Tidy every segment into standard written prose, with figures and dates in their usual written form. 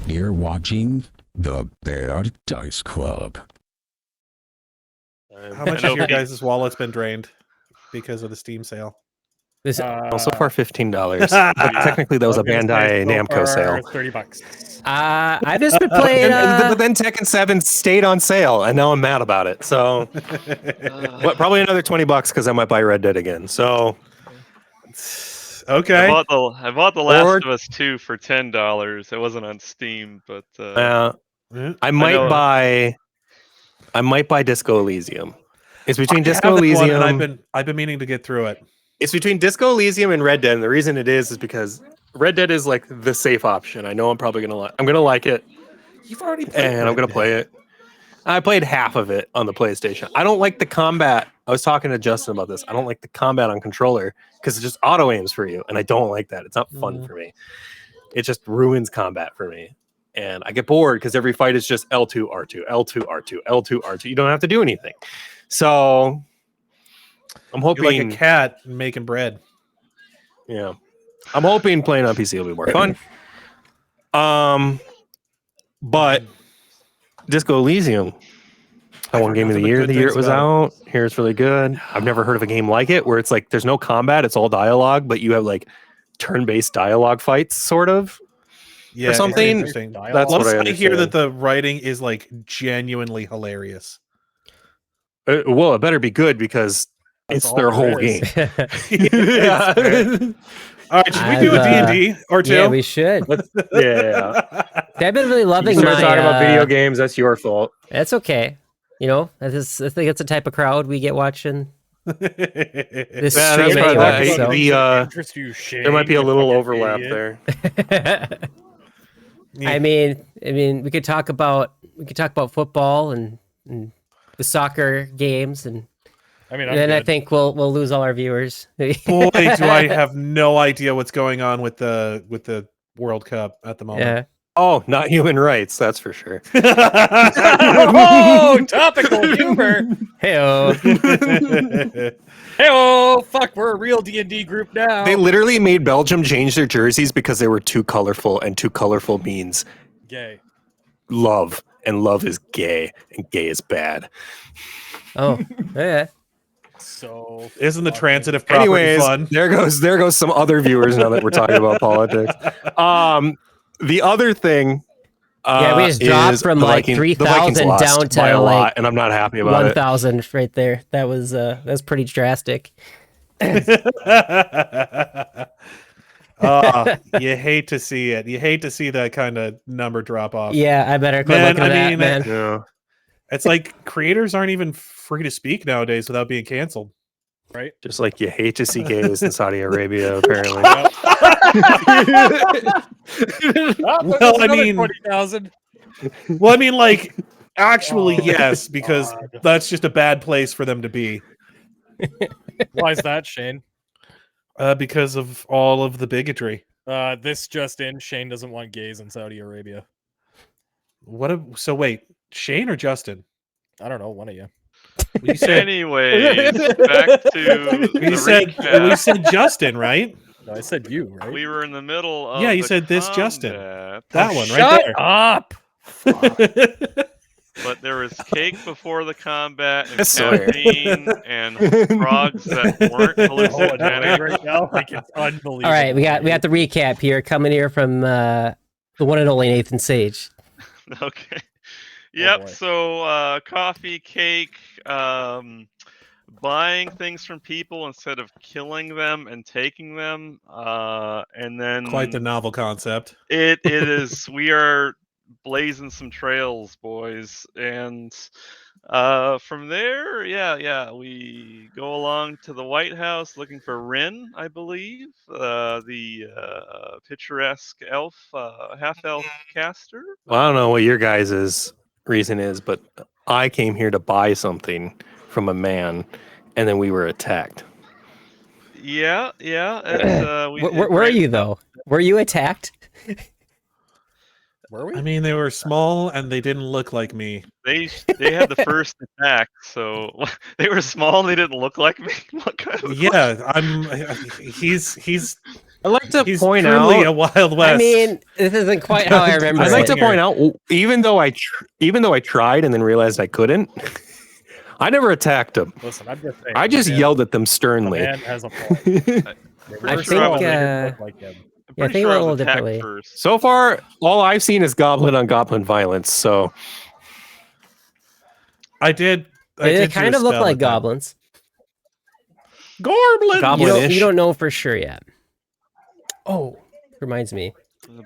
You're watching the Bear Dice Club. How much of your guys' wallet's been drained because of the Steam sale? This Well, so far $15. But technically, that was a Bandai Namco sale. $30. I've just been playing. But then Tekken 7 stayed on sale, and now I'm mad about it. So, probably another $20 because I might buy Red Dead again. So, okay. I bought the Last of Us 2 for $10. It wasn't on Steam, but I might buy Disco Elysium. It's between Disco Elysium. And I've been meaning to get through it. It's between Disco Elysium and Red Dead, and the reason it is because Red Dead is like the safe option. I know I'm probably gonna like it. You've already played and I'm gonna play it. I played half of it on the PlayStation. I don't like the combat. I was talking to Justin about this. I don't like the combat on controller because it just auto aims for you, and I don't like that. It's not fun for me. It just ruins combat for me, and I get bored because every fight is just L2 R2 L2 R2 L2 R2. You don't have to do anything. So I'm hoping you're like a cat making bread. Yeah, I'm hoping playing on PC will be more fun. But Disco Elysium, I won Game of the Year the year it was out. Here it's really good. I've never heard of a game like it where it's like there's no combat, it's all dialogue, but you have like turn-based dialogue fights, sort of. Yeah, or something. That's what I hear that the writing is like genuinely hilarious. Well, it better be good because it's their whole game. Yeah. All right, should we do a D&D or two? Yeah, we should. Yeah. I've been really loving you talking about video games. That's your fault. That's okay. You know, I think it's the type of crowd we get watching this stream anyway, so. There might be a little overlap there. I mean, we could talk about football and the soccer games, and then I think we'll lose all our viewers. Boy, do I have no idea what's going on with the World Cup at the moment. Yeah. Oh, not human rights, that's for sure. Oh, topical humor. Hey-oh. Hey-oh, fuck, we're a real D&D group now. They literally made Belgium change their jerseys because they were too colorful, and too colorful means gay. Love, and love is gay, and gay is bad. Oh, yeah. So isn't the transitive property fun? There goes some other viewers now that we're talking about politics. The other thing, we just dropped from like 3,000 down to like, and I'm not happy about 1,000 right there. That's pretty drastic. You hate to see it. You hate to see that kind of number drop off. Yeah, I better quit looking at that, man. Yeah. It's like creators aren't even free to speak nowadays without being canceled. Right? Just like you hate to see gays in Saudi Arabia, apparently. Well, I mean, 20,000. Well, I mean, like, actually, yes, because that's just a bad place for them to be. Why is that, Shane? Because of all of the bigotry. This just in: Shane doesn't want gays in Saudi Arabia. So wait, Shane or Justin? I don't know. One of you. You said, anyways, back to we said Justin, right? No, I said you, right? We were in the middle of you said this combat. Justin. That one Shut right there. up. But there was cake before the combat and caffeine and frogs that weren't hallucinogenic. Right now, like it's unbelievable. All right, we got the recap here coming here from the one and only Nathan Sage. Okay. Yep. Boy. So coffee, cake, buying things from people instead of killing them and taking them, and then Quite the novel concept. It is. We are blazing some trails, boys, and from there, we go along to the White House looking for Rin, I believe, the picturesque elf, half-elf caster. Well, I don't know what your guys' reason is, but I came here to buy something from a man, and then we were attacked. Yeah. Where are you though? Were you attacked? Were we? I mean, they were small and they didn't look like me. They had the first attack, so they were small and they didn't look like me. What kind of Yeah, he's I like to he's point truly out. a Wild West. I mean, this isn't quite how I remember I'd like it. to point out, even though I tried and then realized I couldn't, I never attacked them. Listen, I'm just saying. I just yelled at them sternly. Man has a point. I sure I think, was Like him. I'm Yeah, I pretty think sure it I went a was little attacked differently. first. So far, all I've seen is goblin on goblin violence. So I did. They kind of look like goblins. Goblins. Goblin-ish. You don't know for sure yet. Oh, Reminds me.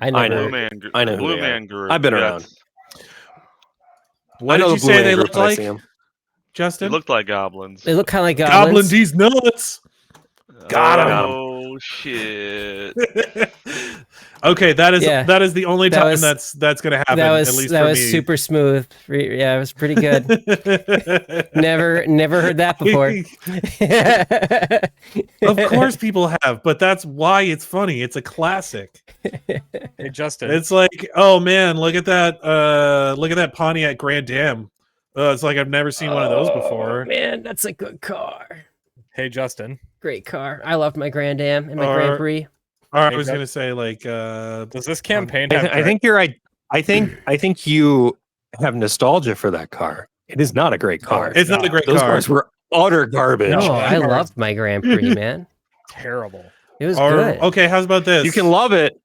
I never- know. Blue man, I know who Blue they man are. group. I've been yes. around. what I know did the you Blue say Man they Group look when I like, see 'em. They Justin? looked like goblins. They look kind of like Goblins. goblins. He's nuts. Got him. Oh shit! Okay, that is Yeah. that is the only That time was- that's gonna happen. That at was least that for was me. super smooth. Yeah, it was pretty good. Never heard that before. Of course, people have, but that's why it's funny. It's a classic. Hey, Justin. It's like, oh man, look at that Pontiac Grand Am. It's like I've never seen one of those before. Man, that's a good car. Hey, Justin. Great car. I loved my Grand Am and my Grand Prix. Or I Hey, was Jeff. gonna say like, Does this campaign I, have? I think you're right. I think you have nostalgia for that car. It is not a great car. it's not a great Those car. cars were utter garbage. No, that I car- loved my Grand Prix, man. terrible. It was Or good. okay, how's about this? You can love it,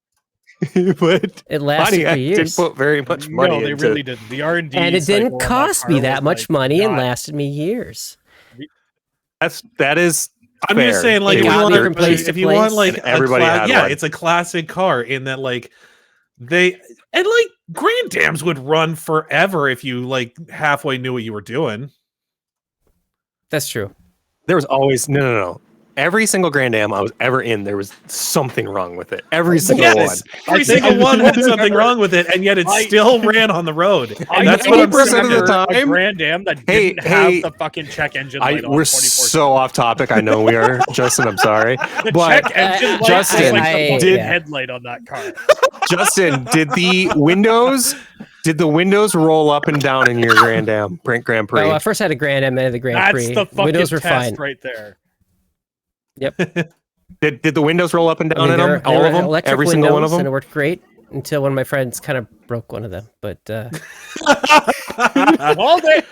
but It lasted for Pontiac did years. put very much money No, they into really didn't. The R&D And it didn't cost me that much money and not- lasted me years. that is. I'm fair. just saying, like, It if you, got want, me from place to if you want, place. like, And everybody had yeah, one. it's a classic car in that, like, they and like Grand Dams would run forever if you like halfway knew what you were doing. That's true. There was always no. Every single Grand Am I was ever in, there was something wrong with it. Every single Yes, one. every single one had something wrong with it, and yet it still ran on the road. And that's what I'm 80% saying. of the time- A Grand Am that Hey, didn't have hey, the fucking check engine light on We're 24/7. so off topic. I know we are, Justin. I'm sorry, The but check engine light Justin, was like the I- fucking yeah. headlight on that car. Justin, did the windows roll up and down in your Grand Prix? Well, I first had a Grand Am and then the Grand That's Prix. the fucking Windows were test fine. right there. Did the windows roll up and I down mean, in they them? were All of them? electric Every single one of windows, and it them? worked great until one of my friends kind of broke one of them. But Called it.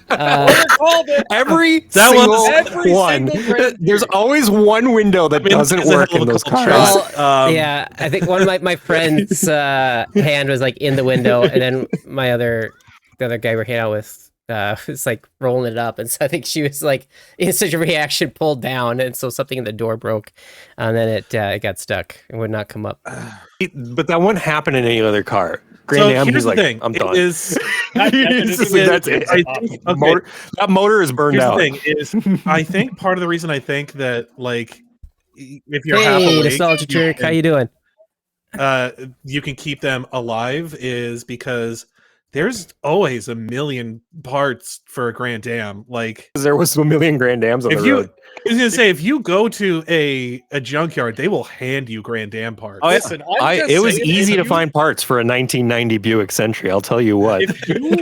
Called it. Every That was- single Every one. single Grand There's always one window that doesn't It's a work hell in of a those culture. cars. Well, yeah, I think one of my friend's hand was like in the window, and then the other guy we're hanging out with was like rolling it up, and so I think she was like in such a reaction pulled down, and so something in the door broke, and then it got stuck and would not come up. But that wouldn't happen in any other car. so Grand Am, here's he's the like, thing: I'm done. is He's just like, that's it. I think, okay, That motor is burned here's out. the thing: is I think part of the reason I think that like if you're half Hey, awake, nostalgia jerk, how you doing? you can keep them alive is because there's always a million parts for a Grand Dam. Like There was a million Grand Dams on if the you, road. I was gonna say if you go to a junkyard, they will hand you Grand Dam parts. Oh, yeah. Listen, I'm just It was saying, easy if to you- find parts for a 1990 Buick Century. I'll tell you what. If you,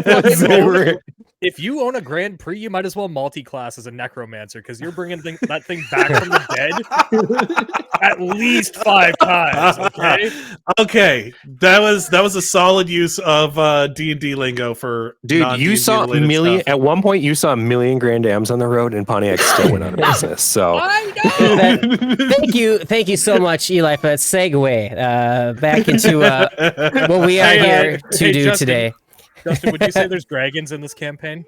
They were- if you own a Grand Prix, you might as well multi-class as a necromancer because you're bringing that thing back from the dead at least 5 times. Okay, Okay, that was a solid use of D&D lingo for Dude, you non-D&D saw a related million stuff. at one point. You saw a million Grand Dams on the road, and Pontiac still went out of business. So I know. Thank you so much, Eli, for that segue back into what we are Hey, here to hey, do Justin. today. Justin, would you say there's dragons in this campaign?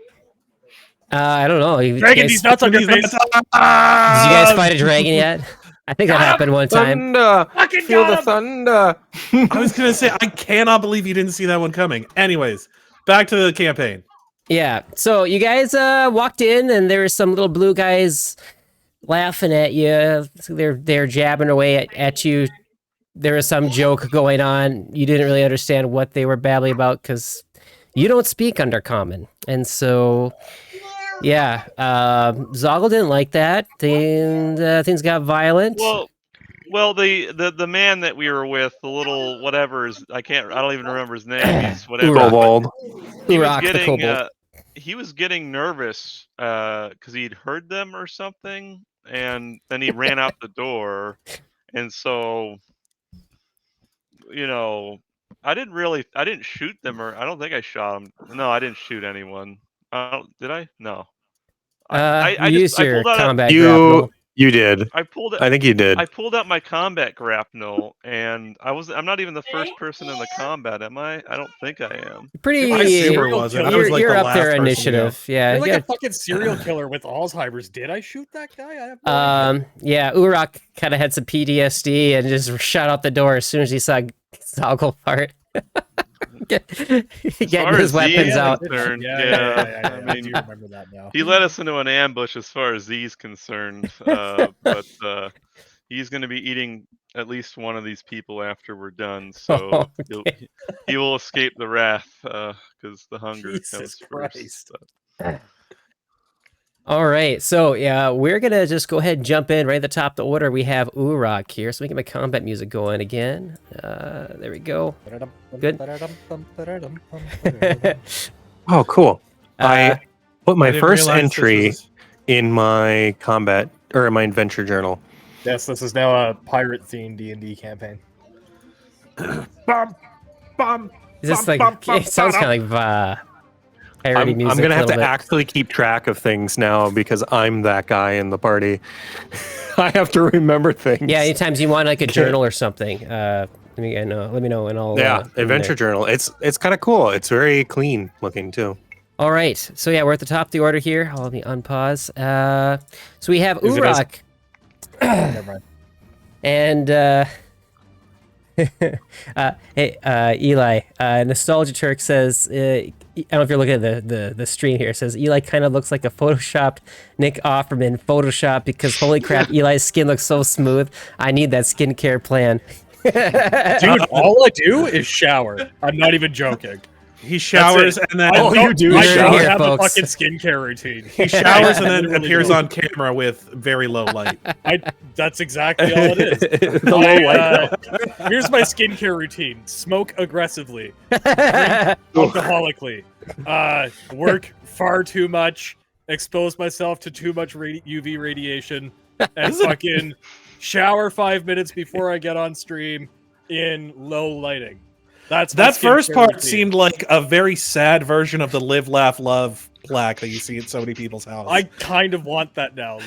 I don't know. You Dragon, guys- these nuts on your These face. nuts- Did you guys fight a dragon yet? I think that happened one time. thunder, Fucking feel got the him. thunder. I was gonna say I cannot believe you didn't see that one coming. Anyways, back to the campaign. Yeah. So you guys walked in, and there were some little blue guys laughing at you. They're jabbing away at you. There was some joke going on. You didn't really understand what they were babbling about because you don't speak Undercommon, and so. Yeah, Zoggle didn't like that. Things got violent. Well, Well, the man that we were with, the little whatever is, I don't even remember his name. He's whatever. Kobold. He was Urak the getting kobold. he was getting nervous because he'd heard them or something, and then he ran out the door, and so I didn't shoot them, or I don't think I shot him. No, I didn't shoot anyone. Did I? No. You used your combat You grapple. you did. I pulled it. I think you did. I pulled out my combat grapnel, and I'm not even the first person in the combat, am I? I don't think I am. Pretty. I super Serial wasn't. I killer. was like You're the up last there person to go. initiative. Yeah. You're like yeah. a fucking serial killer with Alzheimer's. Did I shoot that guy? I have no idea. Yeah, Urak kind of had some PTSD and just shot out the door as soon as he saw Zogglefart. Getting his weapons out. Concerned, Yeah. I I mean, do remember that now. he led us into an ambush as far as he's concerned, but he's going to be eating at least one of these people after we're done, so Okay. he will escape the wrath because the hunger Jesus comes Christ. first. All right, so yeah, we're gonna just go ahead and jump in right at the top of the order. We have Urak here, so we get my combat music going again. There we go. Good. Oh, cool. I put I my didn't first realize this entry was- in my combat or in my adventure journal. Yes, this is now a pirate-themed D&D campaign. Bum, bum. Is this Bum, like? bum, bum, It sounds kind of like parody music. I'm gonna a have to little bit. actually keep track of things now because I'm that guy in the party. I have to remember things. Yeah, anytime you want like a journal or something, let me know, and I'll. Yeah, put 'em adventure there. journal. It's kind of cool. It's very clean looking too. All right, so yeah, we're at the top of the order here. Let me unpause. So we have Is it as- Urak. Never mind. And hey, Eli, Nostalgia Turk says, I don't know if you're looking at the stream here. It says Eli kind of looks like a photoshopped Nick Offerman Photoshop because holy crap, Eli's skin looks so smooth. I need that skincare plan. Dude, all I do is shower. I'm not even joking. He showers and then I you do I shower. don't Here, have folks. a fucking skincare routine. he showers and then Literally appears do. on camera with very low light. That's exactly all it is. The low light. Here's my skincare routine: smoke aggressively, alcoholically, work far too much, expose myself to too much UV radiation, and fucking shower 5 minutes before I get on stream in low lighting. That's my That first skincare part routine. seemed like a very sad version of the Live, Laugh, Love plaque that you see at so many people's houses. I kind of want that now.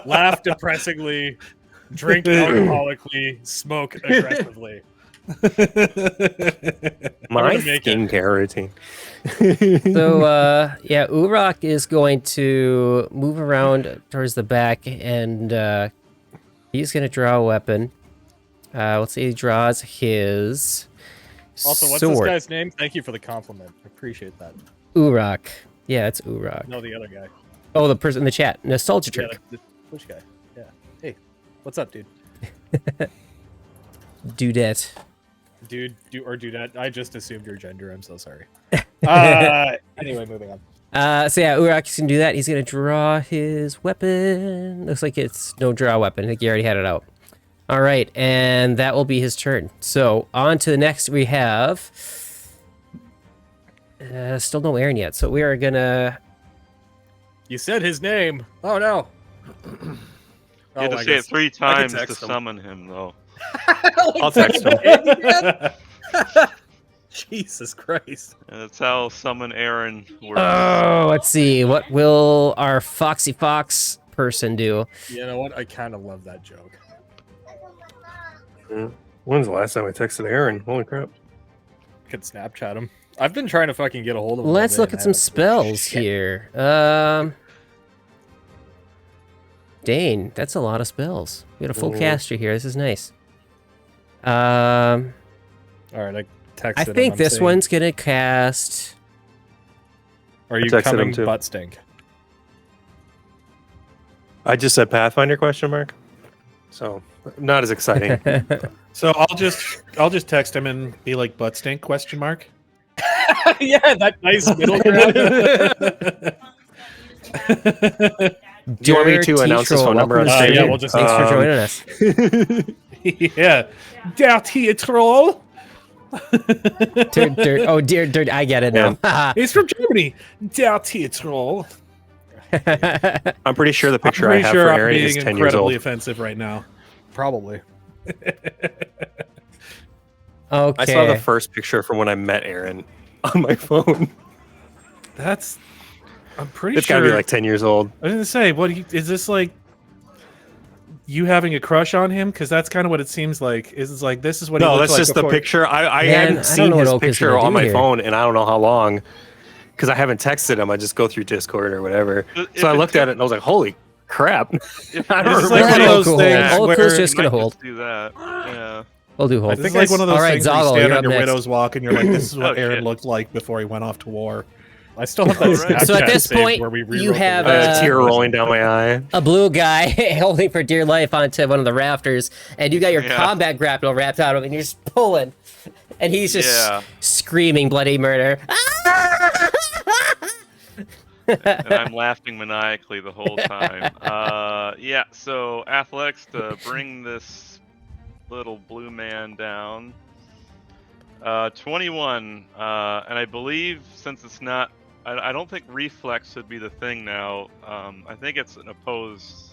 Laugh depressingly, drink alcoholically, smoke aggressively. My gonna make it. skincare routine. So yeah, Urak is going to move around towards the back, and he's going to draw a weapon. Let's see, he draws his Also, what's sword. this guy's name? Thank you for the compliment. I appreciate that. Urak. Yeah, it's Urak. No, the other guy. Oh, the person in the chat, Nostalgia Yeah, Trick. the Twitch guy. Yeah. Hey, what's up, dude? Dudette. Dudette. I just assumed your gender. I'm so sorry. Anyway, moving on. So yeah, Urak is gonna do that. He's gonna draw his weapon. Looks like it's no draw weapon. I think he already had it out. All right, and that will be his turn. So on to the next. We have still no Aaron yet. So we are gonna. You said his name. Oh no. You had to say it 3 times to summon him, though. I'll text him. Jesus Christ. And that's how summon Aaron works. Oh, let's see. What will our Foxy Fox person do? You know what? I kind of love that joke. When's the last time I texted Aaron? Holy crap. Could Snapchat him. I've been trying to fucking get a hold of him. Let's all look day at and some I haven't. spells Shit. here. Dane, that's a lot of spells. We got a full Mhm. caster here. This is nice. All right, I texted I him. think I'm this saying, one's gonna cast. Are you texted him coming too. butt stink? I just said Pathfinder question mark. So not as exciting. So I'll just text him and be like butt stink question mark. Yeah, that nice middle ground. Do you want me to announce his phone number on Welcome to stage? Yeah, stream. we'll just- Thanks for joining us. Yeah. Dirty troll. Oh, dear, I get it now. He's from Germany. Dirty troll. I'm pretty sure the picture I Pretty have sure for I'm Aaron being is 10 years incredibly old. offensive right now. Probably. Okay. I saw the first picture from when I met Aaron on my phone. I'm pretty It's sure. gotta be like 10 years old. I was gonna say, is this like you having a crush on him? Because that's kind of what it seems like. Is like this is what he No, looked that's like just before. the picture. I Man, I hadn't don't seen know what his Oak is picture gonna on do my here. phone, and I don't know how long. Because I haven't texted him. I just go through Discord or whatever. If So I it looked at it and I was like, holy crap. I This don't is like We'll one have of those Oak things hold. where Oak's just gonna Might hold. just do that. Yeah. We'll do hold. this is like one of those All right, things where you Zoggle, stand you're on up your next. widow's walk and you're like, this is what Oh, Aaron shit. looked like before he went off to war. I still have that Alright. Snapchat So at this saved point, where we you rewrote the have, lyrics. a tear rolling down my eye. A blue guy holding for dear life onto one of the rafters, and you got your Yeah. combat grapple wrapped out of him, and you're just pulling, and he's just Yeah. screaming bloody murder. And I'm laughing maniacally the whole time. Yeah, so athletics to bring this little blue man down. 21, and I believe since it's not, I don't think reflex would be the thing now. I think it's an opposed.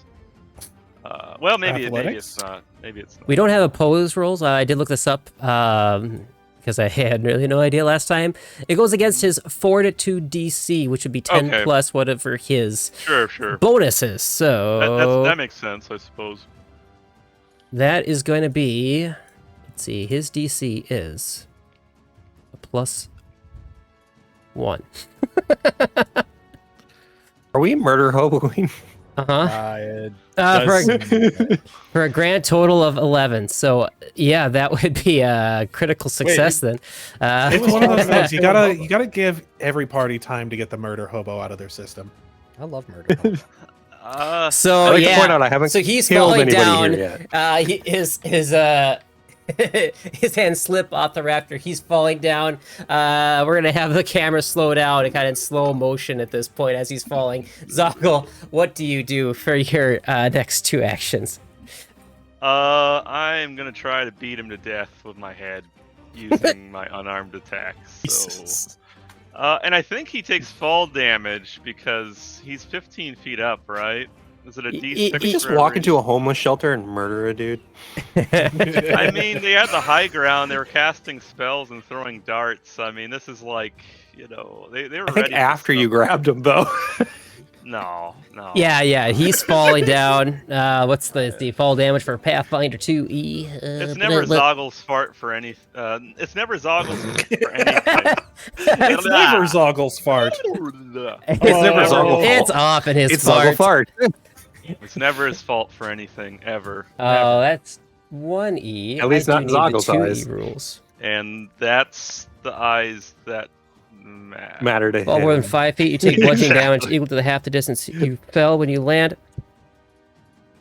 Well, maybe it's not. Maybe it's not. We don't have opposed rolls. I did look this up because I had really no idea last time. It goes against his 4-2 DC, which would be 10 Okay. plus whatever his Sure. bonuses. So That makes sense, I suppose. that is going to be. Let's see. His DC is a +1. Are we murder hoboing? Uh-huh. Does- For a grand total of 11. So yeah, that would be a critical success then. It's one of those things you gotta give every party time to get the murder hobo out of their system. I love murder. So I like yeah, to point out I haven't so he's killed falling anybody down. here yet. His hands slip off the raptor. He's falling down. We're gonna have the camera slow down and kind of in slow motion at this point as he's falling. Zoggle, what do you do for your next two actions? I'm gonna try to beat him to death with my head using my unarmed attacks. So, and I think he takes fall damage because he's 15 feet up, right? Is it a D6? Did we just for walk every- into a homeless shelter and murder a dude? I mean, they had the high ground. They were casting spells and throwing darts. I mean, this is like, they were I ready. think for after you stuff. grabbed him, though. No. Yeah, he's falling down. What's the fall damage for Pathfinder 2E? It's never Zoggle's fart for any. It's never Zoggle's for anything. It's never Zoggle's fart. It's never Zoggle's It's often his It's fart. Zogglefart. It's never his fault for anything ever. Oh, that's 1E. At least I not do need the Zoggle's 2E eyes. rules. And that's the eyes that matter. Matter to Fall him. more than 5 feet, you take bludgeoning damage equal to the half the distance you fell when you land.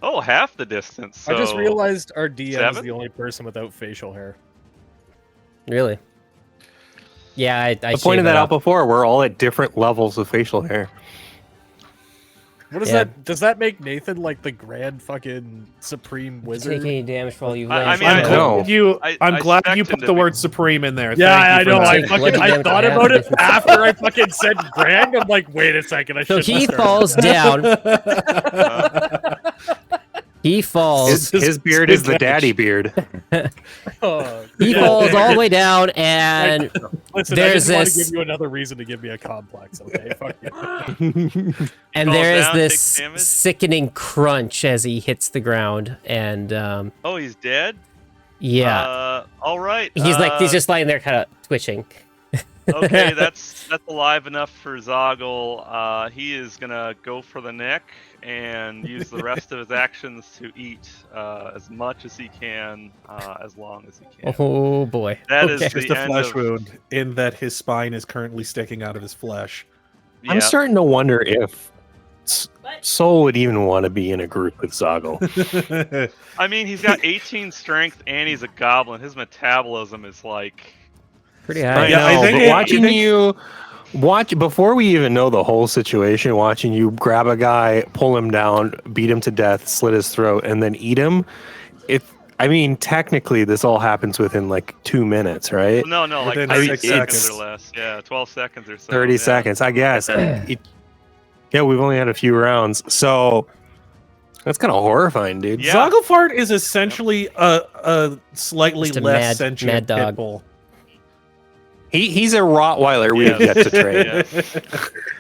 Oh, half the distance. So I just realized our DM is 7? the only person without facial hair. Really? Yeah, I I pointed that out before. We're all at different levels of facial hair. What is Yeah. that? Does that make Nathan like the grand fucking supreme Take wizard? any damage for all you I land. mean, I'm I glad know. I'm I glad you expect him put to the be- word supreme in there. Yeah, I Thank you know. for I that. Bloody fucking damage thought for about half it the distance. after I fucking said grand. I'm like, wait a second. I So should. he falls down. He falls. His beard is the daddy beard. He falls all the way down, and Listen, there's I didn't want this- to give you another reason to give me a complex. Okay, fuck you. and falls there is down, this takes damage? sickening crunch as he hits the ground, and Oh, he's dead. yeah, All right. he's just lying there, kind of twitching. Okay, that's alive enough for Zoggle. He is gonna go for the neck and use the rest of his actions to eat as much as he can, as long as he can. Oh boy, That is Okay. the Just a end flesh of- wound in that his spine is currently sticking out of his flesh. I'm Yeah. starting to wonder if Soul would even want to be in a group with Zoggle. I mean, he's got 18 strength and he's a goblin. His metabolism is like. pretty I high. Yeah, I know, think but it- watching I think- you Watch before we even know the whole situation. Watching you grab a guy, pull him down, beat him to death, slit his throat, and then eat him. Technically, this all happens within like 2 minutes, right? No, like Within 30 6 seconds seconds. or less. Yeah, 12 seconds or so. 30 yeah. seconds, I guess. Yeah, we've only had a few rounds, so that's kind of horrifying, dude. Yeah. Zogglefart is essentially a slightly Just a less mad sentient dog. pit bull. He's a Rottweiler we have Yes. yet to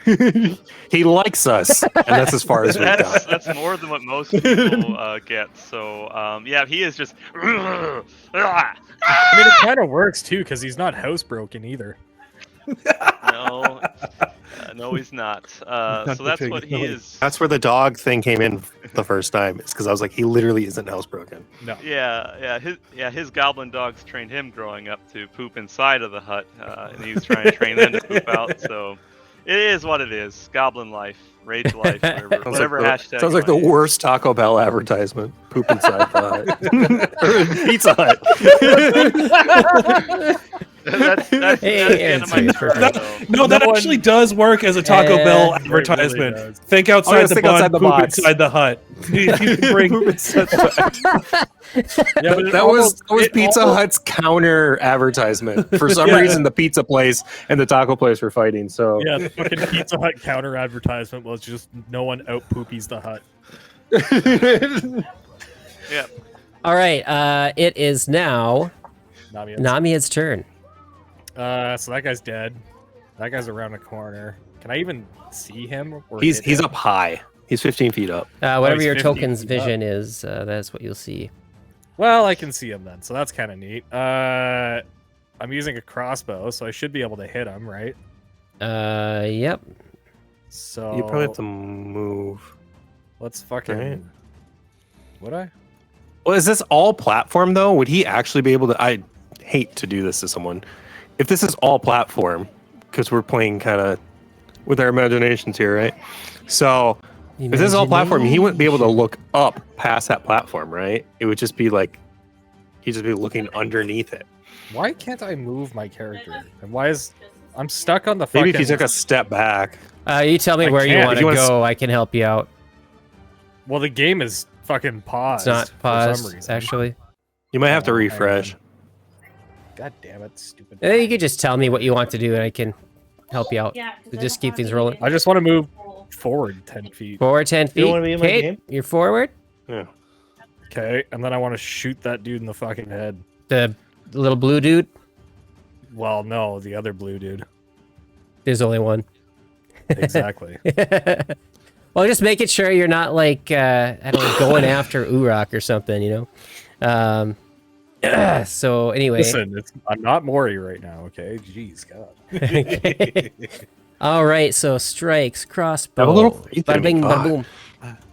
train. He likes us, and that's as far as we've got. That's more than what most people get. So yeah, he is just. I mean, it kind of works too because he's not housebroken either. No, he's not. So that's what he is. That's where the dog thing came in the first time. It's because I was like, he literally isn't housebroken. No. His goblin dogs trained him growing up to poop inside of the hut, and he's trying to train them to poop out. So it is what it is. Goblin life, rage life, whatever hashtag. Sounds like the worst Taco Bell advertisement. Poop inside the hut. Or Pizza Hut. That's the end of my it's turn, perfect. though. No, that one- actually does work as a Taco Yeah, Bell it really advertisement. does. Think outside yes, the think bun, outside the poop box. inside the hut. You can bring Yeah, but That was it Pizza almost- Hut's counter advertisement. For some reason, the pizza place and the taco place were fighting. So Yeah, the fucking Pizza Hut counter advertisement was just no one out poopies the hut. Yeah. All right. It is now Namied. Namied's turn. So that guy's dead. That guy's around the corner. Can I even see him? Or he's hit him? up high. He's 15 feet up. Whatever he's your 50 token's feet up. vision is, that's what you'll see. Well, I can see him then, so that's kind of neat. I'm using a crossbow, so I should be able to hit him, right? Yep. So You probably have to move. let's fucking. Right. Would I? Well, is this all platform though? Would he actually be able to? I hate to do this to someone. If this is all platform, because we're playing kind of with our imaginations here, right? So if this is all platform, he wouldn't be able to look up past that platform, right? It would just be like he'd just be looking underneath it. Why can't I move my character? And why is I'm stuck on the fucking? Maybe if you took a step back. You tell me I where you can't. want If to you wanna go. I can help you out. Well, the game is fucking paused. It's not for some paused, reason. actually. You might have to Oh, hang refresh. on. God damn it, stupid. You could just tell me what you want to do, and I can help you out. Just keep things rolling. I just want to move forward 10 feet. Forward 10 feet. You wanna be in my Okay, game? you're forward. Yeah. Okay, and then I want to shoot that dude in the fucking head. The little blue dude. Well, no, the other blue dude. There's only one. Exactly. Well, just making sure you're not like I don't know, going after Urak or something, you know. So anyway, Listen, I'm not Maury right now, okay? Jeez, God. okay. All right. So strikes, crossbow, Have a little faith in bada bing, me, bada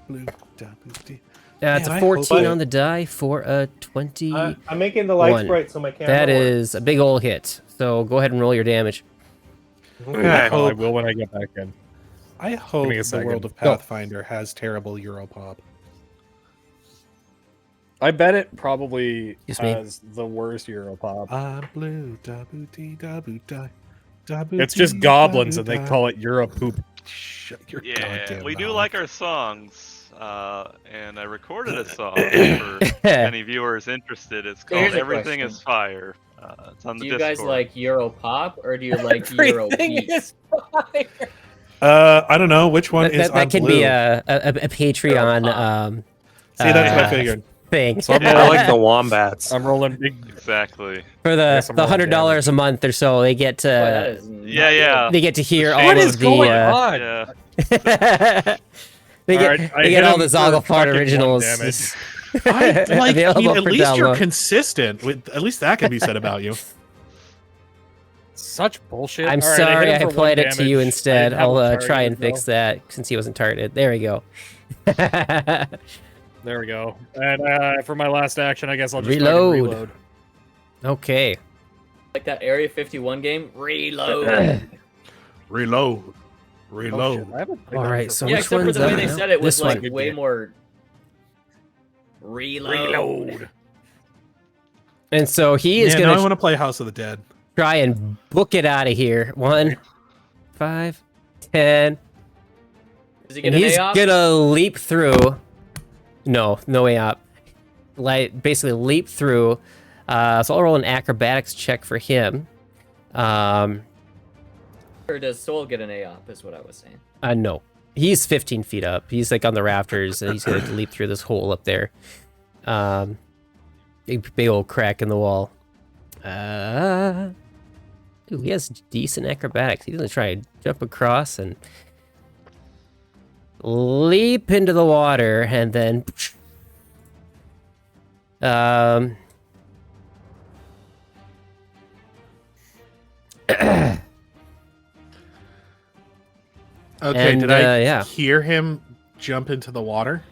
God. boom. It's Man, a I 14 hope- on the die for a 20. I'm making the lights bright so my camera. That is a big old hit. So go ahead and roll your damage. I Oh, I hope, will when I get back in. I hope me a the second. world of Go. Pathfinder has terrible Europop. I bet it probably Excuse me? has the worst Europop. I'm blue, da-boo-dee-da-boo-die, It's just goblins and they call it Europoop. Shut your Yeah, goddamn we do mouth. like our songs, and I recorded a song for any viewers interested. It's called Here's a "Everything question. Is Fire." It's on the Do you Discord. guys like Europop or do you like Eurobeat? I don't know which one is. That I'm can blue. be a Patreon See, that's what I uh, figured. thing. So I'm I like the wombats. I'm rolling big. Exactly. For Guess I'm the rolling $100 a month or so, they get Boy, that to is not Yeah. they get to hear all What of is the going on? Yeah. they get Alright, I they hit get all him the for Zogglefart fucking 1 originals. damage. I like. Available At for least you're download. consistent. With at least that can be said about you. Such bullshit. I'm All right, sorry hit I him for 1 applied it to you damage. instead. I didn't have I'll him try and targeted, fix that since he wasn't targeted. There we go. There we go. And for my last action, I guess I'll just Reload. fucking reload. Okay. like that Area 51 game. Reload. Reload. Oh, Reload. shit, I haven't played All that right, for so yeah, which except for one's the way up they now? said it was This like one. way more. Reload. And so he is Yeah, now I going want to to play House of the Dead. try and book it out of here. 1, 5, 10. Does he get And an he's AOP? gonna leap through. No AOP. Basically leap through. So I'll roll an acrobatics check for him. Or does Soul get an AOP? Is what I was saying. No. He's 15 feet up. He's like on the rafters, and he's gonna leap through this hole up there. Big old crack in the wall. Ooh, he has decent acrobatics. He's gonna try and jump across and leap into the water, and then Okay, And, did I yeah. hear him jump into the water?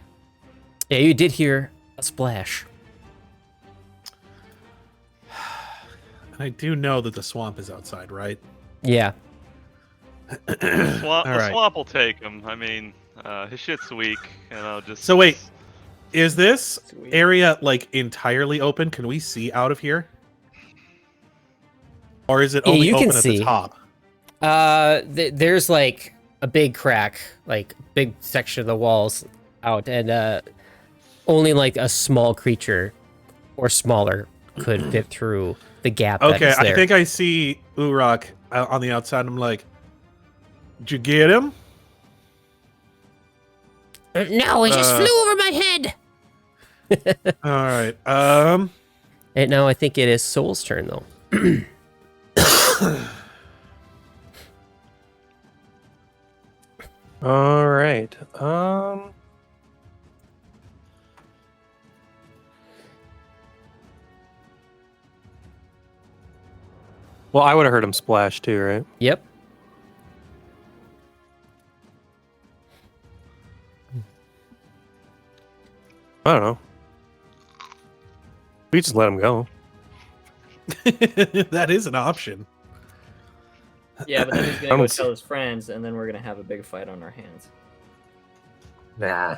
yeah, you did hear a splash. And I do know that the swamp is outside, right? Yeah. The All right. swamp will take him. I mean, his shit's weak, and I'll just. So wait, is this Sweet. area like entirely open? Can we see out of here? Or is it Yeah, only you can open at see. the top? There's like a big crack, like big section of the walls out, and only like a small creature or smaller could fit through the gap. Okay, that is there. I think I see Urak on the outside. I'm like, did you get him? No, it just Uh, flew over my head. All right. And now I think it is Soul's turn though. All right. Well, I would have heard him splash too, right? Yep. I don't know. We just let him go. That is an option. Yeah, but then he's I gonna go don't tell his friends, and then we're gonna have a big fight on our hands. Nah.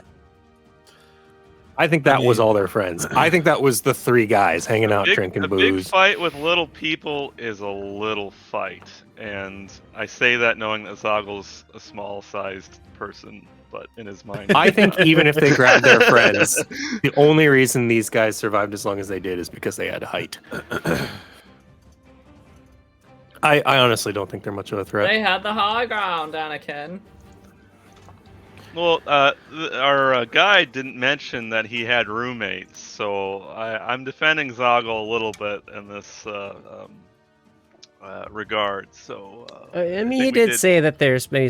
I think that was mean- all their friends. I think that was the three guys hanging out drinking a big booze. fight with little people is a little fight, and I say that knowing that Zoggle's a small-sized person, but in his mind, I think even if they grabbed their friends, the only reason these guys survived as long as they did is because they had height. I honestly don't think they're much of a threat. They had the high ground, Anakin. Well, our guide didn't mention that he had roommates, so I'm defending Zoggle a little bit in this regard. So I mean, think he we did say that there's maybe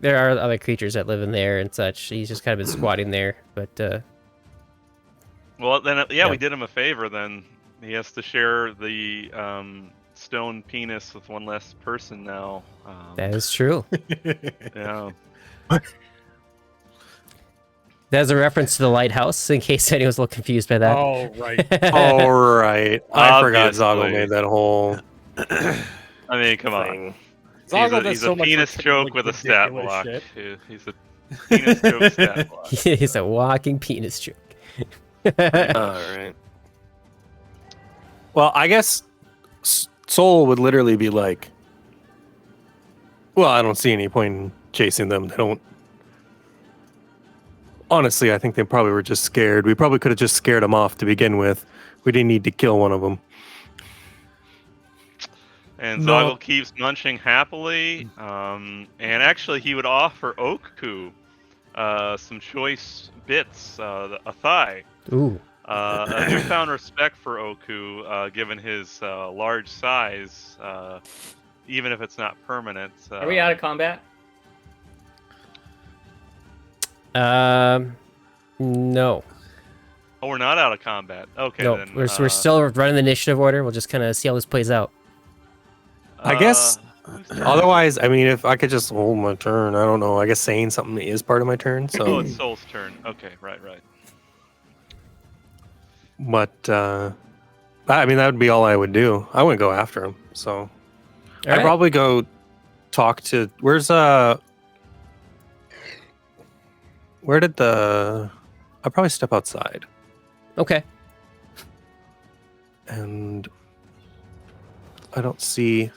there are other creatures that live in there and such. He's just kind of been squatting there, but Well, then Yeah. we did him a favor. Then he has to share the stone penis with one less person now. that is true. Yeah. That's a reference to the lighthouse, in case anyone's a little confused by that. Oh, right. All right. I forgot Zoggle Obviously. made that whole I mean, come on. thing. Zoggle does He's so a much penis joke with a stat ridiculous block. shit. He's a penis joke stat block. He's a walking penis joke. All right. Well, I guess Soul would literally be like, well, I don't see any point in chasing them. They don't. Honestly, I think they probably were just scared. We probably could have just scared them off to begin with. We didn't need to kill one of them. And No. Zoggle keeps munching happily. And actually, he would offer Oku some choice bits, a thigh. Ooh. A newfound respect for Oku, given his large size, even if it's not permanent. Are we out of combat? No. Oh, we're not out of combat. Okay, No, then. we're still running the initiative order. We'll just kind of see how this plays out. I guess otherwise, I mean, if I could just hold my turn, I don't know. I guess saying something is part of my turn. Oh, So, it's Soul's turn. Okay, right. but I mean, that would be all I would do. I wouldn't go after him. So, All I'd right. probably go talk to. Where did the? I'd probably step outside Okay. and I don't see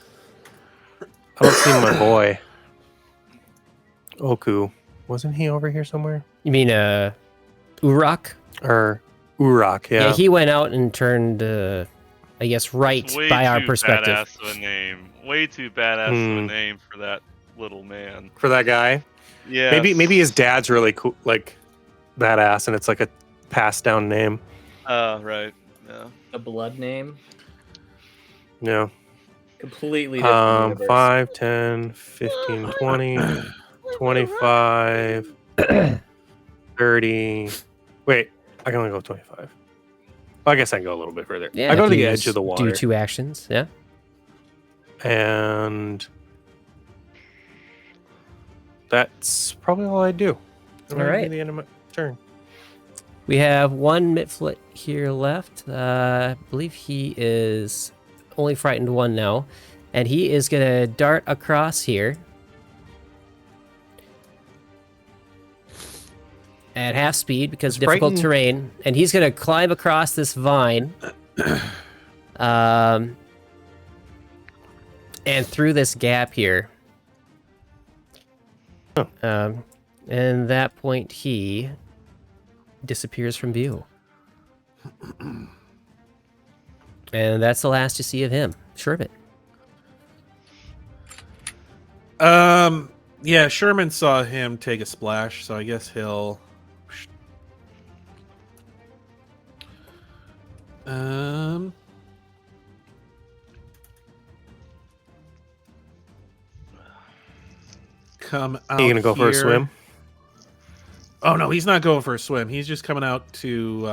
my boy. Oku. Wasn't he over here somewhere? You mean Urak? Or Urak, yeah. He went out and turned, I guess, right Way by our too perspective. Badass of a name. Way too badass of a name for that little man. For that guy? Yeah. Maybe his dad's really cool, like badass, and it's like a passed down name. Right. Yeah. A blood name. Yeah. Completely different universe. 5, 10, 15, 20, 25, 30. Wait, I can only go 25. Well, I guess I can go a little bit further. Yeah, I go if to you the just edge of the water. Do 2 actions, yeah. And that's probably all I do. All right. The end of my turn. We have 1 Mitflit here left. I believe he is only frightened 1 now. And he is going to dart across here. At half speed because difficult terrain. And he's going to climb across this vine. And through this gap here. And at that point he disappears from view. And that's the last you see of him. Sherman. Yeah, Sherman saw him take a splash, so I guess he'll come out. Are you gonna go for a here. swim? Oh no, he's not going for a swim. He's just coming out to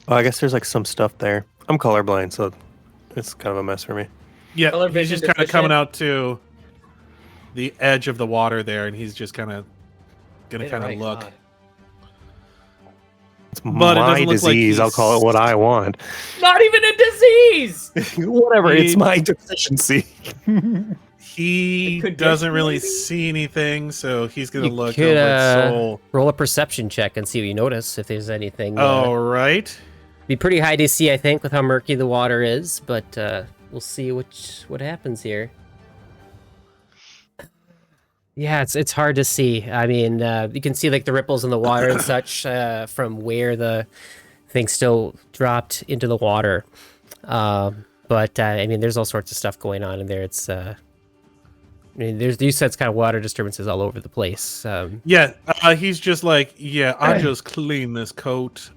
Oh, I guess there's like some stuff there. I'm colorblind, so it's kind of a mess for me. yeah, Color he's vision just kind of deficient. coming out to the edge of the water there, and he's just kind of gonna kind of Right, look. God. It's But it my doesn't look like disease. I'll he's- call it what I want. Not even a disease. Whatever. It's He- my deficiency. He Condition, doesn't really maybe? see anything, so he's gonna You look could, over at Soul. roll a perception check and see what you notice if there's anything. All right. Be pretty high DC, I think, with how murky the water is, but we'll see what happens here. Yeah, it's hard to see. I mean, you can see like the ripples in the water and such from where the thing still dropped into the water. But I mean, there's all sorts of stuff going on in there. It's I mean, you said it's kind of water disturbances all over the place. Yeah, he's just like, yeah, I just cleaned this coat.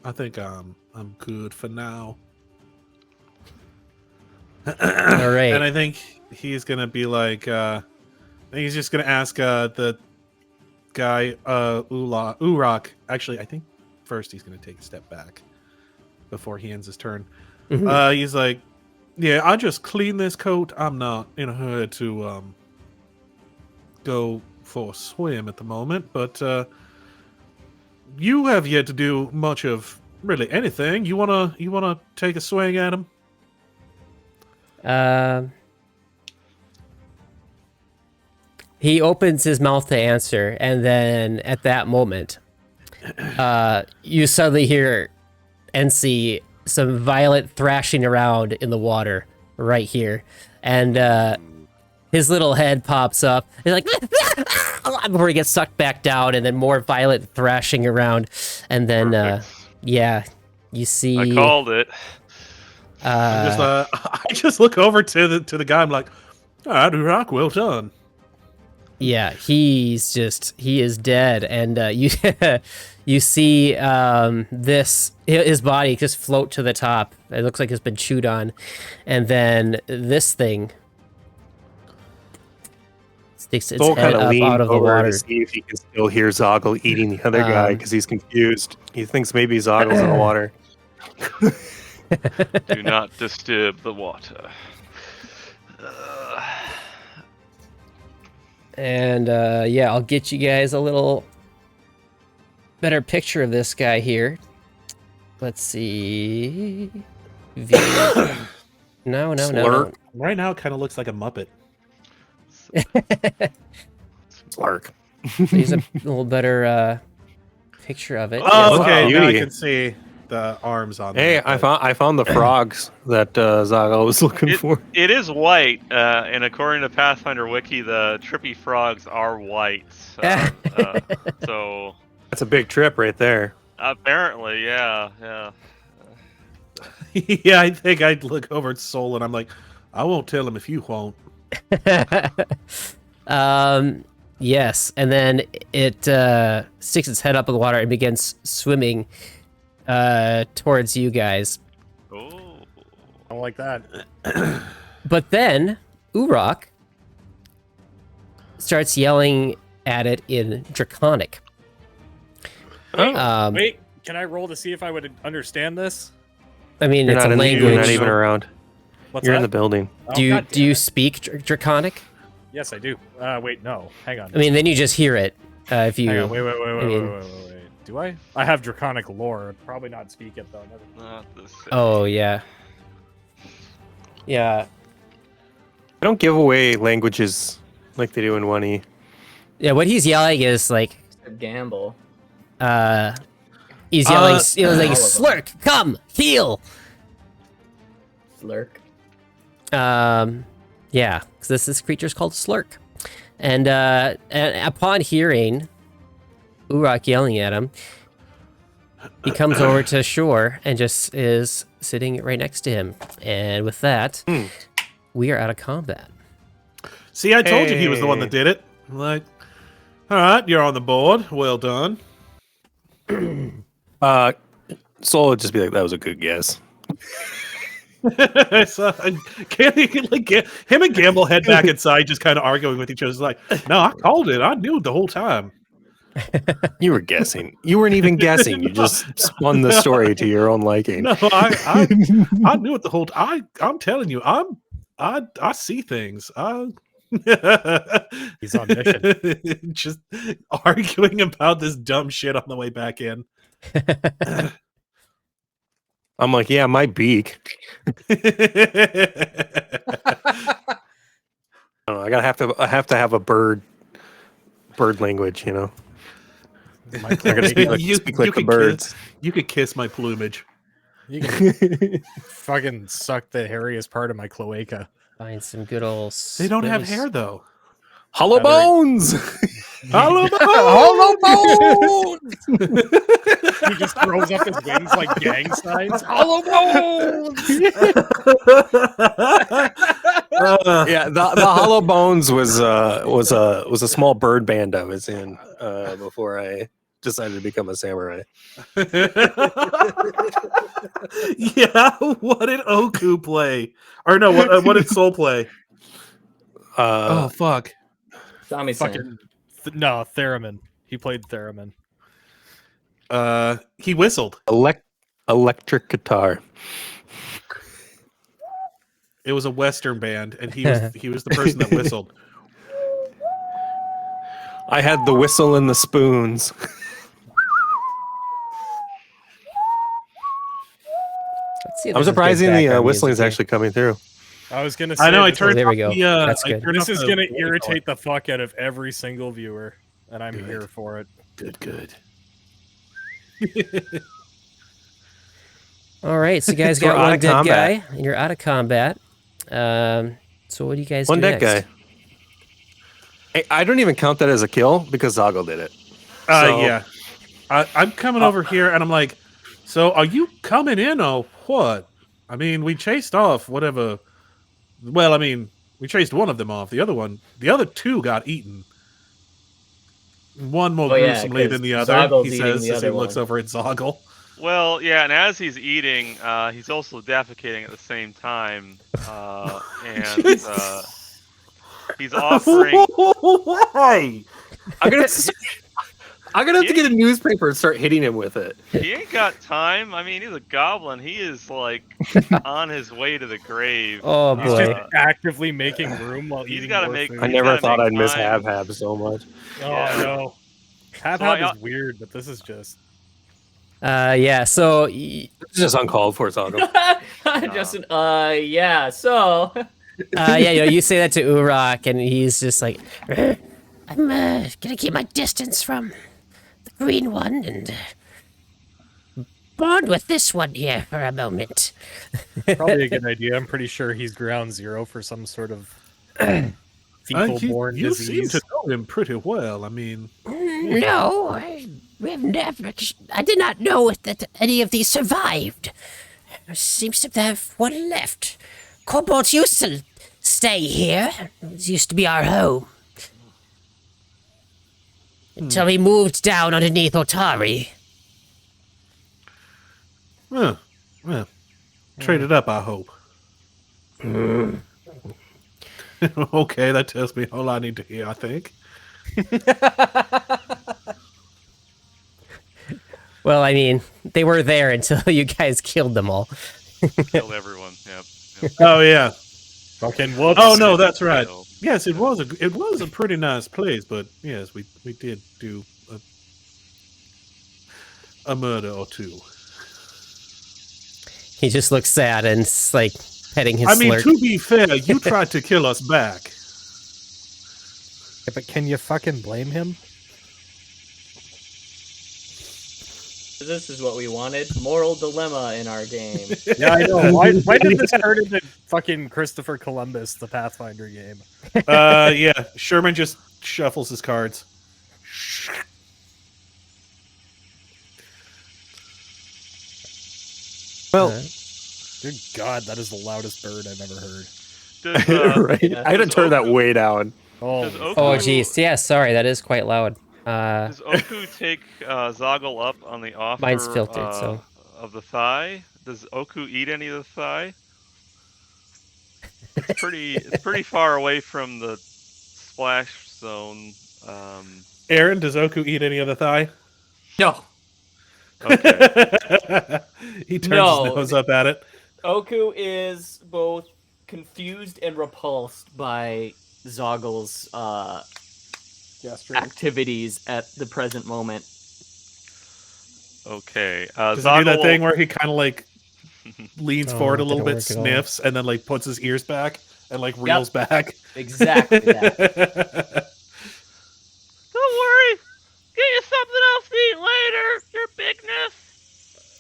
I think I'm good for now. All right. And I think he's gonna be like, he's just gonna ask the guy, Urak. Actually, I think first he's gonna take a step back before he ends his turn. He's like, yeah, I just cleaned this coat. I'm not in a hurry to go for a swim at the moment, but you have yet to do much of really anything. You wanna take a swing at him? He opens his mouth to answer, and then at that moment, you suddenly hear and see some violent thrashing around in the water right here, and his little head pops up. He's like, before he gets sucked back down, and then more violent thrashing around, and then Perfect. yeah, you see. I called it. I just look over to the guy. I'm like, Urak, well done. Yeah, he is dead, and you see his body just float to the top. It looks like it's been chewed on, and then this thing sticks its Soul head kind of up leans out of the over water. to see if he can still hear Zoggle eating the other guy because he's confused. He thinks maybe Zoggle's in the water. Do not disturb the water. And yeah, I'll get you guys a little better picture of this guy here. Let's see. No. Slurk. Right now, it kind of looks like a Muppet. Slark. Here's a little better picture of it. Oh, Yes. okay. Now I Beauty. can see. the arms on. Hey, there, I but- found the frogs that Zoggle was looking for. It is white, and according to Pathfinder Wiki, the trippy frogs are white. So That's a big trip right there. apparently, yeah. Yeah, I think I'd look over at Soul and I'm like, I won't tell him if you won't. Yes, and then it sticks its head up in the water and begins swimming towards you guys. Oh. I don't like that. But then Urak starts yelling at it in Draconic. Wait, can I roll to see if I would understand this? I mean, You're it's not, a you're not language. even around. What's You're in that? the building. Oh, Do you God do you damn it. speak Draconic? Yes, I do. Wait, no. Hang on. I mean, then you just hear it. If you Hang on. Wait. I mean- Wait. Do I? I have Draconic lore. Probably not speak it though. Not the same. Oh yeah. Yeah. I don't give away languages like they do in 1E. Yeah, what he's yelling is like Gamble. he's yelling like all of them. slurk, come, heal. Slurk. Yeah, because this creature's called Slurk. And upon hearing Urak yelling at him, he comes over to shore and just is sitting right next to him. And with that, we are out of combat. See, I told you he was the one that did it. I'm like, all right, you're on the board. Well done. Soul would just be like, that was a good guess. So, can't he, like, him and Gamble head back inside, just kind of arguing with each other. It's like, no, I called it. I knew it the whole time. You were guessing. You weren't even guessing. You just spun the story to your own liking. No, I knew it the whole time. I'm telling you, I see things. He's on mission. Just arguing about this dumb shit on the way back in. I'm like, yeah, my beak. I don't know, I have to have a bird language, you know. My I gotta speak like, You the could birds. You could kiss my plumage. You can fucking suck the hairiest part of my cloaca. Find some good old. They don't have space. hair though. Hollow bones. Hollow Hollow bones! He just throws up his wings like gang signs. Hollow bones! Yeah, the Hollow Bones was a small bird band I was in before I decided to become a samurai. Yeah, what did Oku play? Or no, what did Soul play? Oh fuck! Tommy Fucking no, theremin. He played theremin. He whistled. Electric guitar. It was a Western band, and he was the person that whistled. I had the whistle and the spoons. Let's see if I'm there's a good surprised the background whistling is music actually coming through. I was gonna say. I know. I this turned. there we off go. The, That's I good. turned This off is the- gonna irritate the fuck out of every single viewer, and I'm Good. here for it. Good. All right, so you guys So we're got out one of dead combat. guy, and you're out of combat. So what do you guys One do dead next? guy. Hey, I don't even count that as a kill because Zoggle did it. So- Yeah. I'm coming over here, and I'm like, so are you coming in or what? I mean, we chased off whatever. Well, I mean, we chased one of them off. The other two got eaten. One more Oh, yeah, gruesomely 'cause than the other. Zoggle's He eating says the as he other looks one. over at Zoggle. Well, yeah, and as he's eating, he's also defecating at the same time, and he's offering. Why? I'm gonna have to get a newspaper and start hitting him with it. He ain't got time. I mean, he's a goblin. He is like on his way to the grave. Oh He's boy. just actively making room while He's eating gotta more make- food. I He's never gotta thought make I'd miss time. Hab so much. Oh Yeah. no. Hab So I- is weird, but this is just. Yeah. So It's just uncalled for, Zoggle. Justin, yeah, so. yeah, you say that to Urak, and he's just like, I'm gonna keep my distance from the green one and bond with this one here for a moment. Probably a good idea. I'm pretty sure he's ground zero for some sort of fecal-born you seem disease. to know him pretty well. I mean, No, I have never. I did not know that any of these survived. There seems to have one left. Kobolds used to stay here. It used to be our home. Until we moved down underneath Otari. well, trade it up, I hope. Okay, that tells me all I need to hear, I think. Well, I mean, they were there until you guys killed them all. Killed everyone. Yep. Oh, yeah. Fucking whoops. Oh, no, that's right. So, Yes, it was a pretty nice place, but yes, we did do a murder or two. He just looks sad and like petting his I mean, slurk. to be fair, you tried to kill us back. Yeah, but can you fucking blame him? This is what we wanted. Moral dilemma in our game. Yeah, I know. Why did this turn into fucking Christopher Columbus, the Pathfinder game? Yeah, Sherman just shuffles his cards. Well, Good God, that is the loudest bird I've ever heard. Does, right. I had to turn that way down. does Oh, Oh, geez. Yeah, sorry, that is quite loud. Does Oku take Zoggle up on the offer Mine's filtered, so. of the thigh? Does Oku eat any of the thigh? It's pretty far away from the splash zone. Aaron, does Oku eat any of the thigh? No. Okay. He turns No. his nose up at it. Oku is both confused and repulsed by Zoggle's activities at the present moment. Okay. Does he do that Zoggle- thing where he kind of like leans Oh, forward a it little didn't bit, work at all. sniffs, and then like puts his ears back and like reels back? Exactly that. Don't worry. Get you something else to eat later. Your bigness.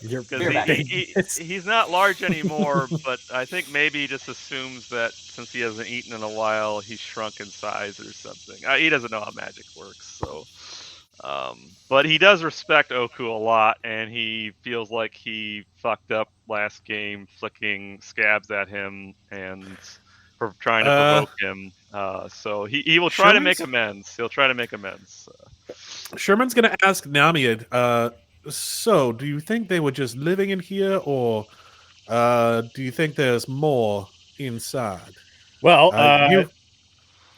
you're Because he's not large anymore, but I think maybe he just assumes that since he hasn't eaten in a while, he's shrunk in size or something. He doesn't know how magic works, so. But he does respect Oku a lot, and he feels like he fucked up last game, flicking scabs at him and for trying to provoke him. So he will try to make amends. He'll try to make amends. Sherman's gonna ask Namied, so do you think they were just living in here, or do you think there's more inside? Well, You-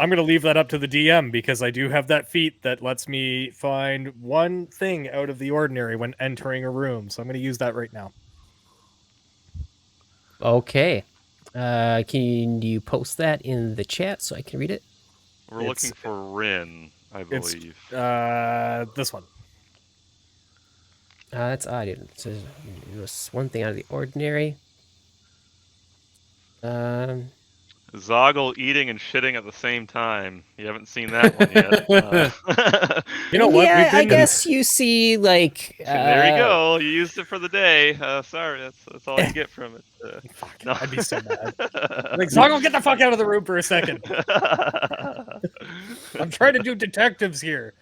I'm going to leave that up to the DM because I do have that feat that lets me find one thing out of the ordinary when entering a room. So I'm going to use that right now. Okay. Can you post that in the chat so I can read it? We're It's- looking for Rin, I It's believe. this one. That's odd. It was one thing out of the ordinary. Zoggle eating and shitting at the same time. You haven't seen that one yet. You know what? Yeah, We've I been- guess you see, like... There you go. You used it for the day. Sorry, that's all you get from it. Fuck, No. I'd be so mad. Like, Zoggle, get the fuck out of the room for a second. I'm trying to do detectives here.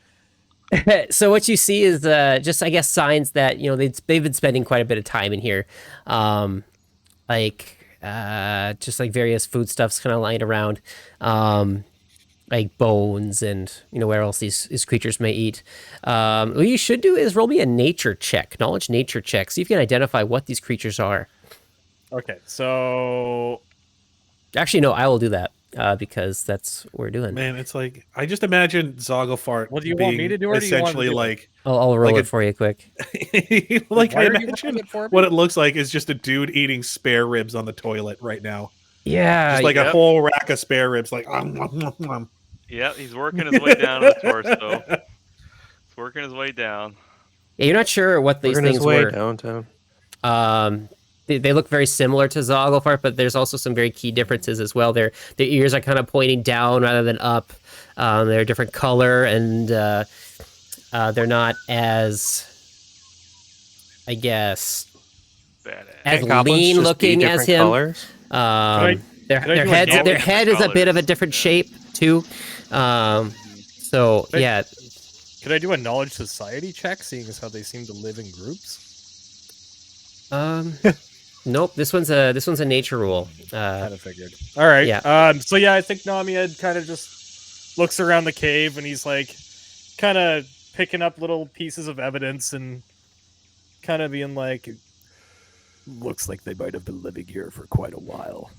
So what you see is just, I guess, signs that, you know, they've been spending quite a bit of time in here. Just like various foodstuffs kind of lying around, like bones and, you know, where else these creatures may eat. What you should do is roll me a nature check, knowledge nature check, see if you can identify what these creatures are. Okay, so Actually, no, I will do that because that's what we're doing. Man, it's like I just imagine Zogglefart What do you want me to do, or do you want essentially to do it? like I'll roll like it for you quick. like Why I are you imagine rolling it for me? what it looks like is just a dude eating spare ribs on the toilet right now. Yeah, Just like a yep. whole rack of spare ribs, like nom. Yeah, he's working his way down to the torso. He's working his way down. yeah, you're not sure what these Working his things way were. downtown. They look very similar to Zogglefart, but there's also some very key differences as well. Their ears are kind of pointing down rather than up. They're a different color, and they're not as, I guess, Badass. as Can't goblins lean just be looking as different him. colors? Their could I their do a heads double their head is a bit of a colors? different Yeah. shape too. So But- yeah, Could I do a knowledge society check, seeing as how they seem to live in groups? nope. This one's a nature rule. Kind of figured. All right. Yeah. So yeah, I think Namied kind of just looks around the cave and he's like, kind of picking up little pieces of evidence and kind of being like, looks like they might have been living here for quite a while.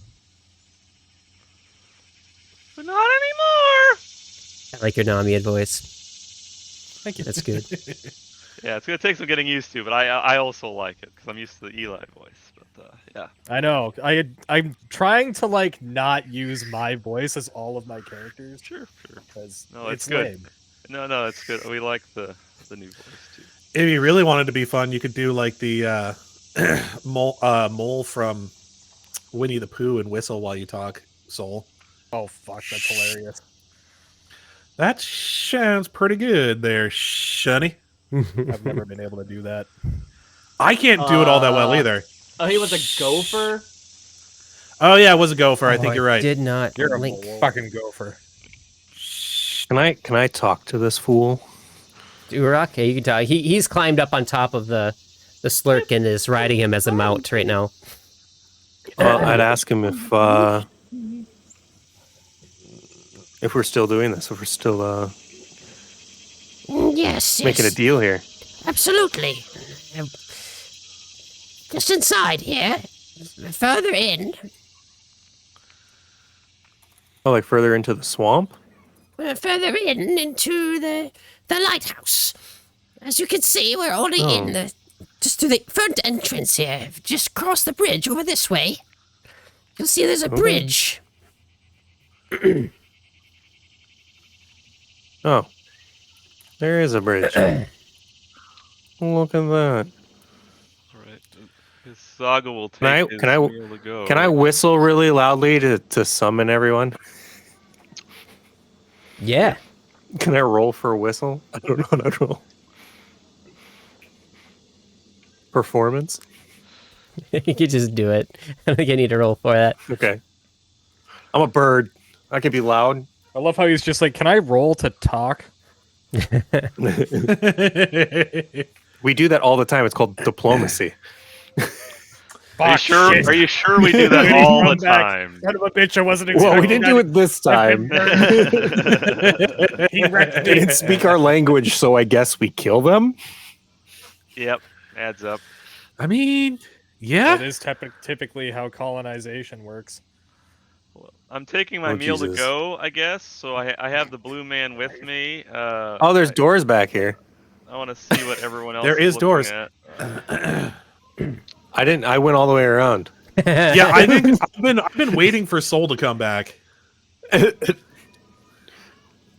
But not anymore. I like your Namied voice. Thank you. That's good. Yeah, it's gonna take some getting used to, but I also like it because I'm used to the Eli voice. But yeah, I know. I'm trying to like not use my voice as all of my characters sure. because No, it's it's good. lame. No, it's good. We like the new voice too. If you really wanted to be fun, you could do like the mole from Winnie the Pooh and whistle while you talk, Soul. Oh fuck, that's hilarious. That sounds pretty good there, Shunny. I've never been able to do that. I can't do it all that well either. Oh, he was a gopher. Oh yeah, it was a gopher. I Oh, think you're right. Did not You're link. a fucking gopher. Can I talk to this fool? Urak, okay, you can talk. He's climbed up on top of the slurk and is riding him as a mount right now. I'd ask him if we're still doing this, if we're still Yes, making a yes, deal here. absolutely. Just inside here, further in, Oh, like further into the swamp? further in into the lighthouse. As you can see, we're only in the just to the front entrance here. Just cross the bridge over this way. You'll see there's a bridge. Oh, there is a bridge. Look at that. All right, his Saga will take Can I- his can I- wheel to go. Can I whistle really loudly to summon everyone? Yeah. Can I roll for a whistle? I don't know how to roll. Performance? You could just do it. I don't think I need to roll for that. Okay. I'm a bird. I can be loud. I love how he's just like, can I roll to talk? We do that all the time. It's called diplomacy. Are you sure? Are you sure we do that all the time? Son of a bitch, I wasn't expecting Well, we didn't do it this time. He wrecked They me. didn't speak our language, so I guess we kill them. Yep, adds up. I mean, yeah. That is typically how colonization works. Well, I'm taking my Oh, meal to Jesus. go, I guess. So I have the blue man with me. Oh, there's doors back here. I want to see what everyone else. There is looking doors. At. I went all the way around. Yeah, I think I've been waiting for Soul to come back.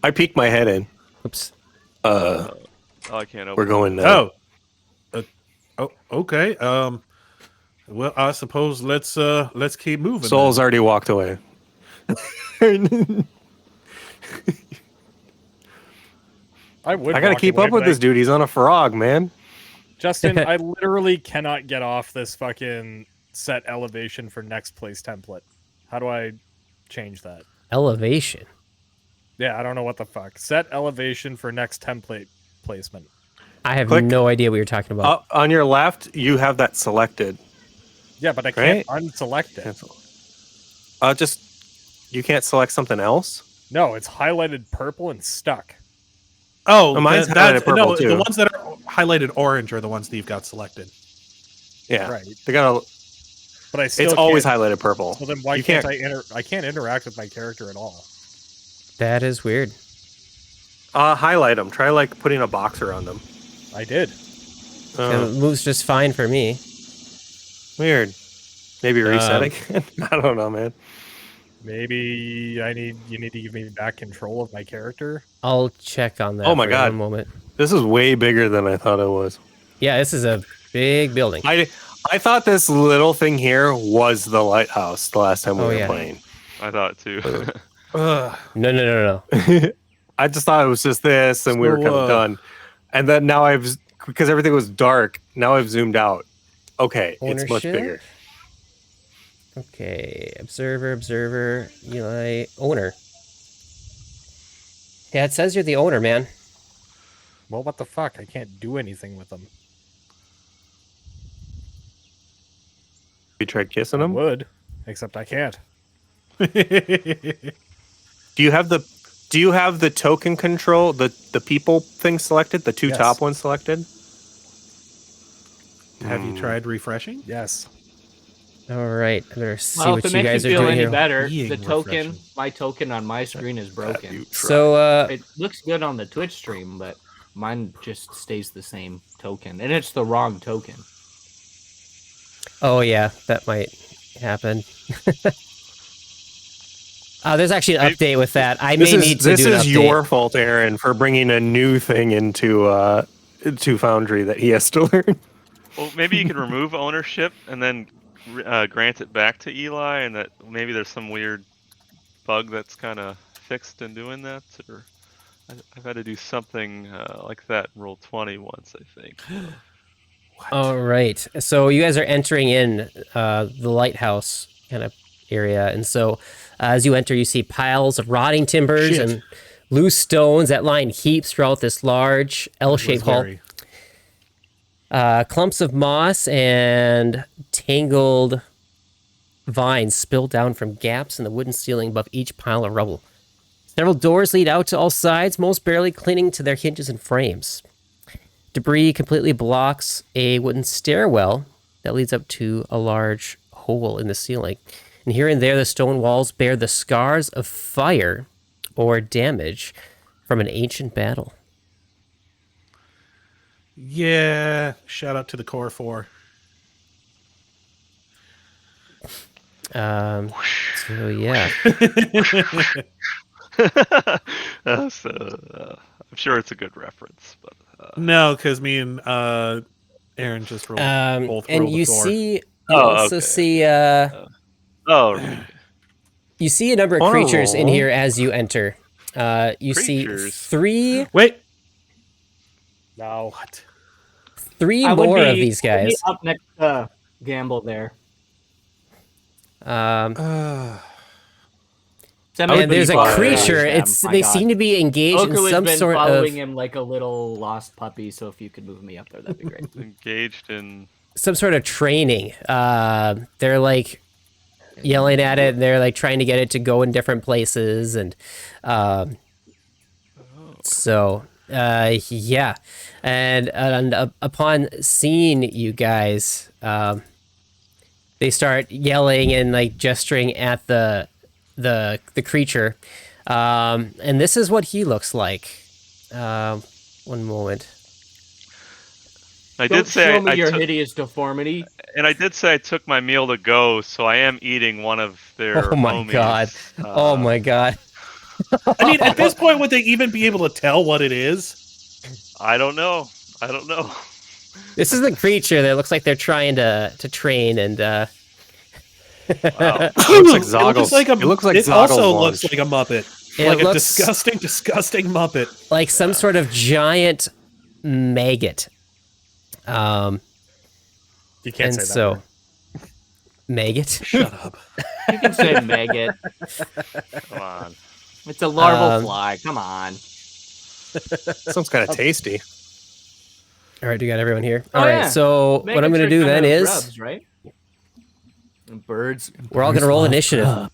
I peeked my head in. Oops. Oh, I can't open. We're going Okay. Well, I suppose let's keep moving. Soul's already walked away. I would. I gotta walk keep away, up with but this dude. He's on a frog, man. Justin, I literally cannot get off this fucking set elevation for next place template. How do I change that? Elevation. Yeah, I don't know what the fuck. Set elevation for next template placement. I have Click. no idea what you're talking about. Up on your left, you have that selected. Yeah, but I can't unselect it. Cancel. You can't select something else. No, it's highlighted purple and stuck. Oh, mine's that's highlighted purple, no. too. The ones that are highlighted orange are the ones Steve got selected. Yeah, Right. they got. But I still It's always can't- highlighted purple. So then why You can't, can't- I can't interact with my character at all? That is weird. Highlight them. Try like putting a box around them. I did. It moves just fine for me. Weird. Maybe reset again. I don't know, man. Maybe you need to give me back control of my character. I'll check on that. Oh my for God. One moment. This is way bigger than I thought it was. Yeah, this is a big building. I thought this little thing here was the lighthouse the last time we Oh, were yeah. playing. I thought too. No. I just thought it was just this, and we were kind of done. And then now because everything was dark, now I've zoomed out. Okay, it's much Ownership? bigger. Okay, observer, Eli, owner. Yeah, it says you're the owner, man. Well, what the fuck? I can't do anything with them. You tried kissing I him? would, except I can't. Do you have the token control, the people thing selected, the two Yes. top ones selected? Have you tried refreshing? Yes. All right, I better see Well, what if it you makes guys you are feel doing any here. better, Being the token, refreshing. my token on my screen is broken. So, It looks good on the Twitch stream, but mine just stays the same token, and it's the wrong token. oh yeah, that might happen. There's actually an update with that. I may need to do an update. This is your fault, Aaron, for bringing a new thing into Foundry that he has to learn. Well, maybe you can remove ownership and then grant it back to Eli, and that maybe there's some weird bug that's kind of fixed in doing that. Or I've had to do something like that in Roll20 once, I think. All right. So you guys are entering in the lighthouse kind of area. And so as you enter, you see piles of rotting timbers Shit. and loose stones that line heaps throughout this large L-shaped hall. Clumps of moss and tangled vines spill down from gaps in the wooden ceiling above each pile of rubble. Several doors lead out to all sides, most barely clinging to their hinges and frames. Debris completely blocks a wooden stairwell that leads up to a large hole in the ceiling. And here and there, the stone walls bear the scars of fire or damage from an ancient battle. Yeah. Shout out to the Core 4. So yeah. I'm sure it's a good reference, but No, because me and Aaron just rolled. Both And rolled you a 4. see, you Oh, also okay. see, you see a number of On a creatures in roll. here as you enter. You see Creatures? three Wait. No. What? I would more be, of these I would be guys. up next to Gamble there. And there's a creature. They seem to be engaged in Oku has some been sort following of him like a little lost puppy. So if you could move me up there, that'd be great. engaged in. training. They're like yelling at it, and they're like trying to get it to go in different places, and yeah. And upon seeing you guys, they start yelling and like gesturing at the creature, and this is what he looks like. One moment. I Don't did say show me I your took, hideous deformity. and I did say I took my meal to go, so I am eating one of their. Oh my homies. god! Oh my god! I mean, at this point, would they even be able to tell what it is? I don't know. This is the creature that looks like they're trying to train, and Wow. It looks like Zoggles. It Zoggles also launch. looks like a Muppet. It Like a looks- disgusting Muppet. like some sort of giant maggot. You can't And say that. so, word. maggot. Shut up. You can say maggot. Come on. It's a larval fly. Come on. Sounds kind of tasty. All right, we got everyone here. Oh, All right, yeah. so what I'm going to do then is right? And birds. we're all going to roll initiative.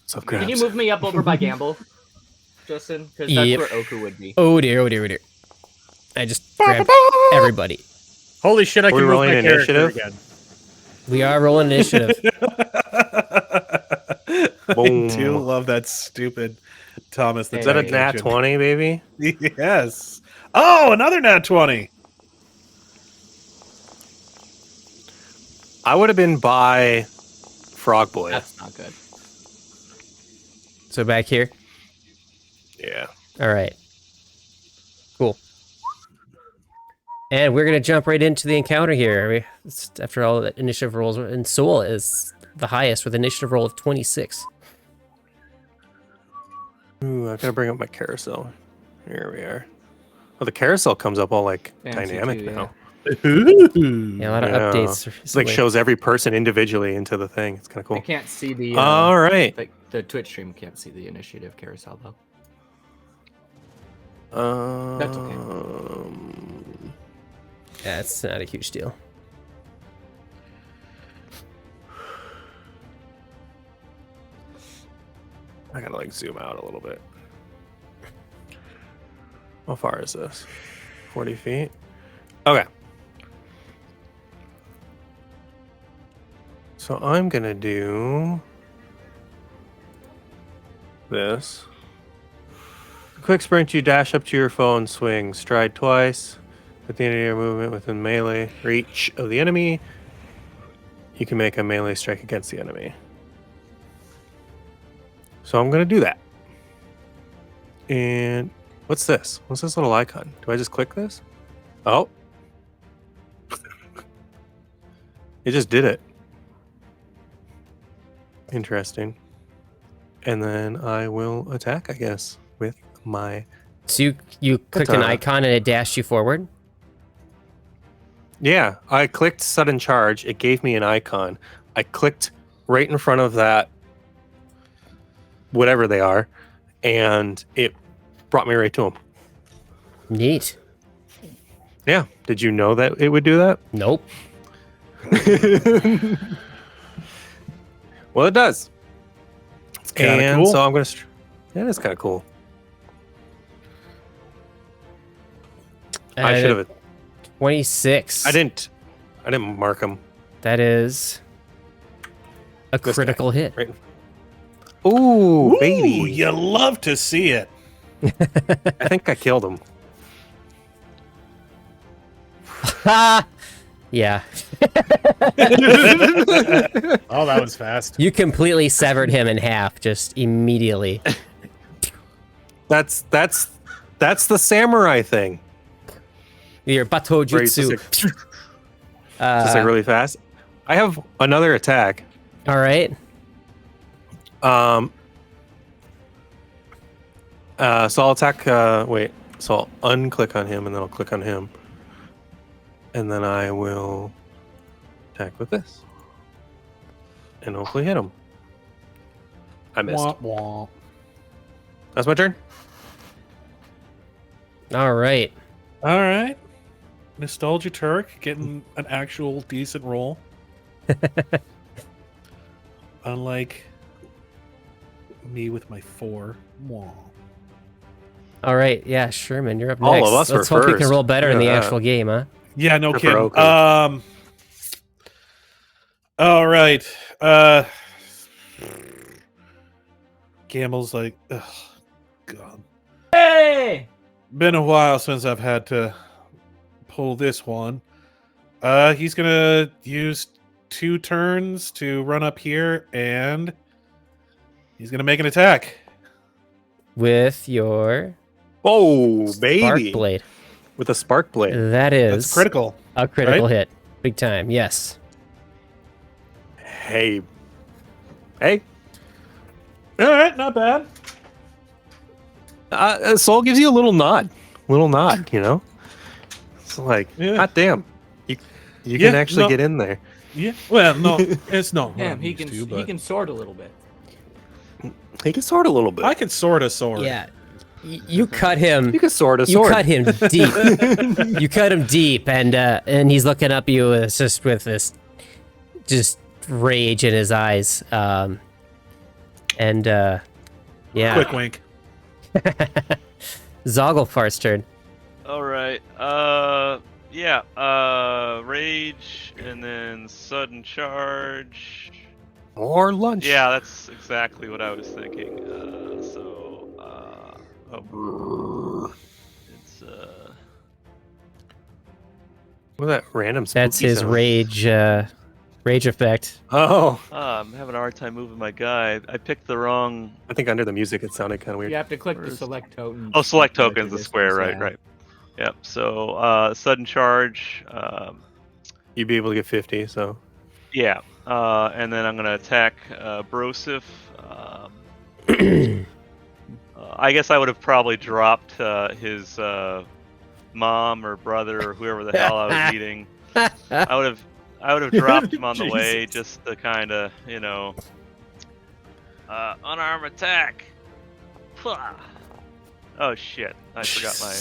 So Can you move me up over by Gamble, Justin? Because that's Yep. where Oku would be. Oh dear! I just grabbed everybody. Holy shit! I Are we can move rolling my character initiative? again. We are rolling initiative. I Boom. do love that stupid Thomas. The Is Is that a Tank nat Agent. 20, baby? Yes. Oh, another nat 20. I would have been by Frog Boy. That's not good. So back here. Yeah. All right. Cool. And we're going to jump right into the encounter here. After all the initiative rolls, and Soul is the highest with initiative roll of 26. Ooh, I gotta bring up my carousel. Here we are. Oh, the carousel comes up all like Fancy dynamic too, now. Yeah, a lot of Yeah. updates. It's like recently. shows every person individually into the thing. It's kind of I cool. can't see the. All right. The Twitch stream can't see the initiative carousel though. That's okay. Yeah, it's not a huge deal. I gotta like zoom out a little bit. How far is this? 40 feet? Okay. So I'm gonna do this. Quick sprint, you dash up to your foe and swing. Stride twice. At the end of your movement within melee reach of the enemy, you can make a melee strike against the enemy. So I'm gonna do that. And what's this? What's this little icon? Do I just click this? Oh. It just did it. Interesting. And then I will attack, I guess, with my... So you clicked an Otari. icon and it dashed you forward? Yeah, I clicked sudden charge. It gave me an icon. I clicked right in front of that, whatever they are, and it brought me right to them. Neat. Yeah. Did you know that it would do that? Nope. Well, it does. kinda And cool. so I'm going to... Yeah, it's kind of cool. I should have... 26. I didn't mark them. That is a This guy. critical hit. Right. Ooh, Ooh, baby. you love to see it. I think I killed him. Ha! Yeah. Oh, that was fast. You completely severed him in half just immediately. That's the samurai thing. Your bato Where he's jutsu. Just like really fast. I have another attack. All right. So I'll attack. Wait. So I'll unclick on him, and then I'll click on him, and then I will attack with this, and hopefully hit him. I missed. Womp womp. That's my turn. All right. All right. Nostalgia Turk getting an actual decent roll. Unlike me with my 4. Womp. All right. Yeah, Sherman, you're up All next. of us Let's were hope you can first. roll better in Look the at that. actual game, huh? Yeah, no Super kidding. okay. All right. Gamble's like, ugh, God. Hey! Been a while since I've had to pull this one. He's gonna use 2 turns to run up here, and he's gonna make an attack. With your Oh, spark baby! blade. With a spark blade. That is That's critical. a critical right? hit. Big time. Yes. Hey. All right, not bad. Soul gives you a little nod. You know? It's like, Yeah. God damn. You Yeah, can actually no. get in there. Yeah. Well, no, it's not. what Damn, I'm he used can to, he but can sword a little bit. He can sword a little bit. I can sword a sword. Yeah. You cut him. You can sword a You sword. cut him deep. You cut him deep, and he's looking up at you with this just rage in his eyes. Yeah. Quick wink. Zogglefart's turn. All right. Yeah. Rage and then sudden charge. More lunch. Yeah, that's exactly what I was thinking. It's What that random That's spooky his sound? rage effect. Oh, I'm having a hard time moving my guy. I picked the wrong. I think under the music it sounded kind of weird. You have to click the Where's- select token. Oh, select to tokens, the square, right, yeah. right. Yep. So sudden charge. You'd be able to get 50, so. Yeah. And then I'm gonna attack Brosif. I guess I would have probably dropped his mom or brother or whoever the hell I was eating. I would have dropped him on the way just to kind of, unarmed attack. Oh shit! I forgot my.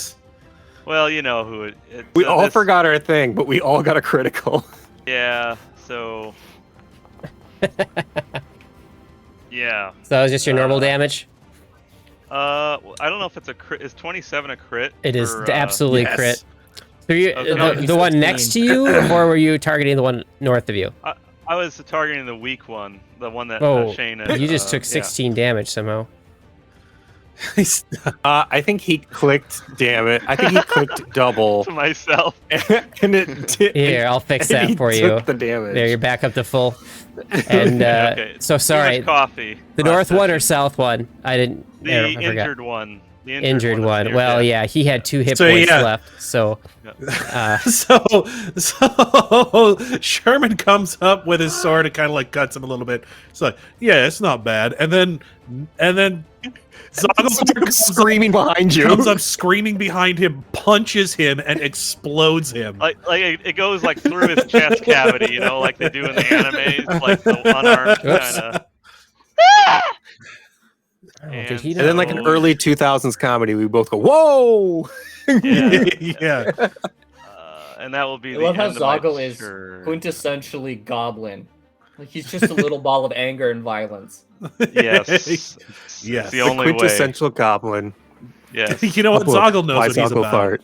Well, you know who it. We all forgot our thing, but we all got a critical. Yeah. So. Yeah. So that was just your normal damage? I don't know if it's a crit. Is 27 a crit? It is or, absolutely yes. crit. So you, Okay. the one next to you, or were you targeting the one north of you? I was targeting the weak one, the one that Oh, Shane. you just took 16 damage somehow. I think he clicked. Damn it! I think he clicked double, To myself. and it did. Here, I'll fix and that he for took you. The damage. There, you're back up to full. And Okay. so Too sorry, much coffee. the north one or south one? I didn't. The I forgot. injured one. The Injured that's one. near Well, death. yeah, he had 2 hit So, points yeah. left. So, So Sherman comes up with his sword and kind of like cuts him a little bit. It's like, yeah, it's not bad. And then Zogglefart comes screaming behind you. comes up screaming behind him, punches him, and explodes him. Like it goes like through his chest cavity, like they do in the animes, like the unarmed Oops. kind of. oh, did he And then, like an so- early 2000s comedy, we both go, "Whoa!" Yeah. Yeah. And that will be I the love how end of my Zoggle is turn. quintessentially goblin. Like he's just a little ball of anger and violence. Yes. Yes. It's The the only way. Quintessential goblin. Yes. You know what? A book Zoggle knows by what he's about. Zogglefart.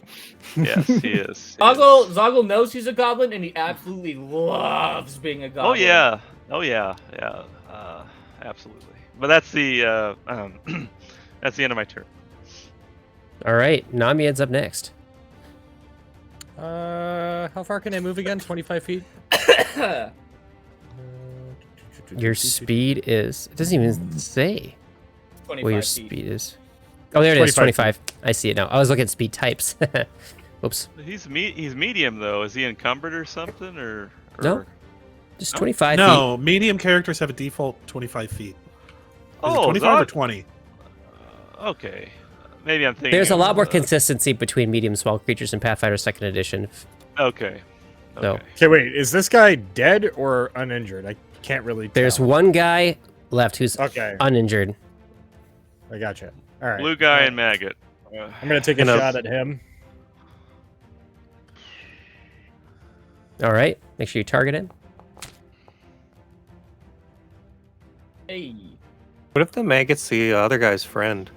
Yes, he is. Zoggle knows he's a goblin, and he absolutely loves being a goblin. Oh yeah. Yeah. Absolutely. But that's the that's the end of my turn. All right, Namied's up next. How far can I move again? 25 feet? Your speed is. It doesn't even say 25 what your feet. speed is. Oh, there it is. 25 25. I see it now. I was looking at speed types. Oops. He's medium though. Is he encumbered or something or? No. Just 25 feet. No, medium characters have a default 25 feet. Is it Oh, 25 or 20? Okay. Maybe I'm thinking. There's a of, lot more consistency between medium small creatures in Pathfinder 2nd Edition. Okay. So Okay, wait. Is this guy dead or uninjured? I can't really tell. there's one guy left who's Okay, uninjured. I gotcha. All right. Blue guy and maggot. I'm going to take a Enough. shot at him. All right, make sure you target it. Hey. What if the maggot's the other guy's friend?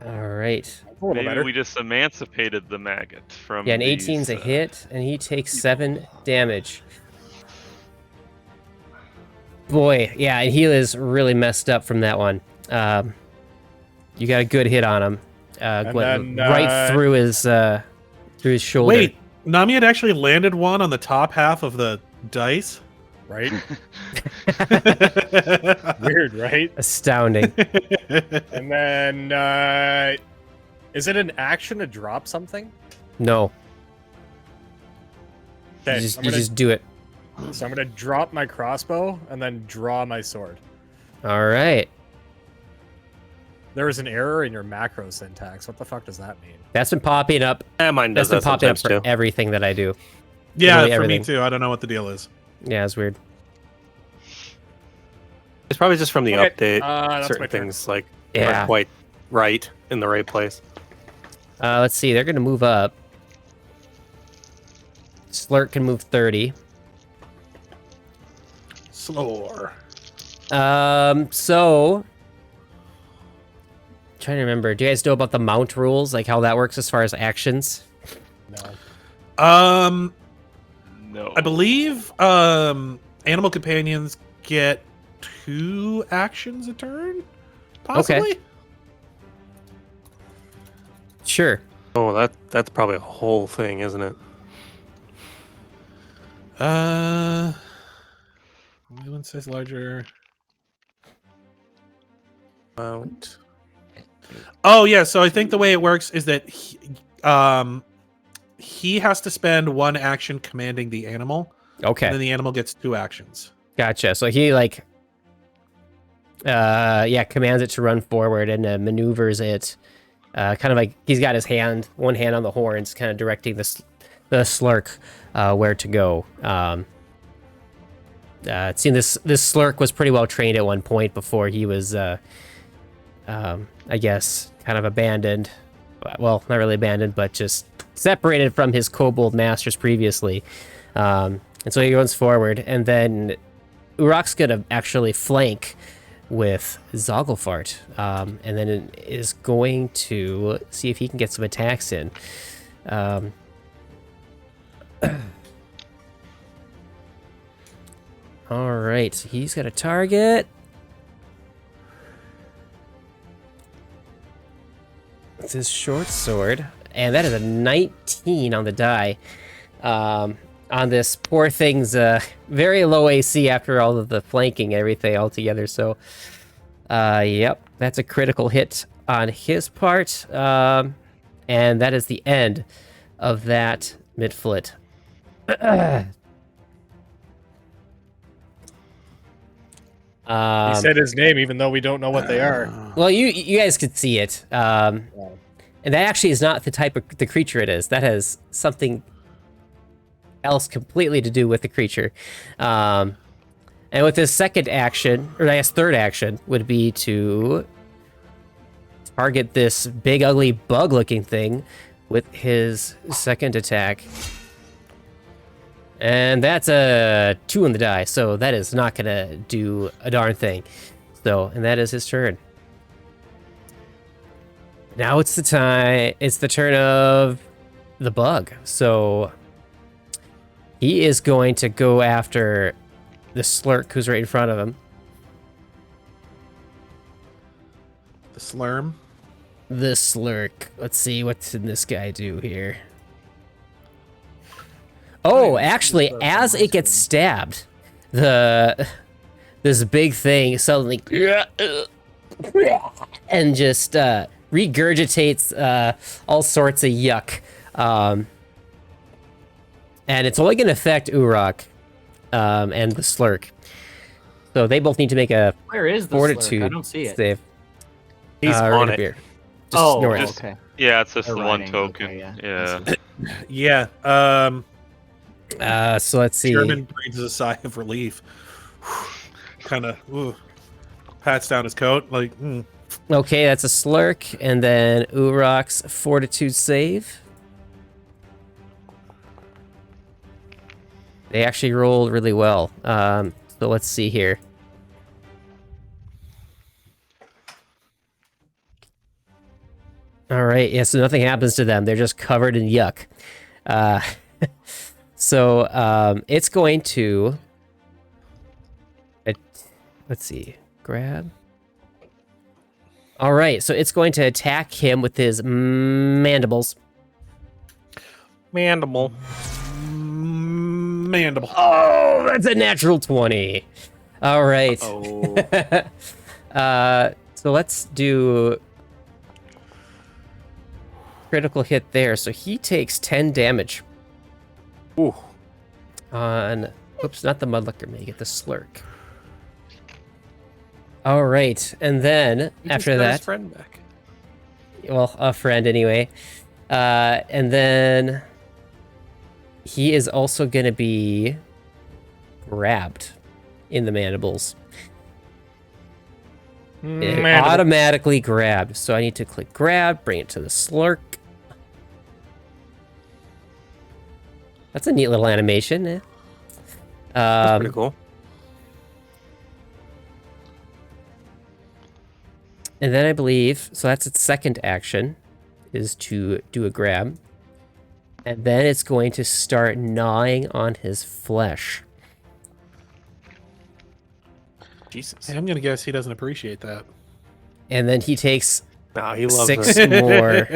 All right. A little Maybe better. we just emancipated the maggot from. Yeah, an these, 18's a hit, and he takes 7 damage. Boy, yeah, and he is really messed up from that one. You got a good hit on him, went then, right through his shoulder. Wait, Nami had actually landed one on the top half of the dice. Right? Weird, right? Astounding. And then, is it an action to drop something? No, you Okay, just, you just do it. so I'm gonna drop my crossbow and then draw my sword. All right, There was an error in your macro syntax. What the fuck does that mean? that's been popping up. Mine does That's been that popping up sometimes for too. everything that I do. Yeah, Literally for everything. me too. I don't know what the deal is. Yeah, it's weird. It's probably just from the Okay, update. that's Certain my turn. things like Yeah. aren't quite right in the right place. Let's see. They're gonna move up. Slurk can move 30. Slower. So trying to remember. Do you guys know about the mount rules, like how that works as far as actions? No. No. I believe animal companions get 2 actions a turn, possibly. Sure. Oh, that's probably a whole thing, isn't it? One says larger. Mount. Oh yeah, so I think the way it works is that he has to spend 1 action commanding the animal, Okay. and then the animal gets 2 actions. Gotcha. So he like commands it to run forward and maneuvers it. Kind of like he's got his one hand on the horns, kind of directing the slurk where to go. It seemed this slurk was pretty well trained at one point before he was, I guess, kind of abandoned. Well, not really abandoned, but just separated from his kobold masters previously. And so he runs forward, and then Urak's gonna actually flank with Zogglefart, and then is going to see if he can get some attacks in. All right, he's got a target. It's his short sword, and that is a 19 on the die. On this poor thing's very low AC after all of the flanking and everything altogether. So, yep, that's a critical hit on his part. And that is the end of that mid-foot. He said his name, even though we don't know what they are. Well, you guys could see it. And that actually is not the type of the creature it is. That has something else completely to do with the creature. And with his second action, or I guess third action, would be to target this big, ugly, bug-looking thing with his second attack. And that's a 2 on the die, so that is not going to do a darn thing. So, and that is his turn. Now it's the turn of the bug. So he is going to go after the slurk who's right in front of him. The slurm. The slurk. Let's see, what did this guy do here? Oh, actually, as it gets stabbed, this big thing suddenly and just regurgitates all sorts of yuck. And it's only going to affect Urak and the slurk. So they both need to make a Where is the fortitude slurk? I don't see it. save. He's Right on up it. here. Oh, north. okay. Yeah, it's just They're the one riding, token. okay, yeah. Yeah. Yeah. So let's see. Sherman breathes a sigh of relief. Kind of pats down his coat, like. Okay, that's a slurk, and then Urak's fortitude save. They actually rolled really well. So let's see here. All right, yeah, so nothing happens to them. They're just covered in yuck. So it's going to... let's see. Grab. All right, so it's going to attack him with his mandibles. Mandible. Mandible. Oh, that's a natural 20. All right. Oh. So let's do critical hit there. So he takes 10 damage. Ooh. On, oops, not the mudlicker, may get the slurk. All right, and then He after just got his that, friend back. well, a friend anyway. And then he is also going to be grabbed in the mandibles. Automatically grabbed. So I need to click grab, bring it to the slurk. That's a neat little animation. Eh? That's pretty cool. And then I believe, so that's its second action, is to do a grab. And then it's going to start gnawing on his flesh. Jesus. I'm gonna guess he doesn't appreciate that. And then he takes No, he loves 6 it. more.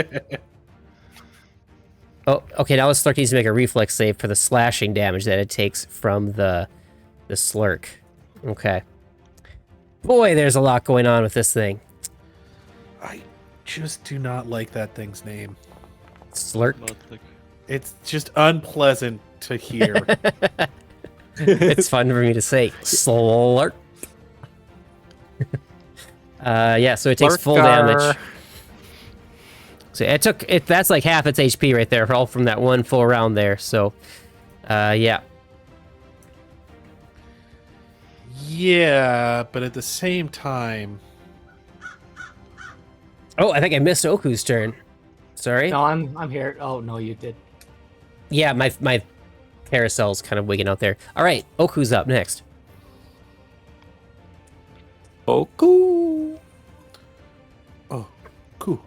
Oh, okay, now the slurk needs to make a reflex save for the slashing damage that it takes from the slurk. Okay. Boy, there's a lot going on with this thing. I just do not like that thing's name. Slurk. It's just unpleasant to hear. It's fun for me to say. Slurk. Yeah, so it takes full damage. So it took it. That's like half its HP right there, all from that one full round there. So, yeah. Yeah, but at the same time, Oh, I think I missed Oku's turn. Sorry. No, I'm here. Oh no, you did. Yeah, my carousel's kind of wigging out there. All right, Oku's up next. Oku. oh, cool.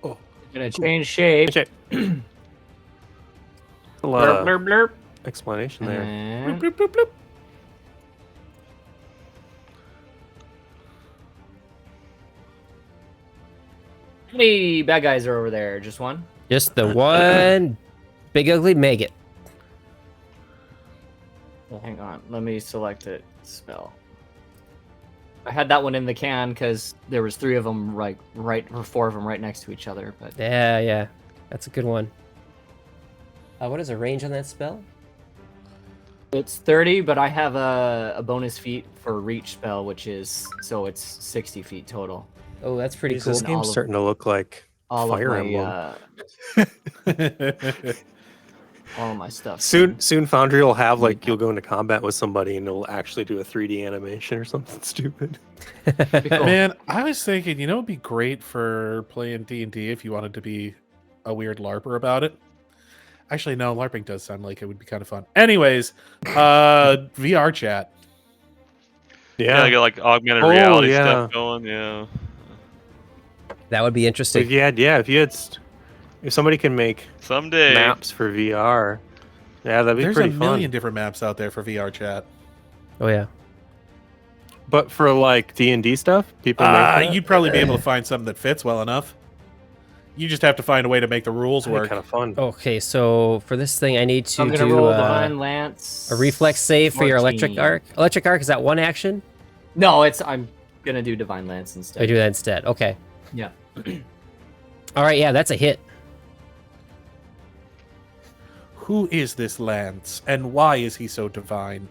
Oh, Gonna change shape. A lot Blurp, of blurp, blurp. explanation there. And bloop, bloop, bloop. how many bad guys are over there? Just one? Just the one big ugly maggot. Hang on. Let me select it. Spell. I had that one in the can because there was 3 of them right, or 4 of them right next to each other. But Yeah, that's a good one. What is the range on that spell? it's 30, but I have a bonus feat for reach spell, which is so it's 60 feet total. Oh, that's pretty This cool. game's starting to look like All Fire of my Emblem. all of my stuff. Soon Foundry will have like you'll go into combat with somebody and it'll actually do a 3D animation or something stupid. Man, I was thinking, you know, it'd be great for playing D&D if you wanted to be a weird LARPer about it. Actually, no, LARPing does sound like it would be kind of fun. Anyways, VR chat. Yeah, I get like augmented Oh, reality yeah. stuff going. Yeah. That would be So interesting. if you had, if somebody can make Someday. maps for VR, yeah, that'd be There's pretty a million fun. different maps out there for VR chat. Oh yeah. But for like D&D stuff, people make that? You'd probably be able to find something that fits well enough. You just have to find a way to make the rules work. Kind of fun. Okay, so for this thing, I need to I'm gonna do roll Divine Lance. a reflex save for your electric 14. arc. Electric arc, is that one action? No, I'm gonna do Divine Lance instead. I do that instead. Okay. Yeah. All right. Yeah, that's a hit. Who is this Lance, and why is he so divine?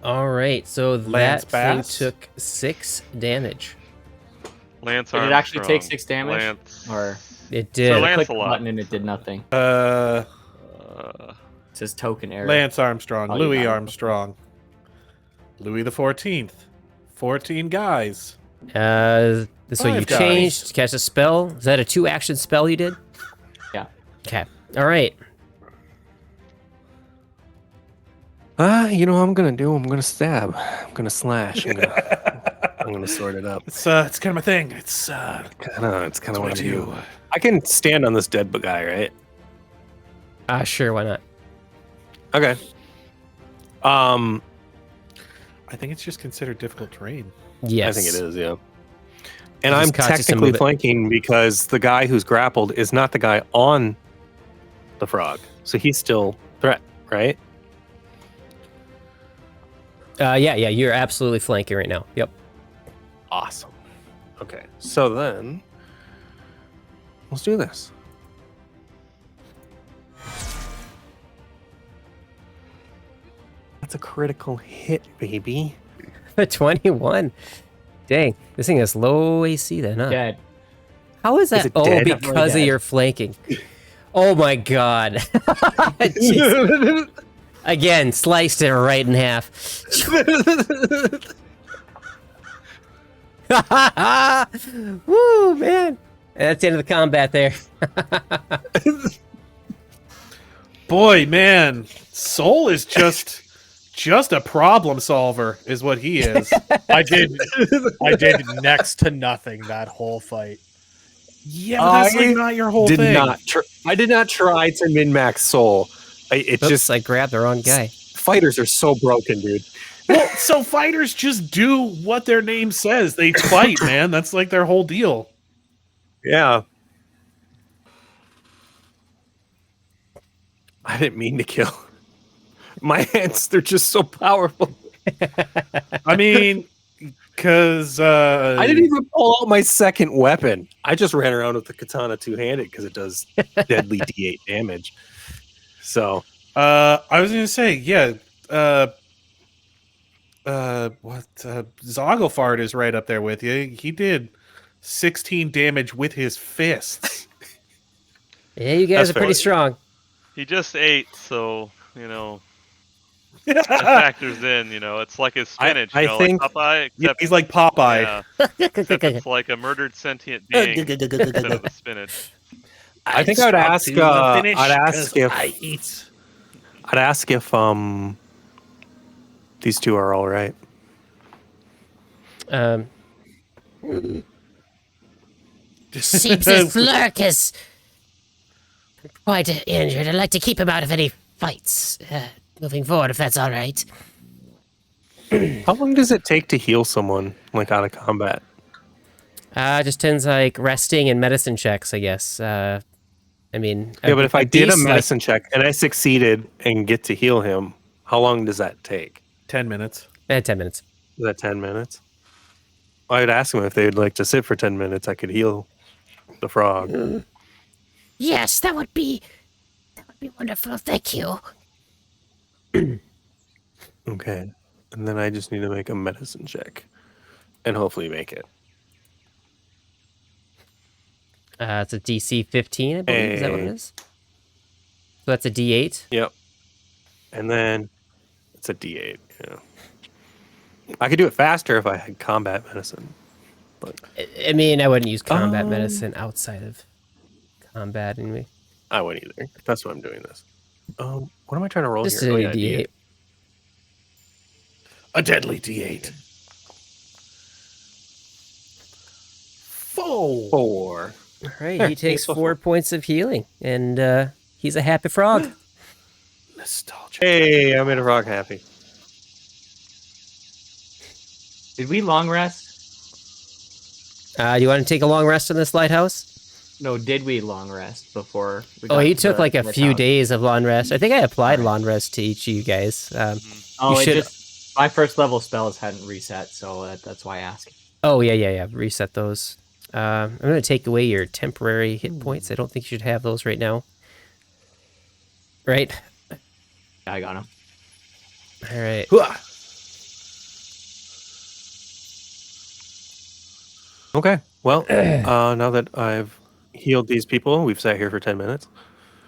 All right. So Lance that thing Bass? took 6 damage. Lance Did it Armstrong. actually take 6 damage? Lance. Or It So did. Lance- click the Lancelot. button and it did nothing. Uh, Uh, It says token error. Lance Armstrong, Oh, you Louis got it. Armstrong, Louis the 14th, 14 guys. So you 5 guys. changed, cast a spell. Is that a 2-action spell you did? Yeah. Okay. All right. You know what I'm gonna do? I'm gonna stab. I'm gonna slash. I'm gonna sort it up. It's kind of my thing. It's It's kind of what what I I do. do. I can stand on this dead guy, right? Sure. Why not? Okay. I think it's just considered difficult terrain. Yes. I think it is, yeah. And It I'm just costs you to technically move it. flanking because the guy who's grappled is not the guy on the frog. So he's still threat, right? Yeah. You're absolutely flanking right now. Yep. Awesome. Okay. So then let's do this. That's a critical hit, baby. 21. Dang. This thing has low AC then, huh? Dead. How is that? it Oh, dead? because of Dead. your flanking. Oh my god. Jeez. Again, sliced it right in half. Woo, man. And that's the end of the combat there. Boy, man, Soul is just a problem solver, is what he is. I did next to nothing that whole fight. Yeah, but that's I like not your whole Did thing. not. I did not try to min max soul. It Oops, just I grabbed the wrong guy. fighters are so broken, dude. Well, so fighters just do what their name says. They fight, man. That's like their whole deal. Yeah. I didn't mean to kill. My hands, they're just so powerful. I mean, because I didn't even pull out my second weapon. I just ran around with the katana two-handed because it does deadly D8 damage. So I was gonna say, yeah. Zogglefart is right up there with you. He did 16 damage with his fists. Yeah, you guys That's are pretty fair. strong. He just ate, so that factors in. It's like his spinach. I think- like Popeye, Yeah, except he's like Popeye. yeah, except it's like a murdered sentient being instead of the spinach. I think I'd ask. I'd ask if these two are all right. Seems this Lurk is quite injured. I'd like to keep him out of any fights moving forward, if that's all right. How long does it take to heal someone like out of combat? Just tends like resting and medicine checks, I guess. I mean, Yeah, but if I did a beast, like- medicine check and I succeeded and get to heal him, how long does that take? 10 minutes. 10 minutes. Is that 10 minutes? I'd ask them if they would like to sit for 10 minutes. I could heal the frog. Yes, that would be wonderful. Thank you. Okay. And then I just need to make a medicine check and hopefully make it. It's a DC 15, I believe. Is that what it Hey. is? So that's a D8. Yep. And then it's a D8. Yeah. I could do it faster if I had combat medicine. I mean, I wouldn't use combat medicine outside of combat anyway. I wouldn't either. That's why I'm doing this. What am I trying to roll Just here? a Oh, yeah, D8. A deadly D8. 4. 4. All right, he takes 4 points of healing, and he's a happy frog. Nostalgia. Hey, I made a frog happy. Did we long rest? Do you want to take a long rest in this lighthouse? No, did we long rest before? We Oh, got he to took the like a few lighthouse? days of long rest. I think I applied long rest to each of you guys. Oh, You it should- just my first level spells hadn't reset, so that's why I asked. Oh, yeah. Reset those. I'm going to take away your temporary hit points. I don't think you should have those right now. Right? Yeah, I got him. All right. Okay. Well, now that I've healed these people, we've sat here for 10 minutes.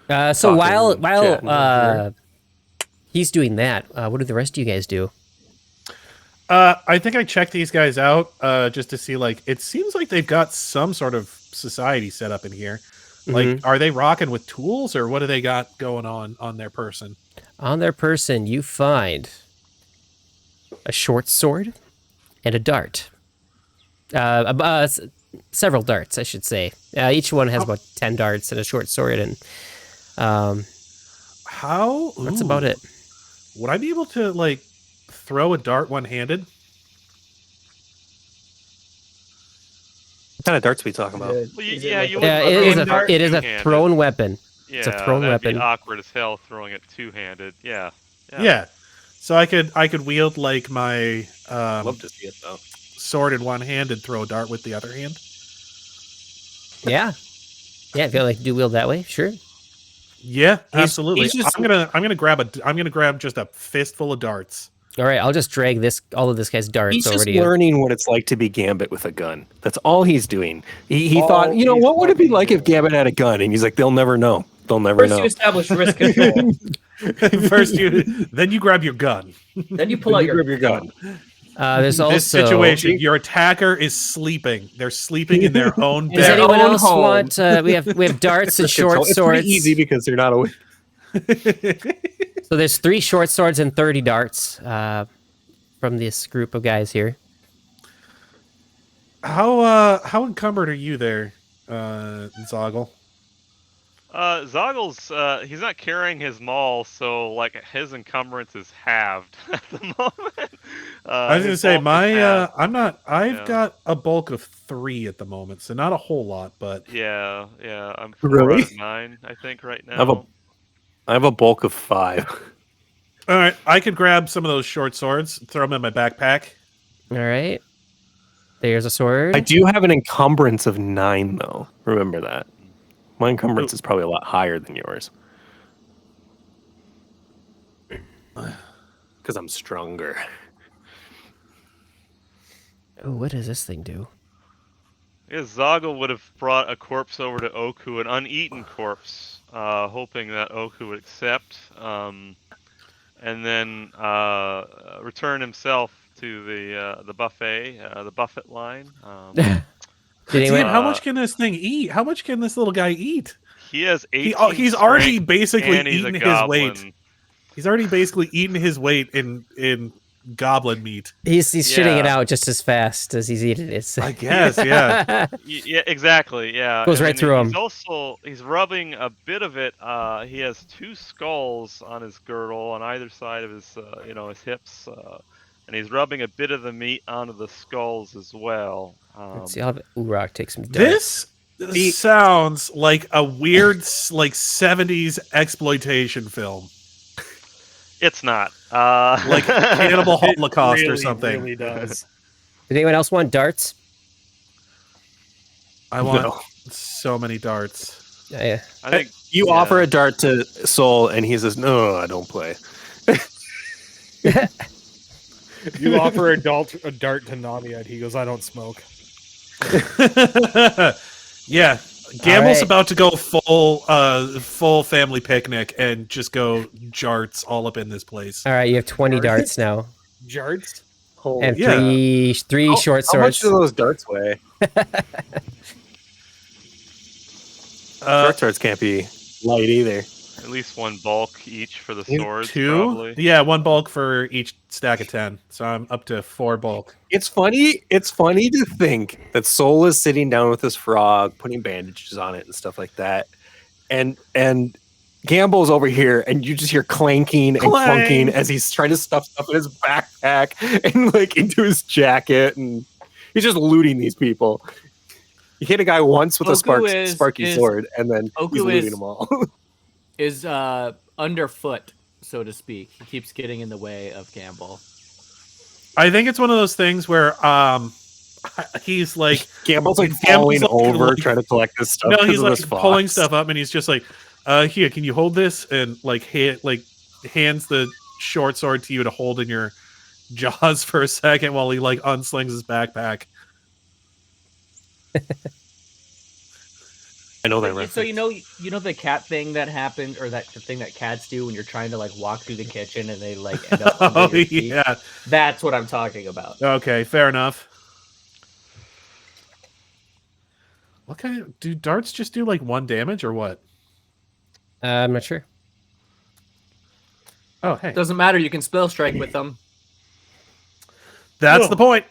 So Talking, while chatting, he's doing that, what do the rest of you guys do? I think I checked these guys out just to see, like, it seems like they've got some sort of society set up in here. Like, are they rocking with tools, or what do they got going on their person? On their person, you find a short sword and a dart. Several darts, I should say. Each one has about 10 darts and a short sword, and How? that's about it. Would I be able to, like, throw a dart one-handed? What kind of darts are we talking about? Well, Is yeah, like you a- wouldn't It is throw dart a two-handed. thrown weapon. Yeah, It's a thrown that'd weapon. be awkward as hell throwing it two-handed. Yeah. Yeah. So I could wield, like, my I'd love to see it, though. sword in one hand and throw a dart with the other hand. Yeah. Yeah, if you like to do wield that way, sure. Yeah, absolutely. he's just- I'm gonna grab just a fistful of darts. All right, I'll just drag all of this guy's darts He's over just to you. learning what it's like to be Gambit with a gun. That's all he's doing. He All thought, he's what would it be fucking like if Gambit had a gun? And he's like, they'll never know. They'll never First, know. you establish risk control. First, then you grab your gun. Then you pull out You grab your gun. There's also This situation, your attacker is sleeping. They're sleeping in their own Does bed. anyone own else home. want? We have darts and short It's swords. pretty easy because they're not awake. So there's 3 short swords and 30 darts from this group of guys here. How encumbered are you there, Zoggle? Zoggle's he's not carrying his maul, so like his encumbrance is halved at the moment. I was gonna his say bulk is halved. I'm not. I've Yeah. got a bulk of 3 at the moment, so not a whole lot, but Yeah, I'm 4 Really? out of 9, I think, right now. I have a bulk of 5. all right. I could grab some of those short swords, throw them in my backpack. All right. There's a sword. I do have an encumbrance of 9, though. Remember that. My encumbrance is probably a lot higher than yours. Because I'm stronger. Oh, what does this thing do? Yeah, Zoggle would have brought a corpse over to Oku, an uneaten corpse, hoping that Oku would accept, and then return himself to the buffet, the buffet line. Did Dude, anyone? how much can this thing eat? How much can this little guy eat? He has 18 He's already strength, basically and he's a eaten his goblin. weight. He's already basically eaten his weight in goblin meat. He's shitting it Yeah. out just as fast as he's eating it. I guess, yeah. Yeah, exactly. Yeah, Goes and right then through he's him. he's rubbing a bit of it. He has 2 skulls on his girdle on either side of his his hips, and he's rubbing a bit of the meat onto the skulls as well. Let's see. I'll have Urak take some darts. This sounds like a weird like 70s exploitation film. It's not Like Cannibal It Holocaust or really, something. really does. Did anyone else want darts? I want No. so many darts. Yeah. I think You yeah. offer a dart to Soul, and he says, "No, I don't play." You offer a dart to Namied. He goes, "I don't smoke." Yeah. Gamble's right. about to go full family picnic and just go jarts all up in this place. All right, you have 20 darts now, Jarts? and yeah. three short How much swords. do those darts weigh? Short swords can't be light either. at least 1 bulk each for the In swords. 2? Probably. Yeah, 1 bulk for each stack of 10. So I'm up to 4 bulk. It's funny. It's funny to think that Soul is sitting down with this frog, putting bandages on it and stuff like that, and Gamble's over here, and you just hear clanking and Clang! clunking as he's trying to stuff stuff in his backpack and like into his jacket, and he's just looting these people. You hit a guy once with a sparky sword, and then Oku he's looting is- them all. Is underfoot, so to speak. He keeps getting in the way of Gamble. I think it's one of those things where he's like Gamble's like Gamble's falling like- over like- trying to collect this stuff. no, 'cause he's of like this pulling fox. stuff up and he's just like here, can you hold this? And like hands the short sword to you to hold in your jaws for a second while he like unslings his backpack. I know that. So reference. you know the cat thing that happened, or that the thing that cats do when you're trying to like walk through the kitchen and they like end up under Oh your feet? yeah. That's what I'm talking about. Okay, fair enough. What kind of do darts just do like 1 damage or what? I'm not sure. Oh hey. Doesn't matter. You can spell strike with them. That's the point.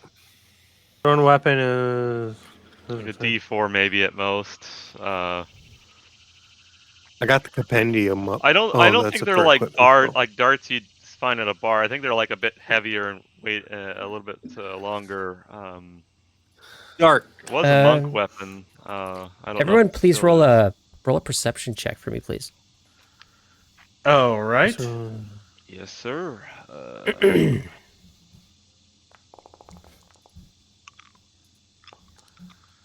Thrown weapon is. Like a D4 maybe at most. I got the compendium up. I don't that's think a they're for like equipment. like darts you'd find at a bar. I think they're like a bit heavier and weight a little bit longer. Dart. It was a monk weapon. I don't know Everyone, if it please still roll is. a perception check for me, please. Oh right. Yes, sir.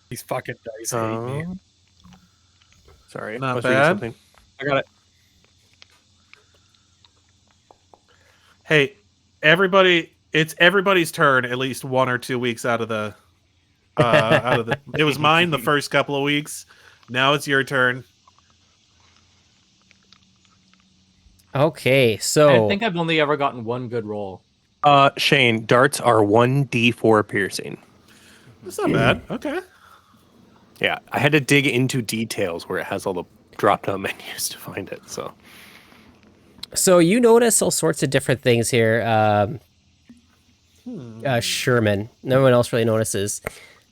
These fucking dice hate me. Sorry, Not I was reading bad. something. I got it. Hey, everybody! It's everybody's turn. At least 1 or 2 weeks out of the. It was mine the first couple of weeks. Now it's your turn. Okay, so I think I've only ever gotten 1 good roll. Shane, darts are 1d4 piercing. That's not bad. Okay. Yeah, I had to dig into details where it has all the drop-down menus to find it. So you notice all sorts of different things here. Sherman, no one else really notices.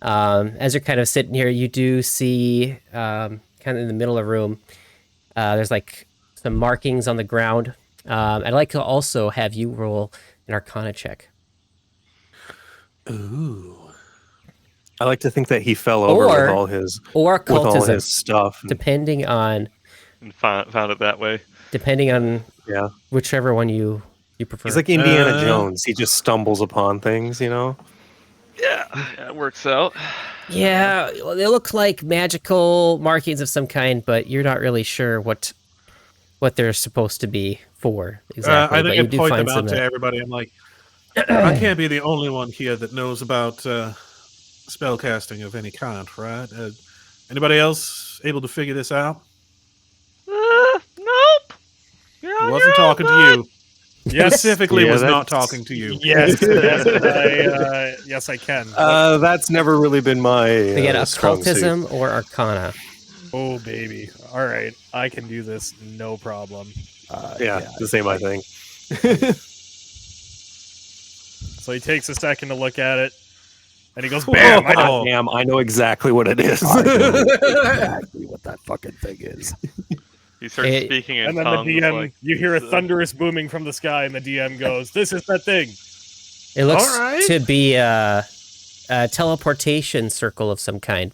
As you're kind of sitting here, you do see kind of in the middle of the room, there's like some markings on the ground. I'd like to also have you roll an Arcana check. Ooh. I like to think that he fell over Or- with all his Or with all occultism, his stuff. depending on And found it that way. Yeah, whichever one you prefer. he's like Indiana Uh, Jones. He just stumbles upon things, you know. Yeah, it works out. Yeah, well, they look like magical markings of some kind, but you're not really sure what they're supposed to be for exactly. I but think you I do point find them some out to everybody. I'm like, I can't be the only one here that knows about spellcasting of any kind, right? Anybody else able to figure this out? Nope. You're on Wasn't your own, talking to bud. you. Yes. Specifically, Yeah, was not that's- talking to you. Yes, yes, I can. That's never really been my Again, strong suit. occultism or arcana. Oh, baby. All right. I can do this. No problem. Yeah, the same, I think. So he takes a second to look at it, and he goes, "Bam!" I know. Damn, I know exactly what it is. exactly what that fucking thing is. He starts It- speaking in And then the tongues. DM, like, you hear a thunderous booming from the sky, and the DM goes, "This is that thing." It looks All right. to be a teleportation circle of some kind.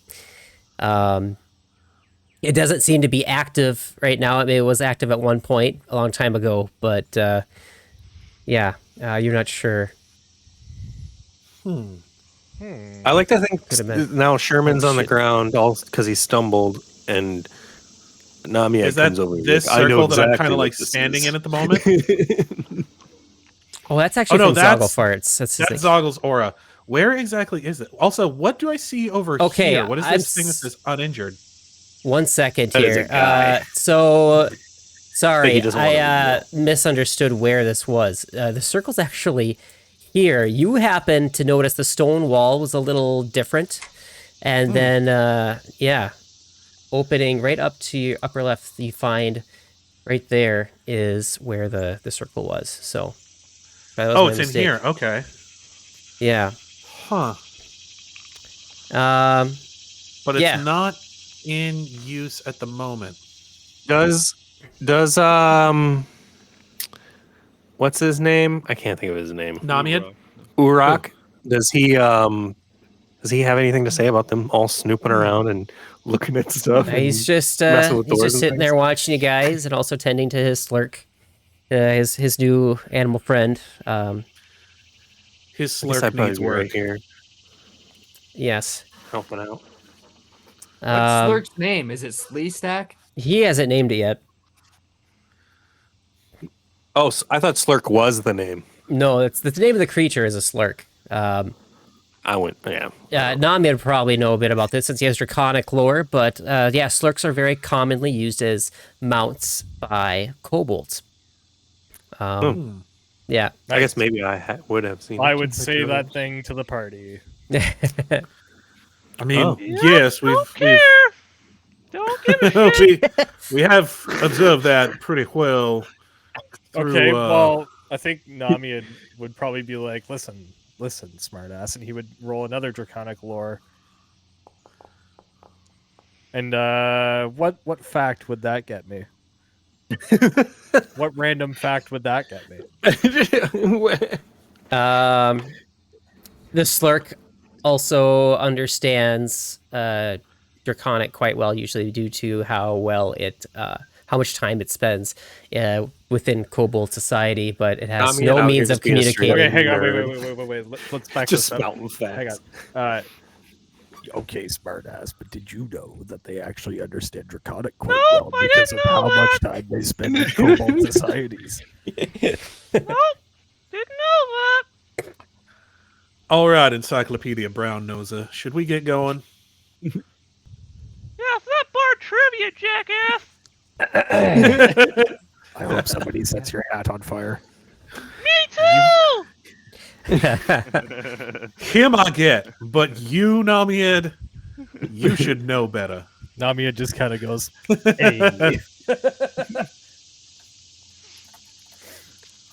It doesn't seem to be active right now. I mean, it was active at one point a long time ago, but yeah, you're not sure. I like to think Could have been. now Sherman's on the Shit. ground all because he stumbled, and Namied Is that comes over. this I know circle that I'm exactly kind of what like this standing is. in at the moment? Oh, that's actually no, from that's- Zogglefarts. That's his That's thing. Zoggle's aura. Where exactly is it? Also, what do I see over Okay, here? What is I'm this thing that says uninjured? 1 second That is here. a guy. So, sorry, he doesn't want I misunderstood where this was. The circle's actually here. You happen to notice the stone wall was a little different. And then, yeah, opening right up to your upper left, you find right there is where the circle was. So, that was Oh, my it's mistake. in here. Okay. Yeah. Huh. But it's Yeah. not in use at the moment. Does what's his name? I can't think of his name. Namied? Urak. Does he have anything to say about them all snooping around and looking at stuff? He's and just messing with he's doors just and sitting there things? watching you guys and also tending to his slurk, his new animal friend. His I guess slurk I'd probably needs be work. right here Yes. helping out. What's Um, Slurk's name? Is it Sleestack? he hasn't named it yet. Oh, I thought Slurk was the name. No, it's the name of the creature is a slurk. I went, yeah. Namied would probably know a bit about this since he has draconic lore, but yeah, slurks are very commonly used as mounts by kobolds. Yeah. I guess maybe I would have seen. I it. would say that thing to the party. I mean, Oh. yes, we've don't give a shit. we have observed that pretty well. Through, Okay, well, I think Namied would probably be like, listen, smartass, and he would roll another draconic lore. And what fact would that get me? What random fact would that get me? The slurk also understands draconic quite well, usually due to how well it, how much time it spends within kobold society, but it has Namied no out here means of just being a straight communicating. Okay, hang on, nerd. wait. Let's back Just this up. mountain facts. Hang on. Okay, smartass, but did you know that they actually understand Draconic quite Nope, well I because of didn't know how much that. time they spend in kobold societies? Nope, didn't know that. All right, Encyclopedia Brown Noser. Should we get going? Yeah, it's that bar trivia, jackass. I hope somebody sets your hat on fire. Me too. Him I get, but you, Namied, you should know better. Namiya just kind of goes, hey.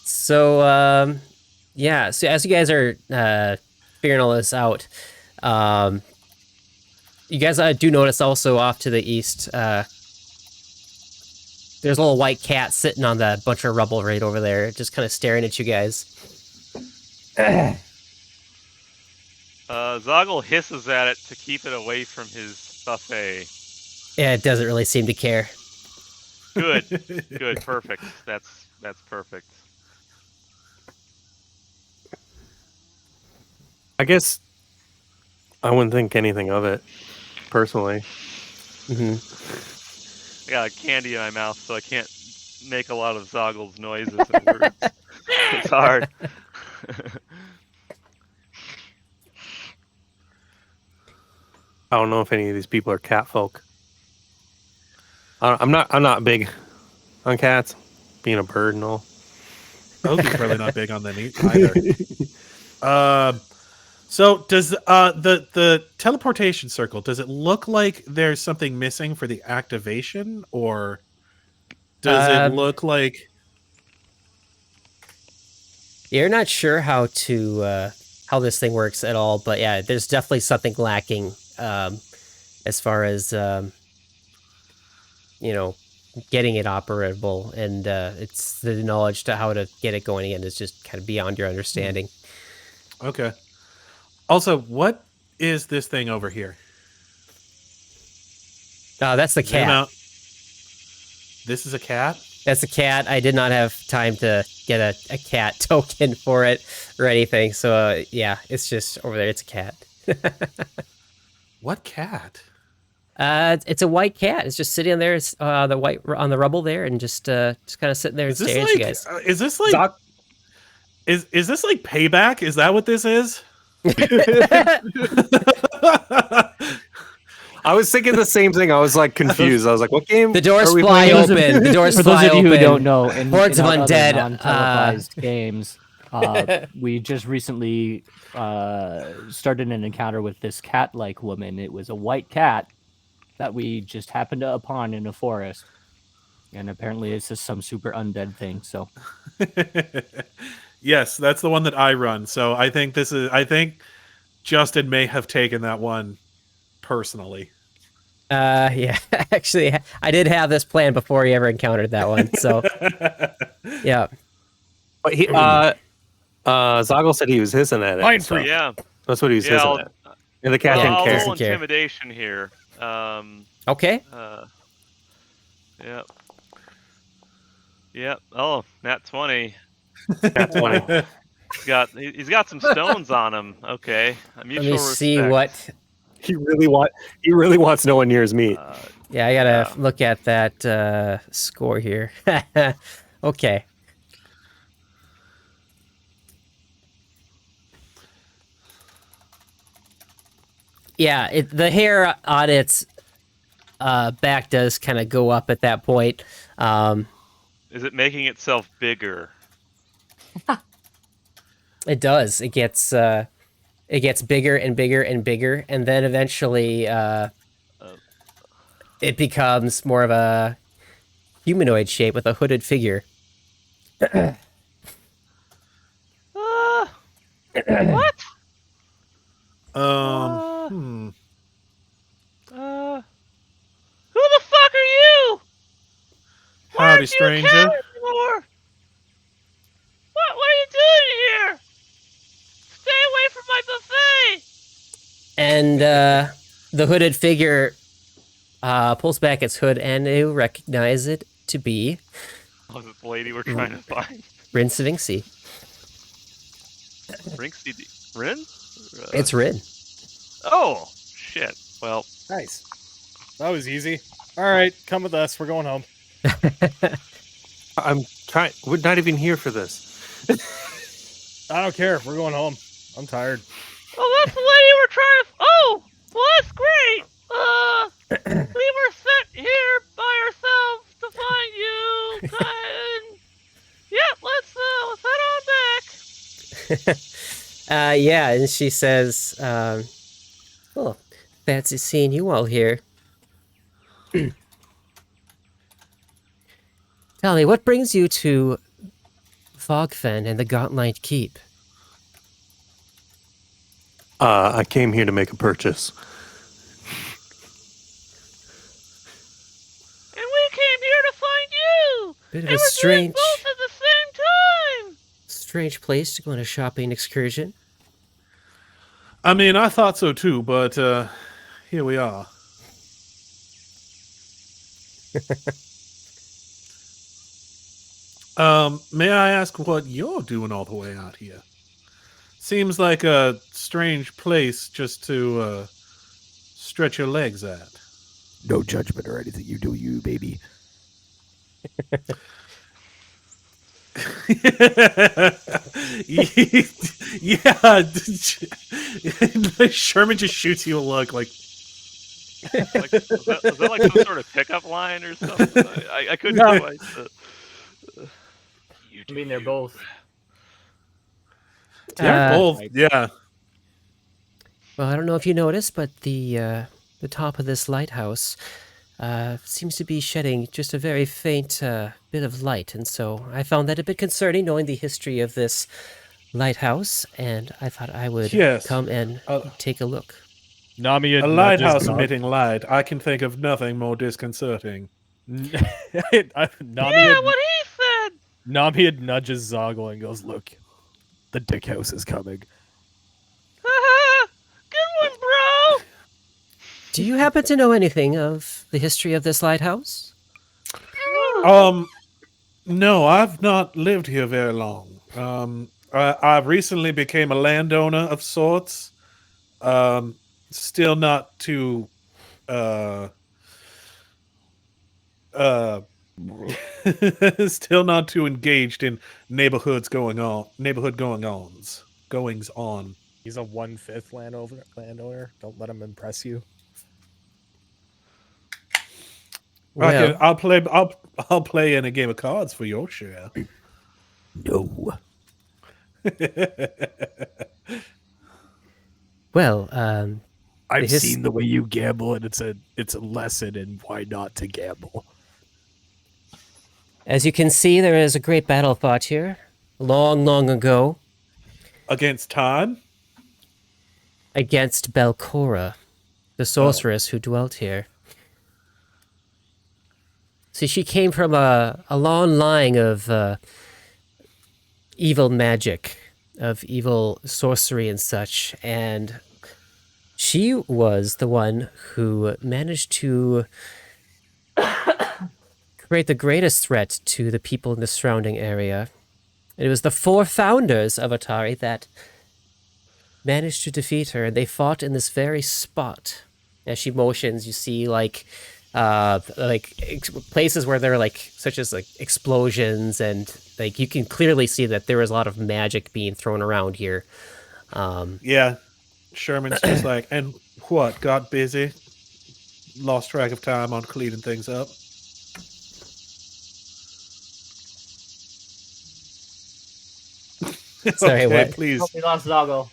So, yeah, so as you guys are figuring all this out, you guys do notice also off to the east, there's a little white cat sitting on that bunch of rubble right over there, just kind of staring at you guys. Zoggle hisses at it to keep it away from his buffet. Yeah, it doesn't really seem to care. Good, good, perfect. That's perfect. I guess I wouldn't think anything of it, personally. I got a candy in my mouth, so I can't make a lot of Zoggle's noises and words. It's hard. I don't know if any of these people are cat folk. I'm not big on cats, being a bird and all. Oki's probably not big on them either. So does the teleportation circle, does it look like there's something missing for the activation, or does it look like You're not sure how this thing works at all, but yeah, there's definitely something lacking as far as getting it operable, and it's the knowledge to how to get it going again is just kind of beyond your understanding. Okay. Also, what is this thing over here? That's the Zoom cat. out. This is a cat? That's a cat. I did not have time to get a cat token for it or anything. So yeah, it's just over there. It's a cat. What cat? It's a white cat. It's just sitting there, the white on the rubble there, and just kind of sitting there and Is this staring at you guys. is this like is this like payback? Is that what this is? I was thinking the same thing. I was like confused. I was like, "What game?" The doors are we fly playing? open. The doors For those fly of you open. who don't know, in Hordes of other undead, non-televised games, we just recently started an encounter with this cat-like woman. It was a white cat that we just happened upon in a forest, and apparently it's just some super undead thing. So, Yes, that's the one that I run. So I think Justin may have taken that one personally. Yeah, actually, I did have this plan before he ever encountered that one. So, yeah. But he, Zoggle said he was hissing at it. Fine so for you. Yeah. that's what he was Yeah, hissing I'll- at. And the cat Yeah, didn't I'll care. roll Doesn't care. intimidation here. Okay. Yep. Yep. Oh, nat 20. That's funny. He's got some stones on him. Okay. Let Mutual me see respect. what. He really wants no one near his meat. Yeah, I gotta look at that score here. Okay. Yeah, the hair on its back does kind of go up at that point. Is it making itself bigger? It does. It gets bigger and bigger and bigger, and then eventually it becomes more of a humanoid shape with a hooded figure. What? Who the fuck are you? Why Howdy, aren't you a stranger. cat anymore? What are you doing here? Stay away from my buffet! And the hooded figure pulls back its hood, and you recognize it to be Oh, this lady we're trying to find. Rin Svinxie. Rin? It's Rin. Oh, shit. Well, Nice. That was easy. All right, come with us. We're going home. I'm trying. We're not even here for this. I don't care. We're going home. I'm tired. oh, that's the lady we're trying to. Oh, well, that's great. We were sent here by ourselves to find you. And yeah, let's head on back. Yeah, and she says, "Oh, fancy seeing you all here. Tell me, what brings you to Fogfen and the Gauntlight Keep?" I came here to make a purchase. And we came here to find you. Bit of And a we're doing strange both at the same time. place to go on a shopping excursion. I mean, I thought so too, but here we are. May I ask what you're doing all the way out here? Seems like a strange place just to stretch your legs at. No judgment or anything you do, you baby. Yeah, Sherman just shoots you a look like, Was that like some sort of pickup line or something? I couldn't No. quite. I mean, they're both. Both. Yeah. Well, I don't know if you noticed, but the top of this lighthouse seems to be shedding just a very faint bit of light, and so I found that a bit concerning, knowing the history of this lighthouse, and I thought I would Yes. come and take a look. Namied A nudges lighthouse Nog- emitting light. I can think of nothing more disconcerting. Namied, Yeah, what he said. Namied nudges Zoggle and goes, "Look, the dick house is coming." Good one, bro. Do you happen to know anything of the history of this lighthouse? No, I've not lived here very long. I recently became a landowner of sorts. Still not too still not too engaged in goings on. He's a 1/5 landowner. Don't let him impress you. Well, I'll play in a game of cards for your share. no. Well, I've his- seen the way you gamble, and it's a lesson in why not to gamble. as you can see, there is a great battle fought here, long, long ago, Against time? against Belcora, the sorceress who dwelt here. See, she came from a long line of evil magic, of evil sorcery and such, and she was the one who managed to create the greatest threat to the people in the surrounding area. It was the 4 founders of Otari that managed to defeat her, and they fought in this very spot. As she motions, you see places where there are such as explosions, and you can clearly see that there is a lot of magic being thrown around here. Yeah. Sherman's just like, and what? Got busy? Lost track of time on cleaning things up? Sorry, Okay, what? please. We lost Zoggle.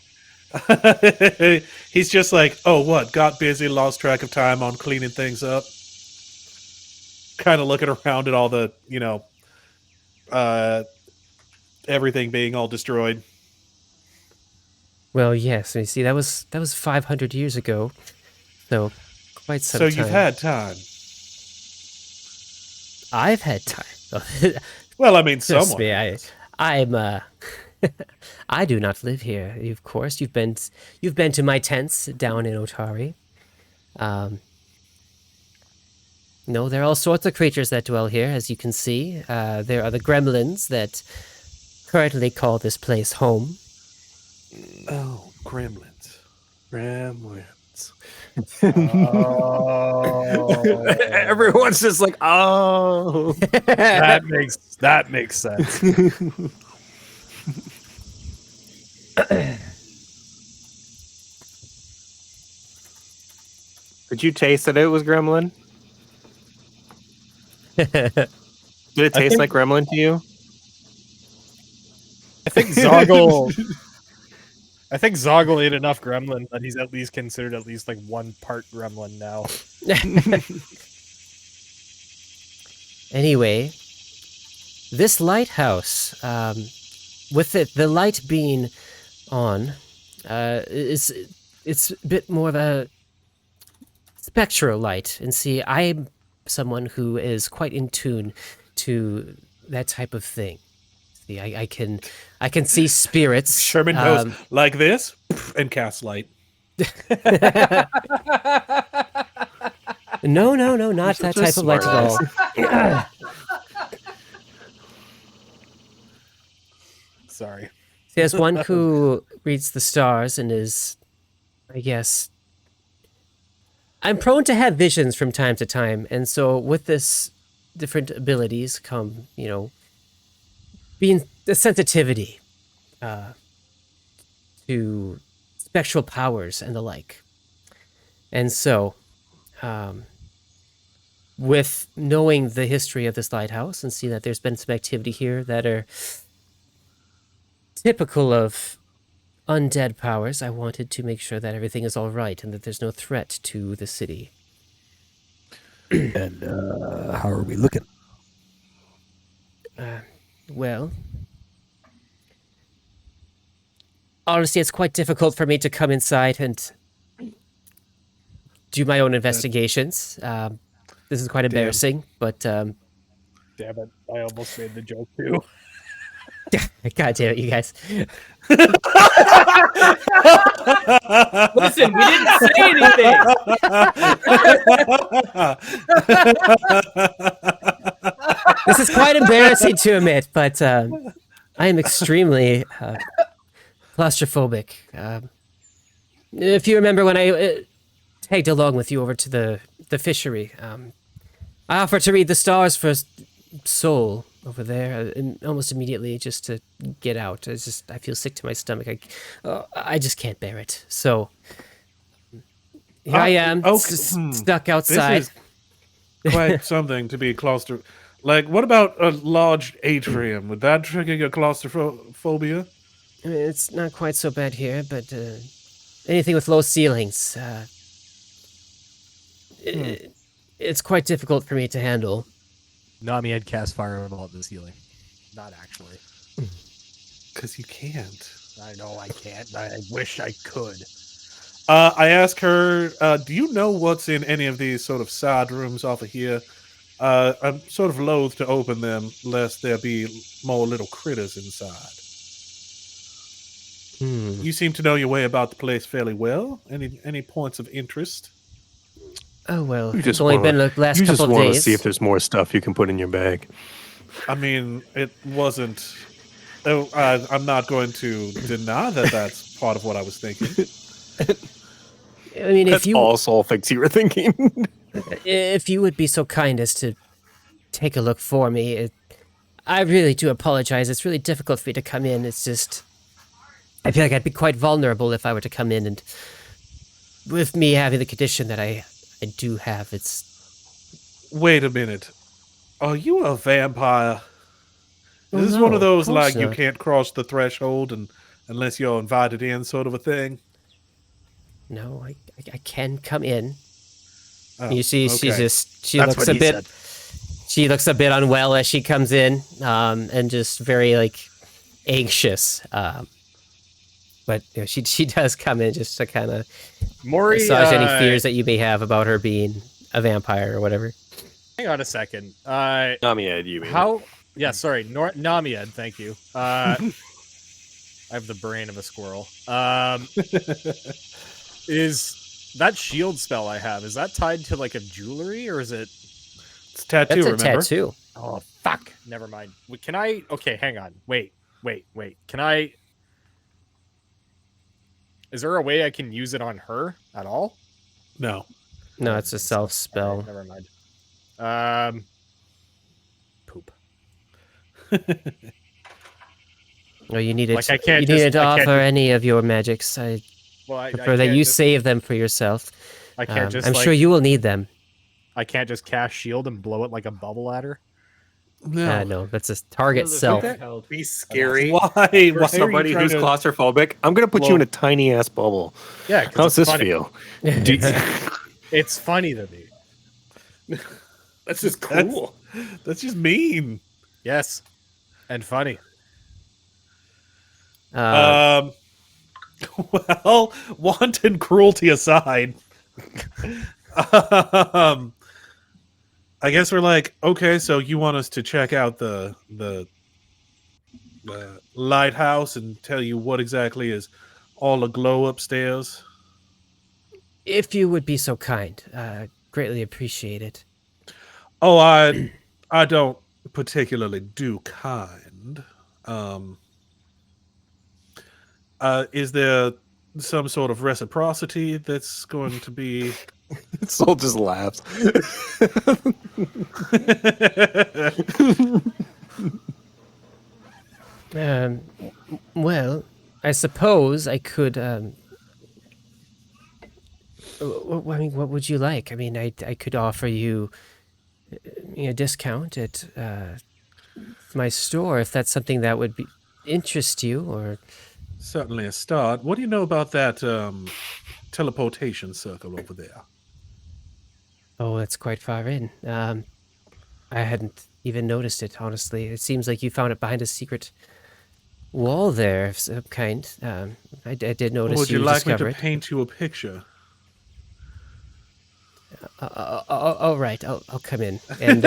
He's just like, oh, what? Got busy, lost track of time on cleaning things up. Kind of looking around at all the, everything being all destroyed. Well, yes. You see, that was 500 years ago, so quite some So time. you've had time. I've had time. Well, I mean, Trust someone. me, I'm I do not live here. Of course, you've been to my tents down in Otari. No, there are all sorts of creatures that dwell here, as you can see. There are the Gremlins that currently call this place home. Oh, gremlins. Everyone's just like, oh. that makes sense. Did you taste that it was gremlin? Did it taste think- like gremlin to you? I think Zoggle ate enough gremlin that he's at least considered at least 1 part gremlin now. Anyway, this lighthouse, with the light being on, it's a bit more of a spectral light. And see, I'm someone who is quite in tune to that type of thing. See, I can see spirits. Sherman goes like this and casts light. No, not that type of light at all. Sorry. There's one who reads the stars and is, I guess, I'm prone to have visions from time to time, and so with this different abilities come, being the sensitivity to spectral powers and the like. And so, With knowing the history of this lighthouse and seeing that there's been some activity here that are typical of undead powers, I wanted to make sure that everything is all right and that there's no threat to the city. And how are we looking? Well, honestly, it's quite difficult for me to come inside and do my own investigations. This is quite embarrassing, but Damn it! I almost made the joke too. God damn it, you guys. Listen, we didn't say anything. This is quite embarrassing to admit, but I am extremely claustrophobic. If you remember when I tagged along with you over to the fishery, I offered to read the stars for Soul over there, and almost immediately just to get out. I feel sick to my stomach. I just can't bear it. So here I am, stuck outside. This is quite something to be claustrophobic. Like, what about a large atrium? Would that trigger your claustrophobia? I mean, it's not quite so bad here, but anything with low ceilings, it's quite difficult for me to handle. Namied cast fireball at the ceiling. Not actually. Because you can't. I know I can't. I wish I could. I asked her, do you know what's in any of these sort of side rooms off of here? I'm sort of loath to open them lest there be more little critters inside. You seem to know your way about the place fairly well. Any points of interest? Oh, well, You it's just only wanna- been the last You just couple of want to days. see if there's more stuff you can put in your bag. I mean, it wasn't... Oh, I'm not going to deny that that's part of what I was thinking. I mean, That's if you all Soul thinks you were thinking. if you would be so kind as to take a look for me, I really do apologize. It's really difficult for me to come in. It's just, I feel like I'd be quite vulnerable if I were to come in, and with me having the condition that I do have, it's... Wait a minute. Are you a vampire? Oh, Is this no, one of those, course like, you not. can't cross the threshold unless you're invited in sort of a thing? No, I can come in. Oh, You see, okay. she That's looks what a he bit... said. She looks a bit unwell as she comes in, and just very, like, anxious. But you know, she does come in just to kind of Maury, massage any fears that you may have about her being a vampire or whatever. hang on a second. Namied, you mean? How? Yeah, sorry, Namied. Thank you. I have the brain of a squirrel. Is that shield spell I have? Is that tied to like a jewelry, or is it? It's tattoo, That's a remember? tattoo. Oh fuck! Never mind. Can I? Okay, hang on. Wait. Can I? Is there a way I can use it on her at all? No. No, it's a self spell. Okay, never mind. Poop. No, you needed Like, I can't you needed just- to I can't offer just- any of your magics. I Well, I prefer that can't you just- save them for yourself. I can't just. I'm like, sure you will need them. I can't just cast shield and blow it like a bubble at her. No. No, that's a target self. Be scary. Why? Why For are you somebody trying who's to- claustrophobic, I'm going to put you in a tiny ass bubble. Yeah. 'cause How's it's this funny. feel? It's funny to me. That's just cool. That's just mean. Yes, and funny. Uh, Well, wanton cruelty aside, I guess we're like, okay, so you want us to check out the lighthouse and tell you what exactly is all aglow upstairs? if you would be so kind, greatly appreciate it. Oh, I don't particularly do kind. Is there some sort of reciprocity that's going to be? Soul just laughs. Well, I suppose I could. I mean, what would you like? I mean, I could offer you a discount at my store if that's something that would interest you, or... Certainly a start. What do you know about that teleportation circle over there? Oh, that's quite far in. I hadn't even noticed it, honestly. It seems like you found it behind a secret wall there of some kind. I did notice Would you like me discover to it. paint you a picture? All right, I'll come in. And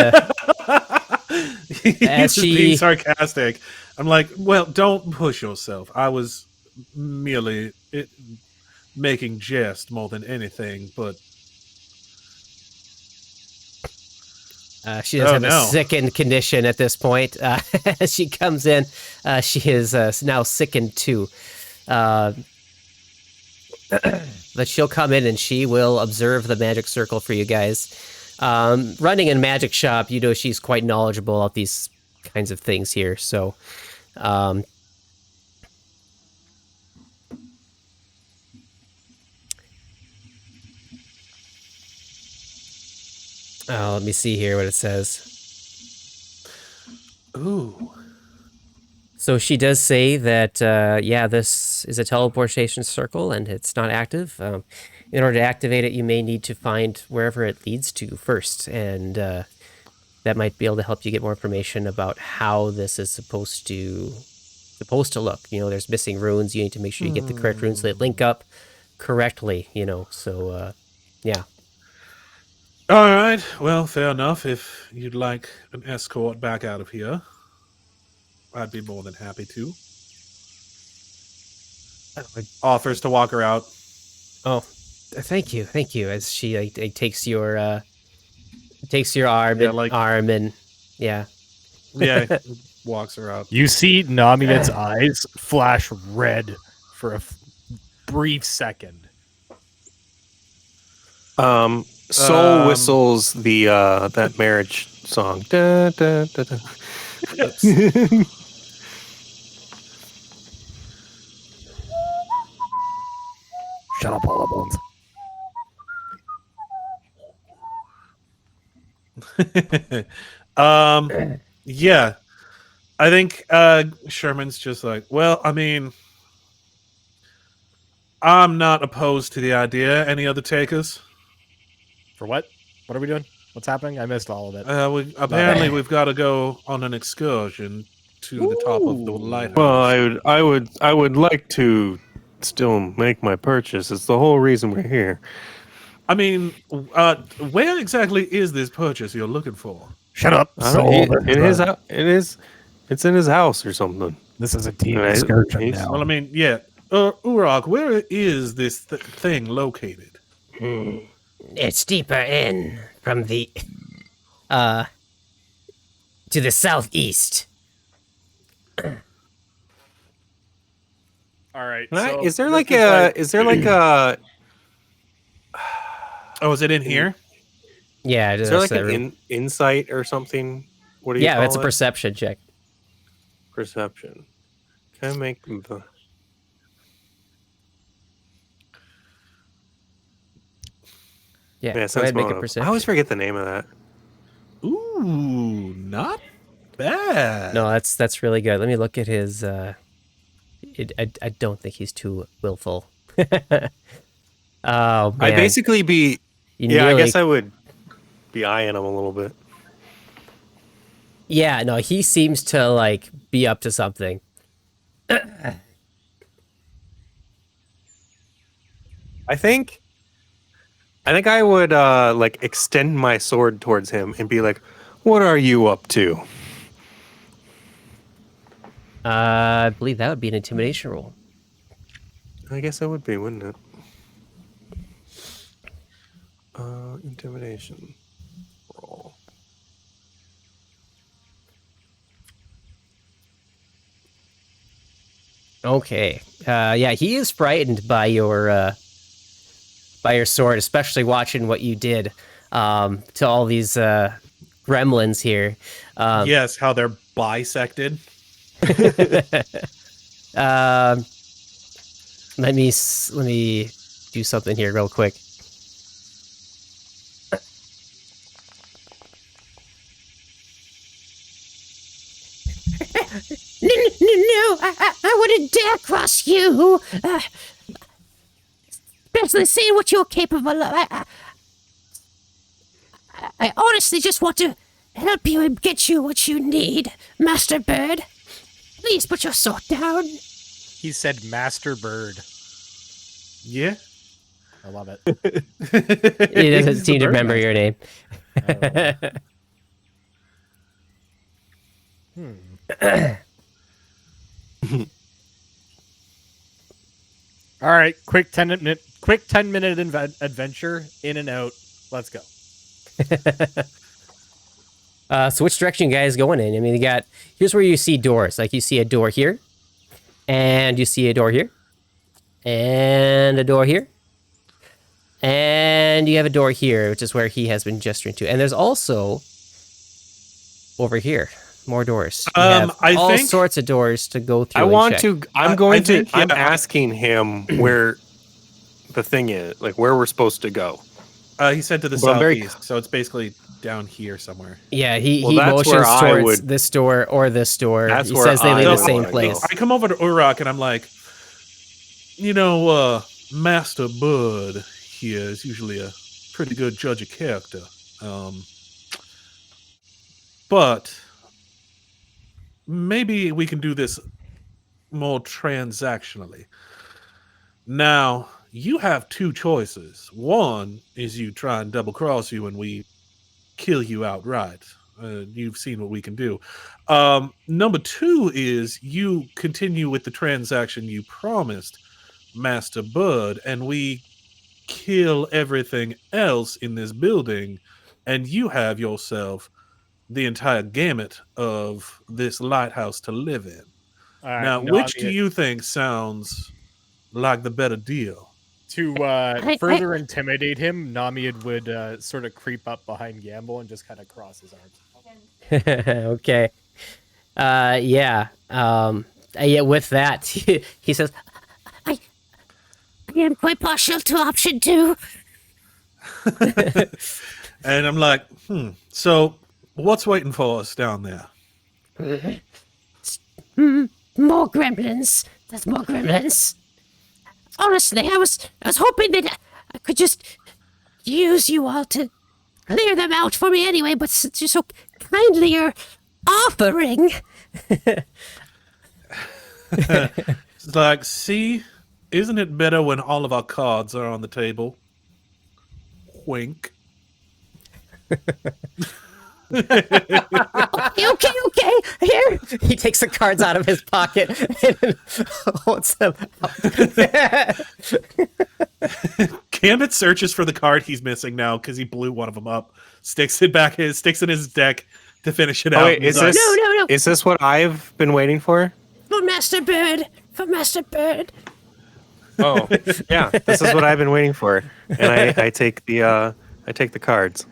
He's as just being sarcastic. I'm like, well, don't push yourself. I was merely making jest more than anything, but she does have a sickened condition at this point. As she comes in, she is now sickened too. But she'll come in and she will observe the magic circle for you guys. Running a magic shop, she's quite knowledgeable about these kinds of things here. So, let me see here what it says. ooh. So she does say that, this is a teleportation circle and it's not active. In order to activate it, you may need to find wherever it leads to first. And that might be able to help you get more information about how this is supposed to look. There's missing runes. You need to make sure you get the correct runes so they link up correctly, So, yeah. All right. Well, fair enough. If you'd like an escort back out of here, I'd be more than happy to. Offers to walk her out. Oh, thank you. As she takes your arm, arm, and yeah, walks her out. You see Namied's eyes flash red for a brief second. Soul whistles the that marriage song. Da, da, da, da. Shut up, all at once. Yeah. I think Sherman's just like, well, I mean, I'm not opposed to the idea. Any other takers? For what? What are we doing? What's happening? I missed all of it. We've got to go on an excursion to the top of the lighthouse. Well, I would like to still make my purchase. It's the whole reason we're here. I mean, where exactly is this purchase you're looking for? Shut up. It's in his house or something. This is a team excursion now. Well, I mean, yeah. Urak, where is this thing located? It's deeper in from the to the southeast. All right. Oh, Is there like a Oh, is it in here? yeah. is there like an insight or something? What do you Yeah, call it's a it? perception check. Perception. Can I make the Yeah, Yeah, go ahead and make a I perception. always forget the name of that. Ooh, not bad. No, that's really good. Let me look at his. I don't think he's too willful. Oh man! I'd basically be. You Yeah, nearly- I guess I would be eyeing him a little bit. Yeah, no, he seems to be up to something. I think I would extend my sword towards him and be like, "What are you up to?" I believe that would be an intimidation roll. I guess it would be, wouldn't it? Intimidation roll. Okay. Yeah, he is frightened by your sword, especially watching what you did to all these gremlins here. Yes, how they're bisected. Let me do something here real quick. No, I wouldn't dare cross you. Especially seeing what you're capable of. I honestly just want to help you and get you what you need, Master Bird. Please put your sword down. He said Master Bird. Yeah. I love it. He doesn't seem to remember your name. All right, quick 10-minute adventure, in and out. Let's go. So which direction you guys going in? I mean, here's where you see doors. Like you see a door here, and you see a door here, and a door here, and you have a door here, which is where he has been gesturing to. And there's also over here more doors. You have all sorts of doors to go through. I'm asking him where the thing is, like where we're supposed to go. He said to the southeast, so it's basically down here somewhere. Yeah, he motions towards this door or this door. He says they leave the same place. I come over to Urak and I'm like, Master Bird here is usually a pretty good judge of character. But maybe we can do this more transactionally. Now, you have two choices. One is you try and double cross you and we kill you outright. You've seen what we can do. Number two is you continue with the transaction you promised, Master Bird, and we kill everything else in this building, and you have yourself the entire gamut of this lighthouse to live in. Now, which do you think sounds like the better deal? To further intimidate him, Namied would sort of creep up behind Gamble and just kind of cross his arms. Okay. Yeah. Yeah. With that, he says, I am quite partial to option 2. And I'm like, so what's waiting for us down there? More gremlins. There's more gremlins. Honestly, I was hoping that I could just use you all to clear them out for me anyway, but since you're so kindly you're offering. It's like, see, isn't it better when all of our cards are on the table? Wink. Okay. Here. he takes the cards out of his pocket and holds them out. Gambit searches for the card he's missing now because he blew one of them up. Sticks in his deck to finish it out. Wait, is this No. Is this what I've been waiting for? For Master Bird. Oh, yeah. This is what I've been waiting for, and I take the cards.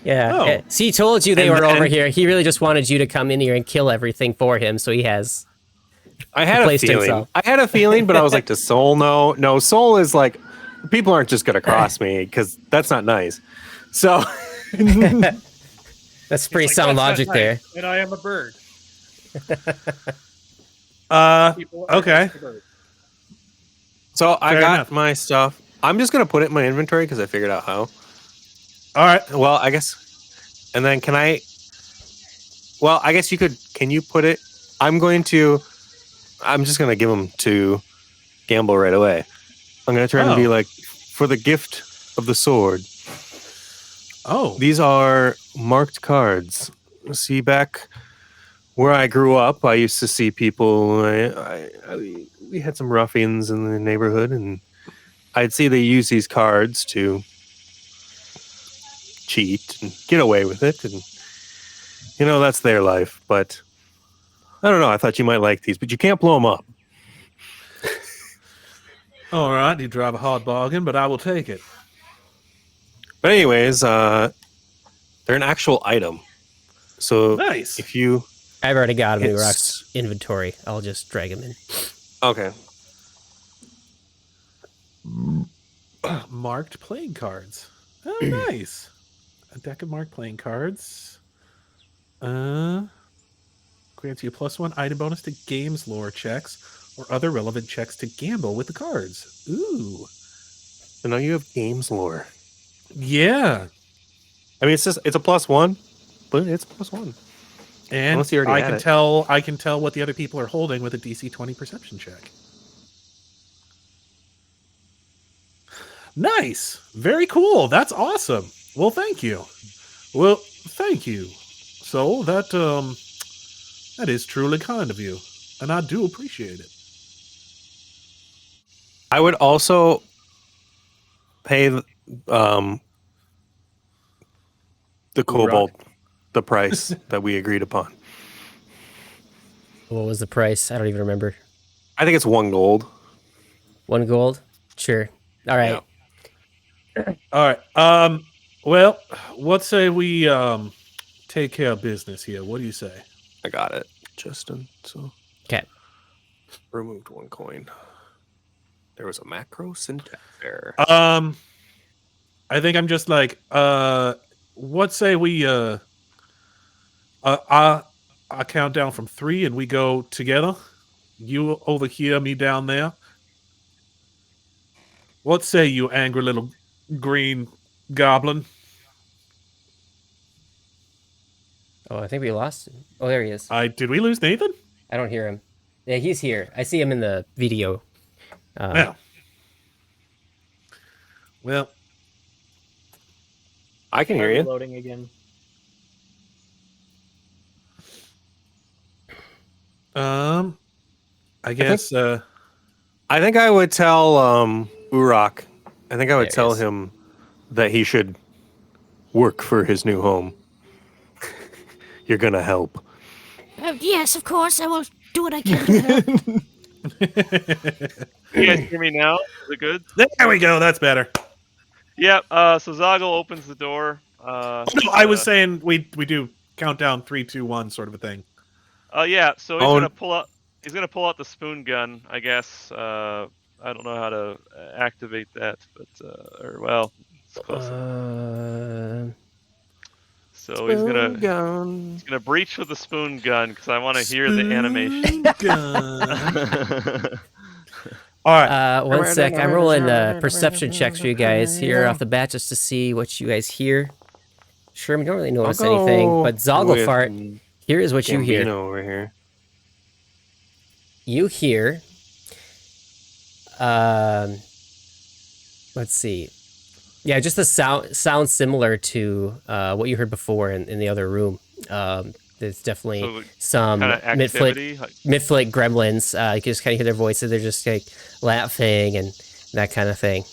Yeah. Oh. So he told you they were over here. He really just wanted you to come in here and kill everything for him. So he has. I had a feeling, but I was like, does Soul know? No, Soul is like, people aren't just gonna cross me because that's not nice. So that's pretty sound logic there. And I am a bird. Okay. So I Fair got enough. my stuff. I'm just gonna put it in my inventory because I figured out how. All right. Well, I guess, and then I guess you could. Can you put it? I'm just gonna give them to Gamble right away. I'm gonna try and be like, for the gift of the sword. Oh. These are marked cards. See, back where I grew up, I used to see people. We had some ruffians in the neighborhood, and I'd see they use these cards to cheat and get away with it, and that's their life. But I don't know. I thought you might like these, but you can't blow them up. All right. You drive a hard bargain, but I will take it. But anyways, they're an actual item. So Nice. if you I've already got him in Urak's inventory. I'll just drag him in. okay. Marked playing cards. Oh, nice. A deck of marked playing cards. Quick grants you a +1 item bonus to games lore checks or other relevant checks to gamble with the cards. Ooh. So now you have games lore. Yeah. I mean, it's a +1, but it's +1. And Unless you already I had can it. tell what the other people are holding with a DC 20 perception check. Nice. Very cool. That's awesome. Well, thank you. So that is truly kind of you, and I do appreciate it. I would also pay the kobold the price that we agreed upon. What was the price? I don't even remember. I think it's 1 gold. 1 gold? Sure. All right. Yeah. All right. Well, what say we take care of business here? What do you say? I got it, Justin. So Okay. removed 1 coin. There was a macro syntax error. I think I'm just like, what say we I count down from 3 and we go together. You over here, me down there. What say you, angry little green goblin? Oh, I think we lost him. Oh, there he is. Did we lose Nathan? I don't hear him. Yeah, he's here. I see him in the video. Yeah. Well, I can hear you. Loading again. I guess I think I would tell Urak. I think I would There tell is. him that he should work for his new home. You're gonna help. Yes, of course. I will do what I can to help. You guys hear me now? Is it good? there we go. That's better. Yep. So Zoggle opens the door. No, I was saying we do countdown 3, 2, 1 sort of a thing. Yeah. So he's Oh, gonna pull out. He's gonna pull out the spoon gun. I guess. I don't know how to activate that, but it's close enough. So he's gonna breach with the spoon gun because I want to hear the animation. All right. 1 sec. I'm rolling perception checks for you guys here off the bat just to see what you guys hear. Sherman, you don't really notice anything, but Zogglefart, here is what you hear. Over here. You hear, let's see. Yeah, just the sound similar to what you heard before in the other room. There's definitely some activity, mid-flight gremlins. You can just kind of hear their voices. They're just like laughing and that kind of thing.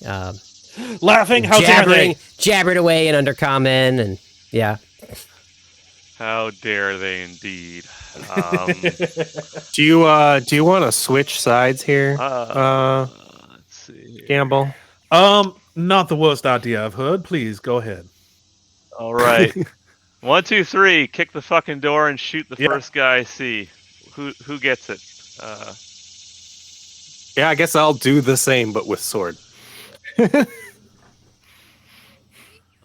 Laughing? How dare they? Jabbering away in Undercommon, and yeah. How dare they indeed? Do you want to switch sides here? Let's see. Gamble. Not the worst idea I've heard. Please go ahead. All right. 1, 2, 3. Kick the fucking door and shoot the first guy I see. Who gets it? Yeah, I guess I'll do the same, but with sword.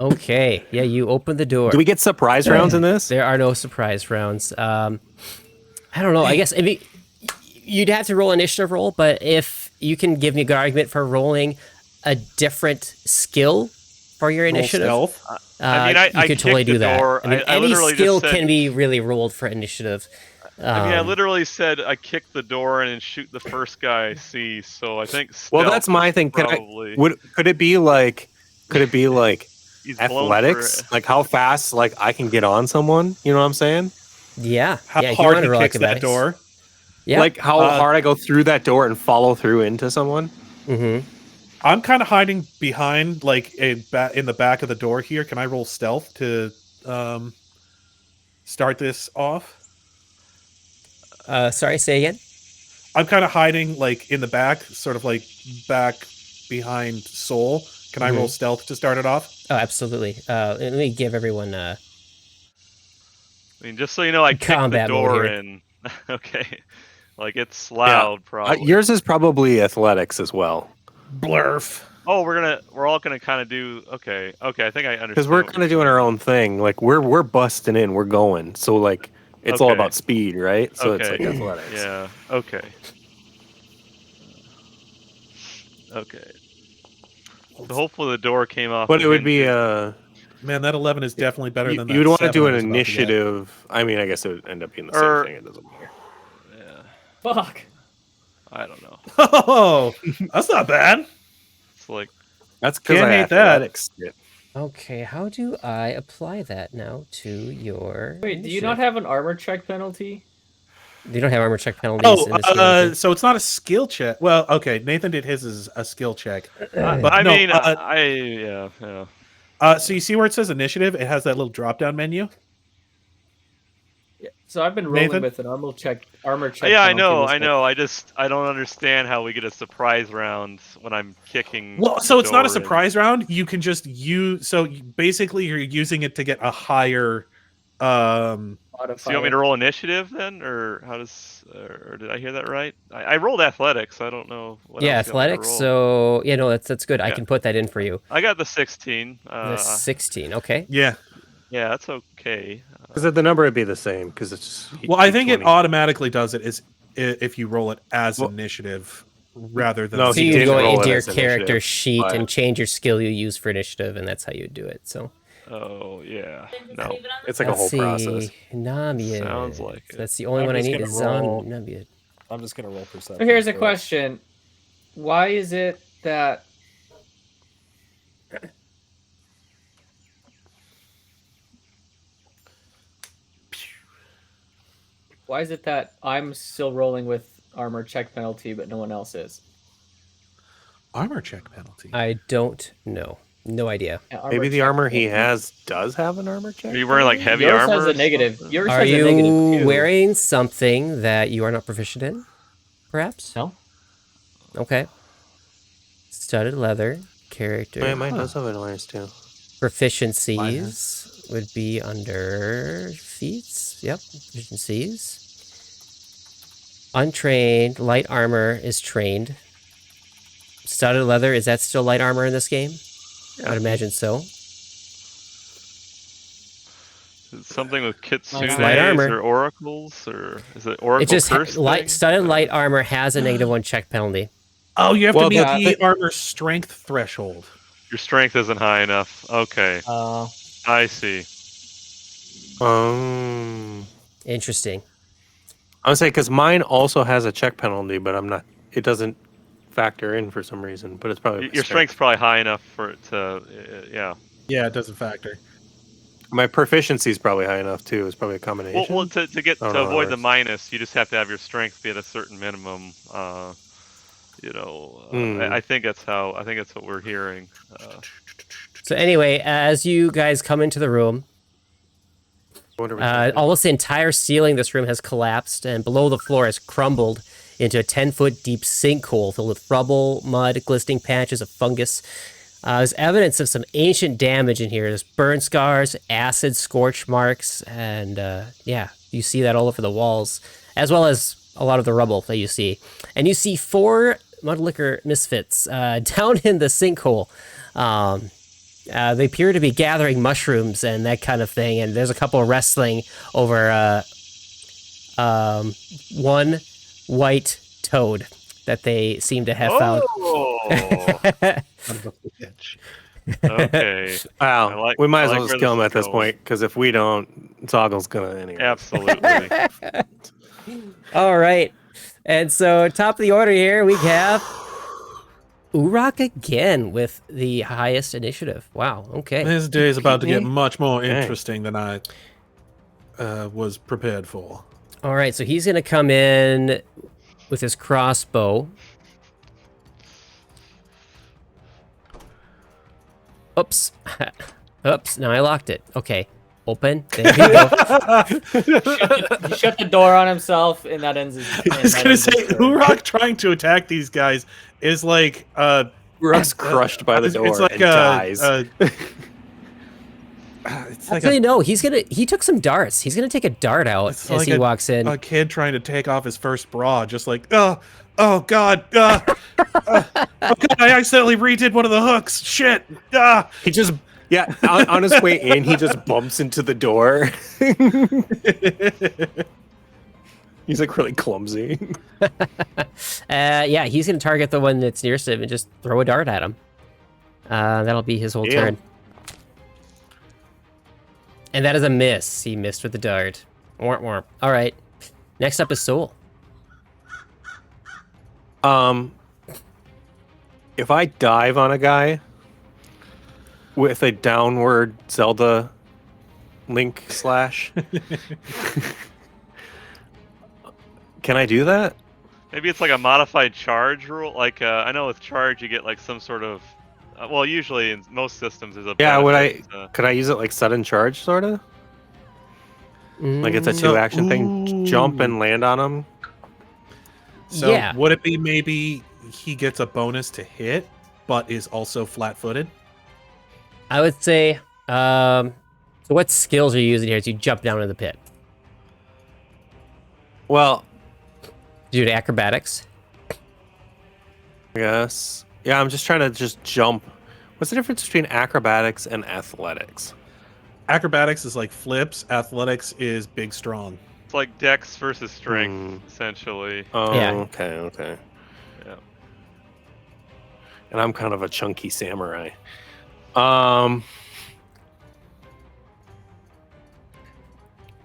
Okay. Yeah, you open the door. Do we get surprise rounds in this? There are no surprise rounds. I don't know. I guess you'd have to roll initiative roll, but if you can give me a good argument for rolling a different skill for your initiative, stealth. I you could totally do that. door. I mean, I any literally skill just said- can be really rolled for initiative. I literally said I kick the door and then shoot the first guy I see. So I think. Well, stealth that's my is thing. Probably. Could it be like He's blown athletics? for- Like how fast I can get on someone? You know what I'm saying? Yeah. How yeah, if you hard wanna he roll kicks that acrobatics. door. Yeah. Like how hard I go through that door and follow through into someone? Mm-hmm. I'm kind of hiding behind, like, in the back of the door here. Can I roll stealth to start this off? Sorry, say again? I'm kind of hiding, like, in the back, sort of like back behind Soul. Can I roll stealth to start it off? Oh, absolutely. Let me give everyone I mean, just so you know, I kicked the Combat mode door here. in. Okay. Like, it's loud, probably. Yours is probably athletics as well. Blurf. Oh, we're all gonna kind of do. Okay. I think I understand. Because we're kind of doing our own thing. Like we're busting in, we're going. So like It's all Okay. about speed, right? So Okay. it's like athletics. Yeah. Okay. Okay. So hopefully the door came off. But the it would be hinges. Man, that 11 is definitely better than that. you'd want to 7 do I an was about to get. initiative. I mean, I guess it would end up being the Or- same thing. It doesn't matter. Yeah. Fuck. I don't know. Oh, that's not bad. It's like That's because Can't I hate that. athletics. Yeah. Okay, how do I apply that now to your? Wait, do you not have an armor check penalty? You don't have armor check penalties in this game. So it's not a skill check. Well, okay, Nathan did his as a skill check. But I no, mean, yeah. so you see where it says initiative? It has that little drop-down menu. Yeah. So I've been rolling Nathan? with an armor check. Yeah, I penalty know, this I way. know. I don't understand how we get a surprise round when I'm kicking. Well, so it's not a the door in. surprise round. You can just use. So basically, you're using it to get a higher. So you want me to roll initiative then, or how does? Or did I hear that right? I rolled athletics. I don't know. What Yeah, else you want me to athletics. roll. So yeah, no, that's good. I Yeah. can put that in for you. I got the 16. The 16. Okay. Yeah. Yeah, that's okay. Because the number would be the same. Because it's just Well, I think it D20. automatically does it is if you roll it as initiative rather than. No, So he you didn't go roll into it your as character initiative, sheet but- and change your skill you use for initiative, and that's how you do it. So Oh yeah. No. It's like a whole process. Namied. Sounds like it. That's the only I'm one I just need gonna is roll. Namied. I'm just gonna roll perception. So here's a for it. question: why is it that? Why is it that I'm still rolling with armor check penalty, but no one else is? Armor check penalty. I don't know. No idea. Yeah, Maybe the check armor he penalty. has does have an armor check. Are you wearing like heavy Yours armor? has or a negative. something? Yours Are has a negative you too. wearing something that you are not proficient in? Perhaps? No. Okay. Studded leather, character. Yeah, mine does have an alliance too. Proficiencies would be under feats. Yep, proficiencies. Untrained, light armor is trained. Studded leather, is that still light armor in this game? Yeah. I'd imagine so. Is it something with kitsune light armor. or oracles, or is it oracle It just curse light thing? studded light armor has a -1 check penalty. Oh, you have Well, to meet yeah, the armor strength threshold. Your strength isn't high enough. Okay, I see. Interesting. I would say because mine also has a check penalty, but I'm not. It doesn't factor in for some reason. But it's probably Your strength's probably high enough for it to, yeah. Yeah, it doesn't factor. My proficiency is probably high enough too. It's probably a combination. Well, to get I don't to know how avoid it the works. minus, you just have to have your strength be at a certain minimum. I think that's how. I think that's what we're hearing. So anyway, as you guys come into the room, What are we thinking? almost the entire ceiling of this room has collapsed, and below the floor has crumbled into a 10-foot deep sinkhole filled with rubble, mud, glistening patches of fungus. There's evidence of some ancient damage in here. There's burn scars, acid scorch marks, and yeah, you see that all over the walls, as well as a lot of the rubble that you see. And you see 4 Mudlicker misfits down in the sinkhole. They appear to be gathering mushrooms and that kind of thing, and there's a couple wrestling over one white toad that they seem to have found. Okay. Wow, I like- we might I as like well where just kill this him is at this going. point because if we don't, Zoggle's gonna anyway. Absolutely. All right, and so top of the order here we have Urak again with the highest initiative. Wow. Okay. This day is about to get me? much more Dang. interesting than I was prepared for. All right, so he's gonna come in with his crossbow. Oops. Oops, now I locked it. Okay. Open. There we go. He shut the door on himself, and that ends his. I was gonna say, Urak trying to attack these guys is like Urak's crushed by the it's door like and dies. it's like Actually, no, he took some darts. He's gonna take a dart out It's as like he walks in. a kid trying to take off his first bra, just like oh god, oh god, I accidentally redid one of the hooks. Shit, He just Yeah, on his way in, he just bumps into the door. He's like really clumsy. Yeah, he's gonna target the one that's nearest him and just throw a dart at him. That'll be his whole turn. And that is a miss. He missed with the dart. Warp warp. All right. Next up is Soul. If I dive on a guy with a downward Zelda link slash, can I do that? Maybe it's like a modified charge rule. Like I know with charge you get like some sort of. Well, usually in most systems there's a. Yeah, benefit, could I use it like sudden charge, sort of? Like it's a 2-action thing. Jump and land on him. So Yeah. would it be maybe he gets a bonus to hit, but is also flat-footed? I would say, so what skills are you using here as you jump down into the pit? Well, Do it acrobatics. yes. Yeah, I'm just trying to just jump. What's the difference between acrobatics and athletics? Acrobatics is like flips. Athletics is big, strong. It's like dex versus strength, essentially. Oh, Yeah. okay. Yeah. And I'm kind of a chunky samurai.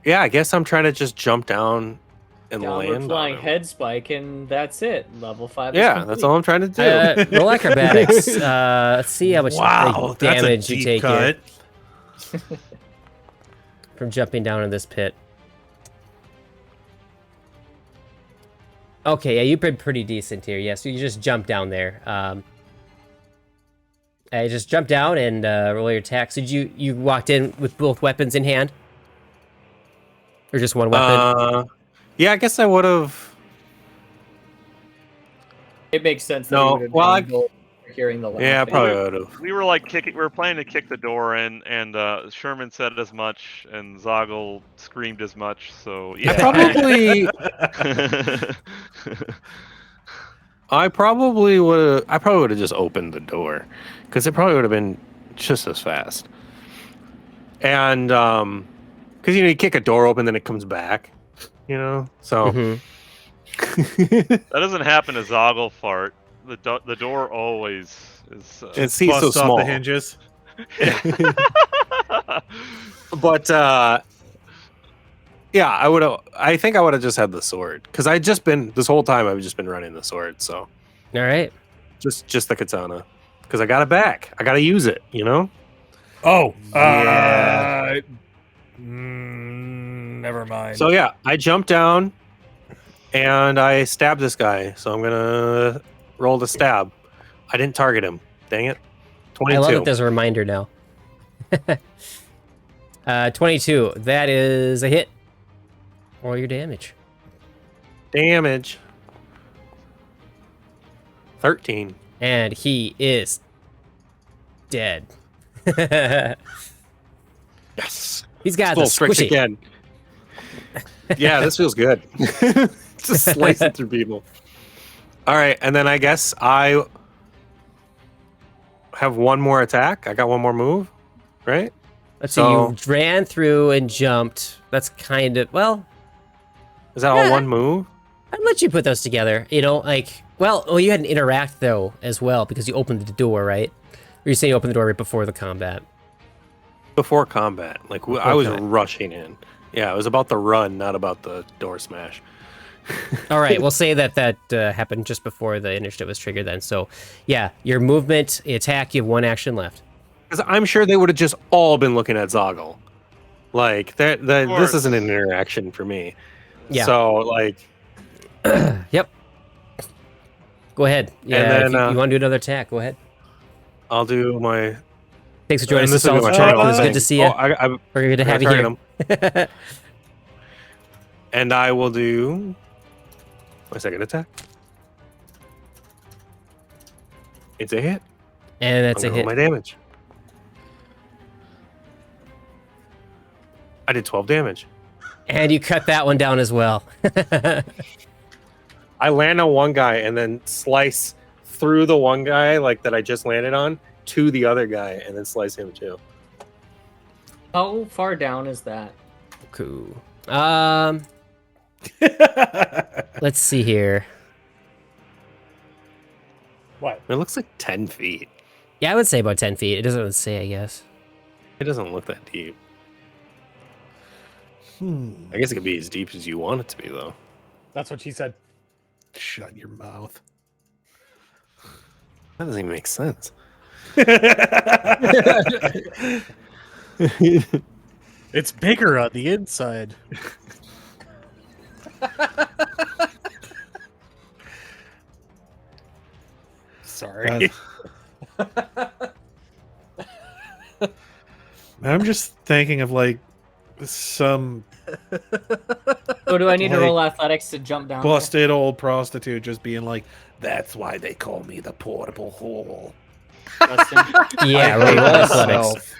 Yeah, I guess I'm trying to just jump down and Downward land flying on him. head spike, and that's it. Level 5 is Yeah, complete. that's all I'm trying to do. Roll acrobatics. Let's see how much Wow, that's a damage you deep take cut. here from jumping down in this pit. Okay, yeah, you've been pretty decent here. Yeah, so you just jump down there. You just jump down and roll your attacks. Did you walked in with both weapons in hand? Or just one weapon? Yeah, I guess I would have. It makes sense. That No, you would've well, done both for hearing the Yeah, I laughing. probably would have. We were like kicking. We were planning to kick the door in, and Sherman said as much, and Zoggle screamed as much. So yeah. I probably would have just opened the door, because it probably would have been just as fast. And because you kick a door open, then it comes back. So Mhm. That doesn't happen to Zogglefart. The door always is. It's he's so Bust off small. the hinges. But yeah, I think I would have just had the sword, because this whole time I've just been running the sword. So All right. just the katana, because I got it back. I got to use it. Oh, Yeah. Never mind. So yeah, I jumped down and I stabbed this guy. So I'm gonna roll the stab. I didn't target him. Dang it. 22. I love that there's a reminder now. 22. That is a hit. Roll your damage. Damage. 13. And he is dead. Yes. He's got the Full tricks squishy. again. Yeah, this feels good. Just slicing through people. All right, and then I guess I have one more attack. I got one more move, right? Let's see, you ran through and jumped. That's kind of, well, Is that all one move? I'd let you put those together. Well, you had an interact, though, as well, because you opened the door, right? Or you say you opened the door right before the combat. Before combat. I was rushing in. Yeah, it was about the run, not about the door smash. All right, we'll say that happened just before the initiative was triggered then. So, yeah, your movement, attack, you have one action left. Because I'm sure they would have just all been looking at Zoggle. This isn't an interaction for me. Yeah. So, Yep. Go ahead. Yeah, And then, if you want to do another attack, go ahead. I'll do my... Thanks for joining and us. this will be my It's target good thing. to see you. We're good to have you here. him. And I will do my second attack. It's a hit. And that's I'm a gonna hit. roll my damage. I did 12 damage. And you cut that one down as well. I land on one guy and then slice through the one guy that I just landed on to the other guy and then slice him too. How far down is that? Cool. Let's see here. What? It looks like 10 feet. Yeah, I would say about 10 feet. It doesn't say, I guess. It doesn't look that deep. I guess it could be as deep as you want it to be, though. That's what she said. Shut your mouth. That doesn't even make sense. It's bigger on the inside. Sorry. I'm just thinking of like some So do I need to Like, roll athletics to jump down? there? busted old prostitute just being like, "That's why they call me the portable hole." Justin? Yeah, roll athletics.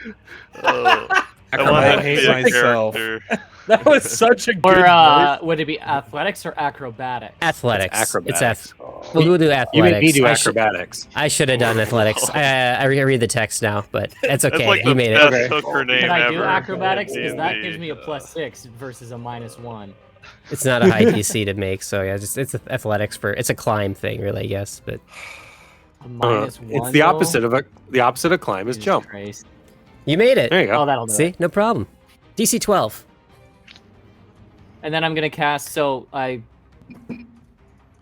I want I to hate be a myself. character. That was such a good Or voice. would it be athletics or acrobatics? Athletics. Acrobatics. We'll do athletics. You made me do I acrobatics. I should have done athletics. I read the text now, but that's okay. That's like He the made it. best Okay. hooker name Can I ever. do acrobatics? in Because that D&D. gives me a +6 versus a -1. It's not a high DC to make, so yeah, just it's athletics for it's a climb thing, really, I guess. But A -1. It's the opposite of the opposite of climb is Jesus jump. Christ. you made it. There you go. Oh, that'll do See, it. no problem. DC 12. And then I'm gonna cast. So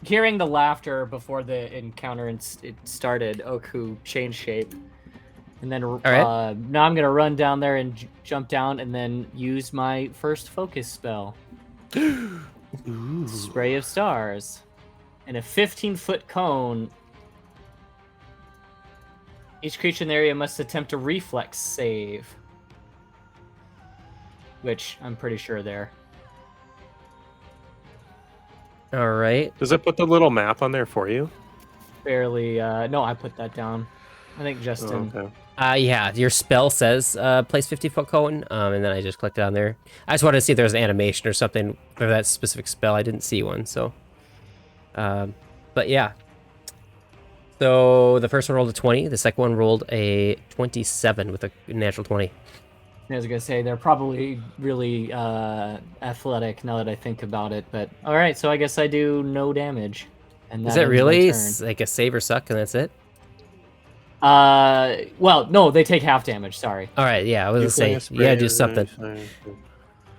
hearing the laughter before the encounter it started, Oku changed shape, and then right. now I'm gonna run down there and jump down, and then use my first focus spell, Spray of Stars, and a 15-foot cone. Each creature in the area must attempt a reflex save, which I'm pretty sure there. All right. Does it put the little map on there for you? Barely. No, I put that down. I think Justin. Okay. Yeah, your spell says place 50-foot cone, and then I just clicked on there. I just wanted to see if there was an animation or something for that specific spell. I didn't see one, so. But yeah. So the first one rolled a 20. The second one rolled a 27 with a natural 20. I was gonna say they're probably really athletic now that I think about it, but all right. So I guess I do no damage. And Is that it ends my really turn. like a save or suck, and that's it? Well, no, they take half damage. Sorry, All right, yeah, I was gonna say you gotta do something.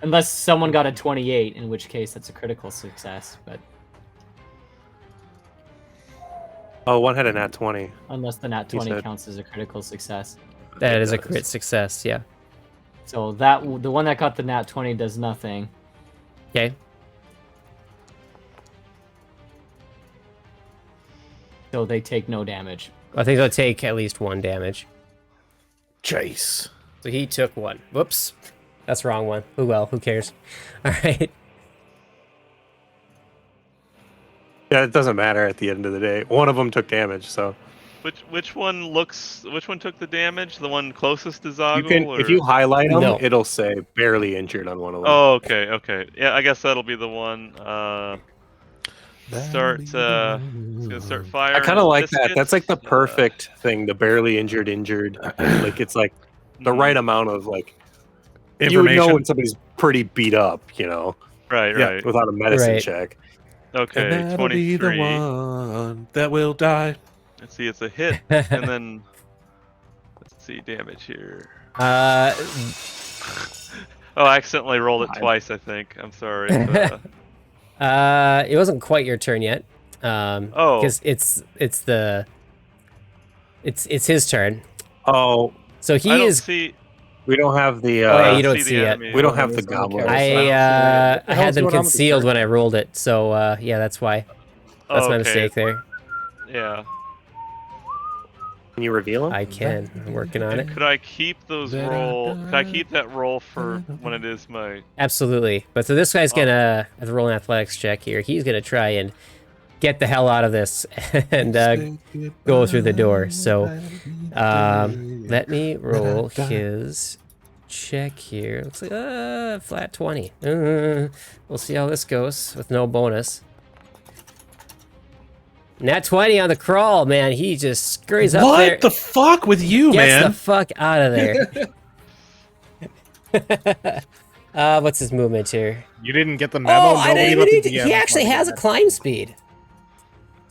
unless someone got a 28, in which case that's a critical success. But Oh, one had a nat 20. unless the nat He 20 said- counts as a critical success, That is a does. crit success. Yeah. so that the one that got the nat 20 does nothing. Okay. So they take no damage. I think they'll take at least 1 damage. Chase. So he took 1. Whoops. That's the wrong one. Oh well, who cares? All right. Yeah, it doesn't matter at the end of the day. One of them took damage, so Which one took the damage? The one closest to Zoggle? you can or... if you highlight them, No. it'll say barely injured on one of them. Oh, okay. Yeah, I guess that'll be the one. It's gonna start firing. I kind of like that. biscuits. That's like the perfect thing. The barely injured. Like it's like the right amount of like you would know Information. when somebody's pretty beat up, Right, Yeah, right. without a medicine Right. check. Okay, And that'll be 23. the one that will die. Let's see, it's a hit, and then let's see damage here. Oh, I accidentally rolled it twice. I think. I'm sorry. It wasn't quite your turn yet. Oh. Because it's his turn. Oh, So I he don't is. see. we don't have the. Oh, yeah, you don't the see it. enemy. we don't have the There's no goblin. character. I had them concealed when I rolled it, so yeah, that's why. That's my Okay. mistake there. Yeah. Can you reveal him? I can. I'm working on it. Could I keep those roll? Could I keep that roll for when it is my? Absolutely. But so this guy's gonna have to roll an athletics check here. He's gonna try and get the hell out of this and go through the door. So let me roll his check here. Looks like flat 20. We'll see how this goes with no bonus. Nat 20 on the crawl, man. He just scurries up there. What the fuck with you, Gets man? the fuck out of there. What's his movement here? You didn't get the memo. Oh, I didn't even let the need DM he actually fucking has a know. climb speed.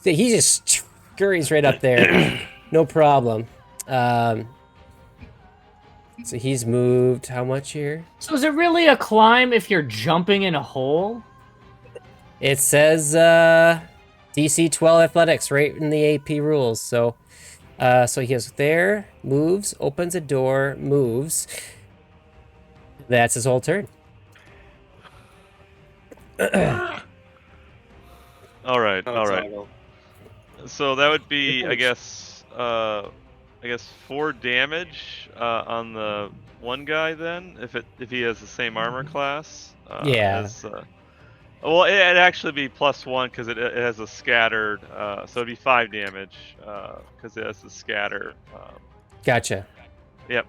So he just scurries right up there. No problem. So he's moved how much here? So is it really a climb if you're jumping in a hole? It says DC 12 athletics right in the AP rules. So so he goes there, moves, opens a door, moves. That's his whole turn. All right, all right. So that would be, I guess 4 damage on the one guy then, if he has the same armor class. Yeah. Well, it'd actually be +1 because it has a scattered. So it'd be 5 damage because it has the scatter. Gotcha. Yep.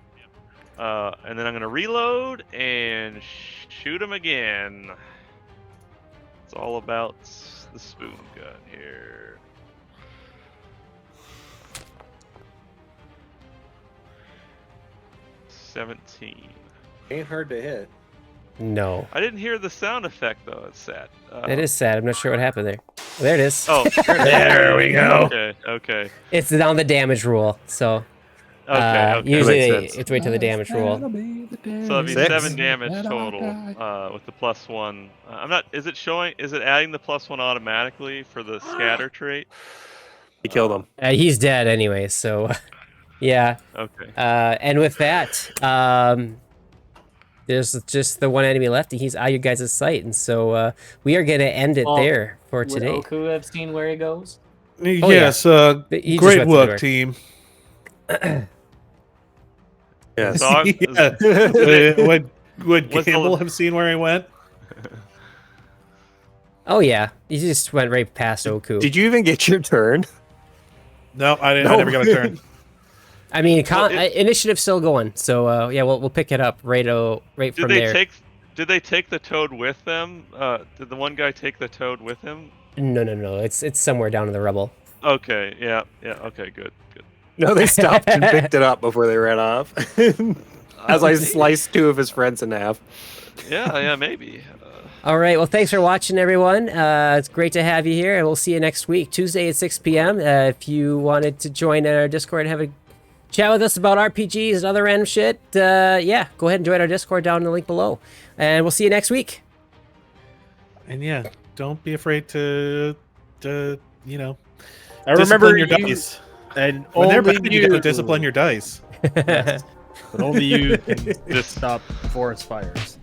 And then I'm gonna reload and shoot him again. It's all about the spoon gun here. $17. Ain't hard to hit. No. I didn't hear the sound effect though. It's sad. It is sad. I'm not sure what happened there. There it is. Oh, There we go. Okay. Okay. It's on the damage rule. So Okay. usually Makes sense. it's wait to the damage rule. So it'd be 6. 7 damage total with the +1. I'm not. Is it showing? Is it adding the +1 automatically for the scatter trait? He killed him. He's dead anyway. So yeah. Okay. And with that, there's just the one enemy left, and he's out of your guys' sight. And so we are gonna end it Well, there for Would today. Oku have seen where he goes? Yes, He just great went to the work, door. team. Yes. So I'm- Yeah. Would What's the- Campbell have seen where he went? Oh yeah, he just went right past Oku. Did you even get your turn? No, I didn't. No. I never got a turn. I mean, Well, initiative's still going. So yeah, we'll pick it up right Did from they there. Did they take the toad with them? Did the one guy take the toad with him? No. It's somewhere down in the rubble. Okay. Yeah. Okay. Good. No, they stopped and picked it up before they ran off. As I sliced 2 of his friends in half. Yeah. Maybe. All right. Well, thanks for watching, everyone. It's great to have you here, and we'll see you next week, Tuesday at 6 p.m. If you wanted to join our Discord and have a chat with us about RPGs and other random shit, yeah, go ahead and join our Discord down in the link below. And we'll see you next week. And yeah, don't be afraid to I discipline remember your you, dice. and When they're only bad, you gotta discipline your dice. But only you can stop forest fires.